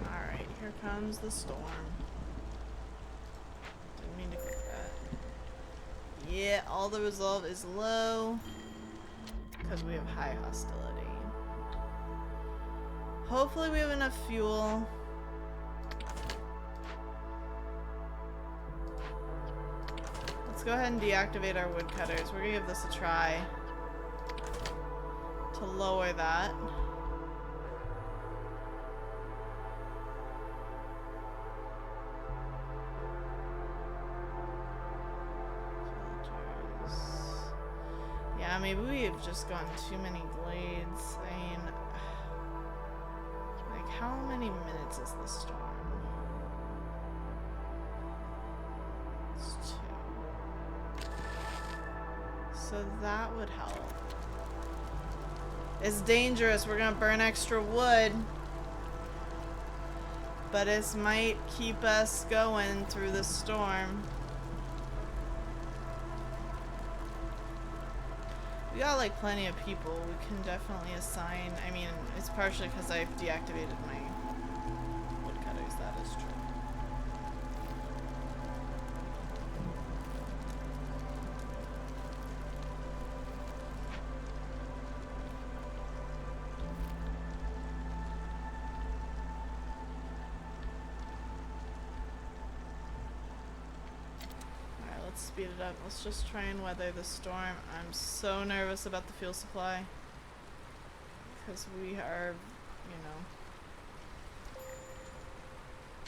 Speaker 1: Alright, here comes the storm. Didn't mean to click that. Yeah, all the resolve is low because we have high hostility. Hopefully we have enough fuel. Let's go ahead and deactivate our woodcutters. We're gonna give this a try to lower that. Yeah, maybe we've just gone too many glades. I mean, like, how many minutes is the storm? It's 2. So that would help. It's dangerous. We're gonna burn extra wood. But this might keep us going through the storm. We got like plenty of people. We can definitely assign. I mean, it's partially because I've deactivated my woodcutters. That is true. Speed it up. Let's just try and weather the storm. I'm so nervous about the fuel supply because we are, you know,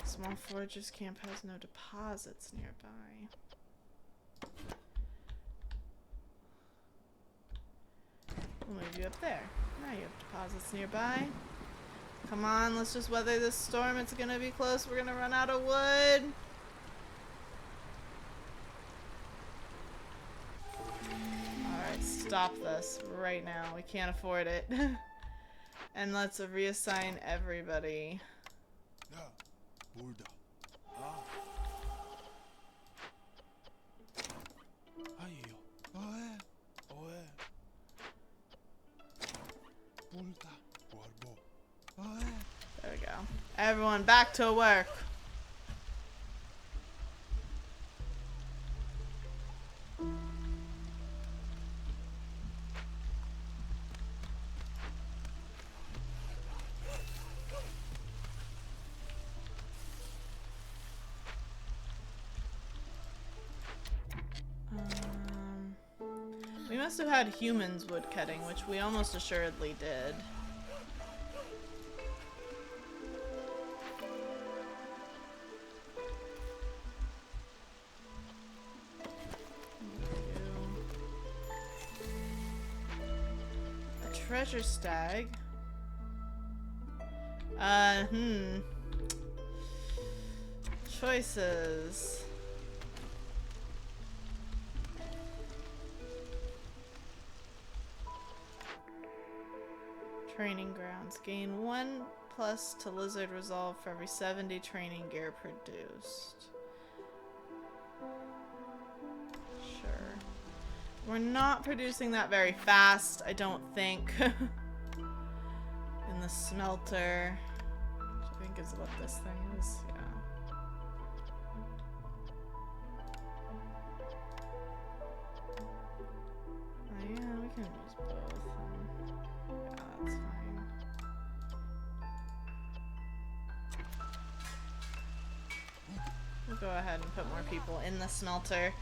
Speaker 1: small foragers camp has no deposits nearby. We'll move you up there. Now you have deposits nearby. Come on, let's just weather this storm. It's gonna be close. We're gonna run out of wood. Stop this right now. We can't afford it. And let's reassign everybody. There we go. Everyone back to work. We must have had humans woodcutting, which we almost assuredly did. A treasure stag. Choices. Training grounds. Gain 1+ to lizard resolve for every 70 training gear produced. Sure. We're not producing that very fast, I don't think. In the smelter. Which I think is what this thing is. Yeah. Oh yeah, we can use both. Yeah, that's fine. We'll go ahead and put more people in the smelter.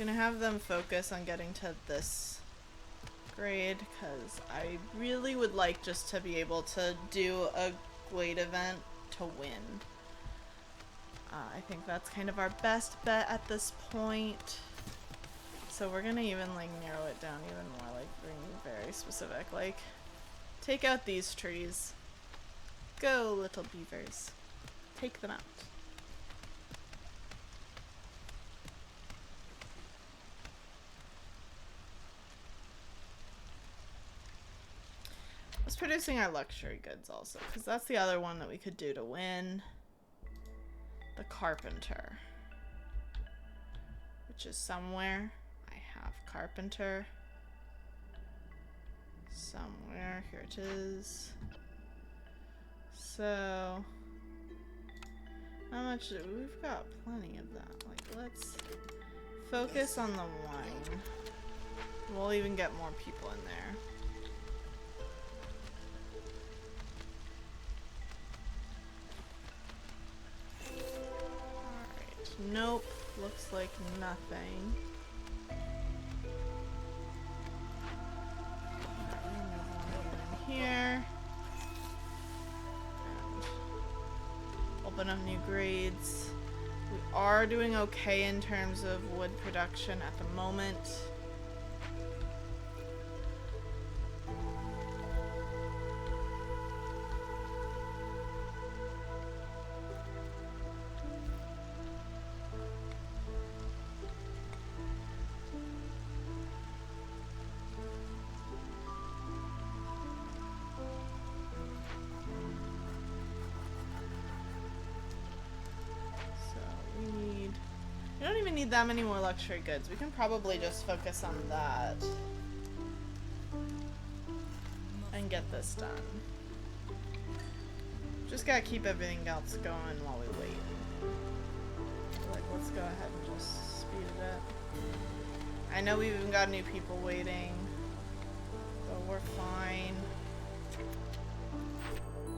Speaker 1: gonna have them focus on getting to this grade because I really would like just to be able to do a Glade event to win. I think that's kind of our best bet at this point. So we're gonna even like narrow it down even more, like being very specific. Like, take out these trees. Go, little beavers. Take them out. It's producing our luxury goods also, because that's the other one that we could do to win. The carpenter. Which is somewhere. I have carpenter. Somewhere. Here it is. So, how much do we've got plenty of that. Like, let's focus on the wine. We'll even get more people in there. Alright, nope. Looks like nothing. In here. Open up new grades. We are doing okay in terms of wood production at the moment. We don't even need that many more luxury goods. We can probably just focus on that and get this done. Just gotta keep everything else going while we wait. Like, let's go ahead and just speed it up. I know we've even got new people waiting, but we're fine.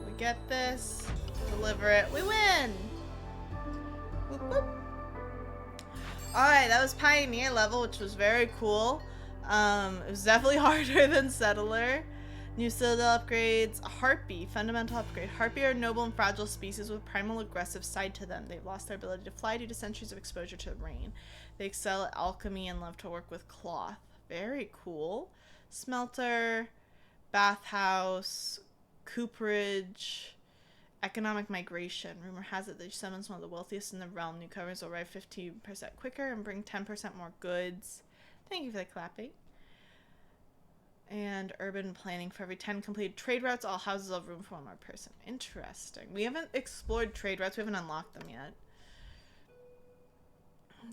Speaker 1: We get this, deliver it, we win! Whoop, whoop. Alright, that was Pioneer level, which was very cool. It was definitely harder than Settler. New Citadel upgrades. Harpy, fundamental upgrade. Harpy are noble and fragile species with primal aggressive side to them. They've lost their ability to fly due to centuries of exposure to the rain. They excel at alchemy and love to work with cloth. Very cool. Smelter, bathhouse, cooperage. Economic migration. Rumor has it that she summons one of the wealthiest in the realm. Newcomers will arrive 15% quicker and bring 10% more goods. Thank you for the clapping. And urban planning. For every 10 completed trade routes, all houses will have room for one more person. Interesting. We haven't explored trade routes. We haven't unlocked them yet.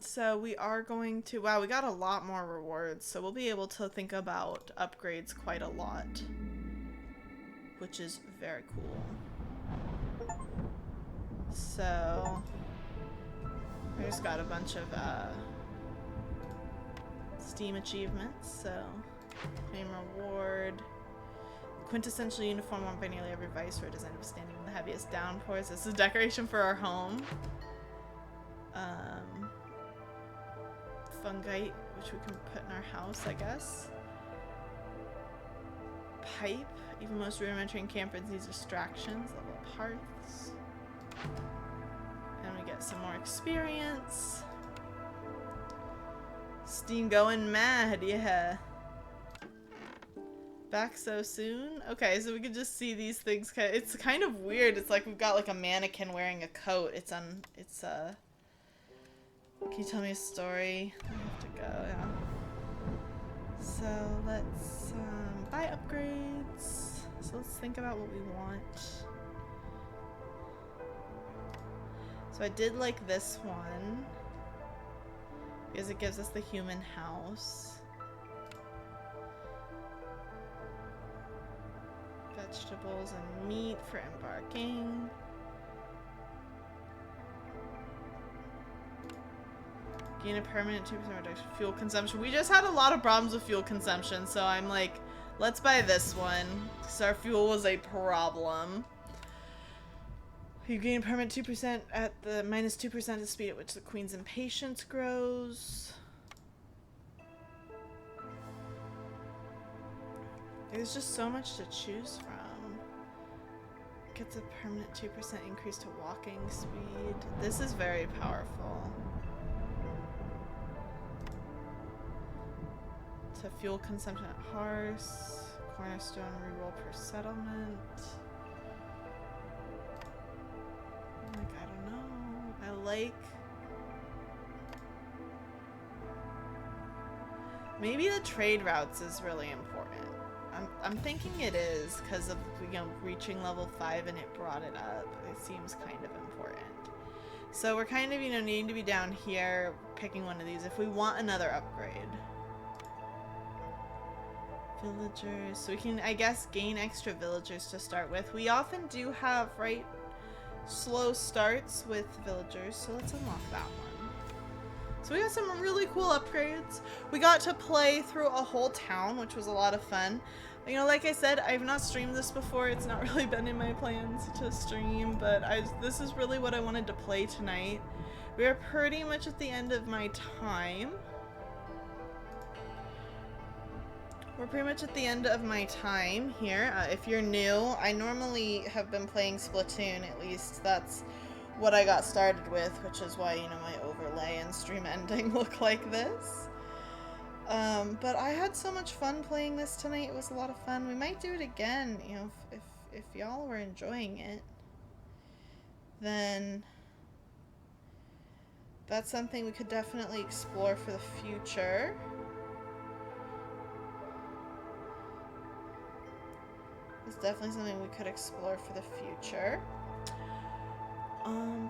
Speaker 1: So we are going to... Wow, we got a lot more rewards. So we'll be able to think about upgrades quite a lot. Which is very cool. So, I just got a bunch of Steam achievements, so claim reward. Quintessential uniform worn by nearly every viceroy designed withstanding the heaviest downpours. This is a decoration for our home. Fungite, which we can put in our house, I guess. Pipe. Even most rudimentary encampments need distractions. Level up hearts. And we get some more experience. Steam going mad, yeah. Back so soon? Okay, so we can just see these things. It's kind of weird. It's like we've got like a mannequin wearing a coat. Can you tell me a story? I have to go, yeah. So let's buy upgrades. So let's think about what we want. So I did like this one because it gives us the human house. Vegetables and meat for embarking. Gain a permanent 2% reduction in fuel consumption. We just had a lot of problems with fuel consumption, so I'm like, let's buy this one because our fuel was a problem. You gain a permanent 2% at the -2% of the speed at which the queen's impatience grows. There's just so much to choose from. Gets a permanent 2% increase to walking speed. This is very powerful. To fuel consumption at Harse. Cornerstone reroll per settlement. Like, I don't know. I like... Maybe the trade routes is really important. I'm thinking it is because of, you know, reaching level 5 and it brought it up. It seems kind of important. So we're kind of, you know, needing to be down here picking one of these if we want another upgrade. Villagers. So we can, I guess, gain extra villagers to start with. We often do have, right, slow starts with villagers. So let's unlock that one. So we got some really cool upgrades. We got to play through a whole town, which was a lot of fun. You know, like I said, I've not streamed this before. It's not really been in my plans to stream, but this is really what I wanted to play tonight. We are pretty much at the end of my time. We're pretty much at the end of my time here. If you're new, I normally have been playing Splatoon, at least that's what I got started with, which is why, you know, my overlay and stream ending look like this. But I had so much fun playing this tonight. It was a lot of fun. We might do it again, you know, if y'all were enjoying it, then that's something we could definitely explore for the future. It's definitely something we could explore for the future.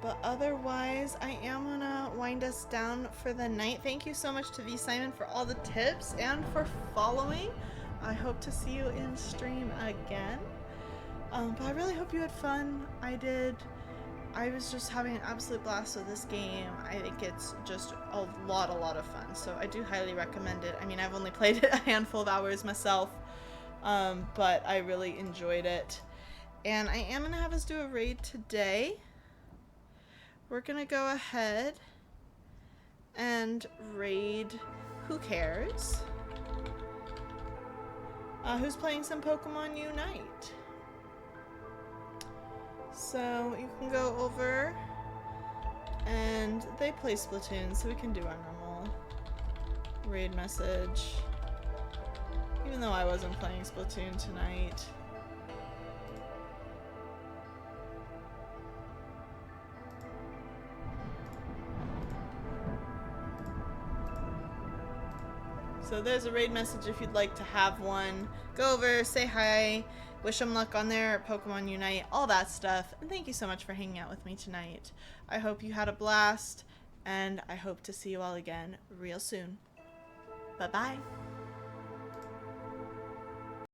Speaker 1: But otherwise, I am gonna wind us down for the night. Thank you so much to V Simon for all the tips and for following. I hope to see you in stream again. But I really hope you had fun. I did. I was just having an absolute blast with this game. I think it's just a lot of fun. So I do highly recommend it. I mean, I've only played it a handful of hours myself, but I really enjoyed it. And I am gonna have us do a raid today. We're gonna go ahead and raid Who Cares? Who's playing some Pokemon Unite. So you can go over, and they play Splatoon, so we can do our normal raid message. Even though I wasn't playing Splatoon tonight. So there's a raid message if you'd like to have one. Go over, say hi, wish them luck on their Pokemon Unite, all that stuff. And thank you so much for hanging out with me tonight. I hope you had a blast, and I hope to see you all again real soon. Bye-bye.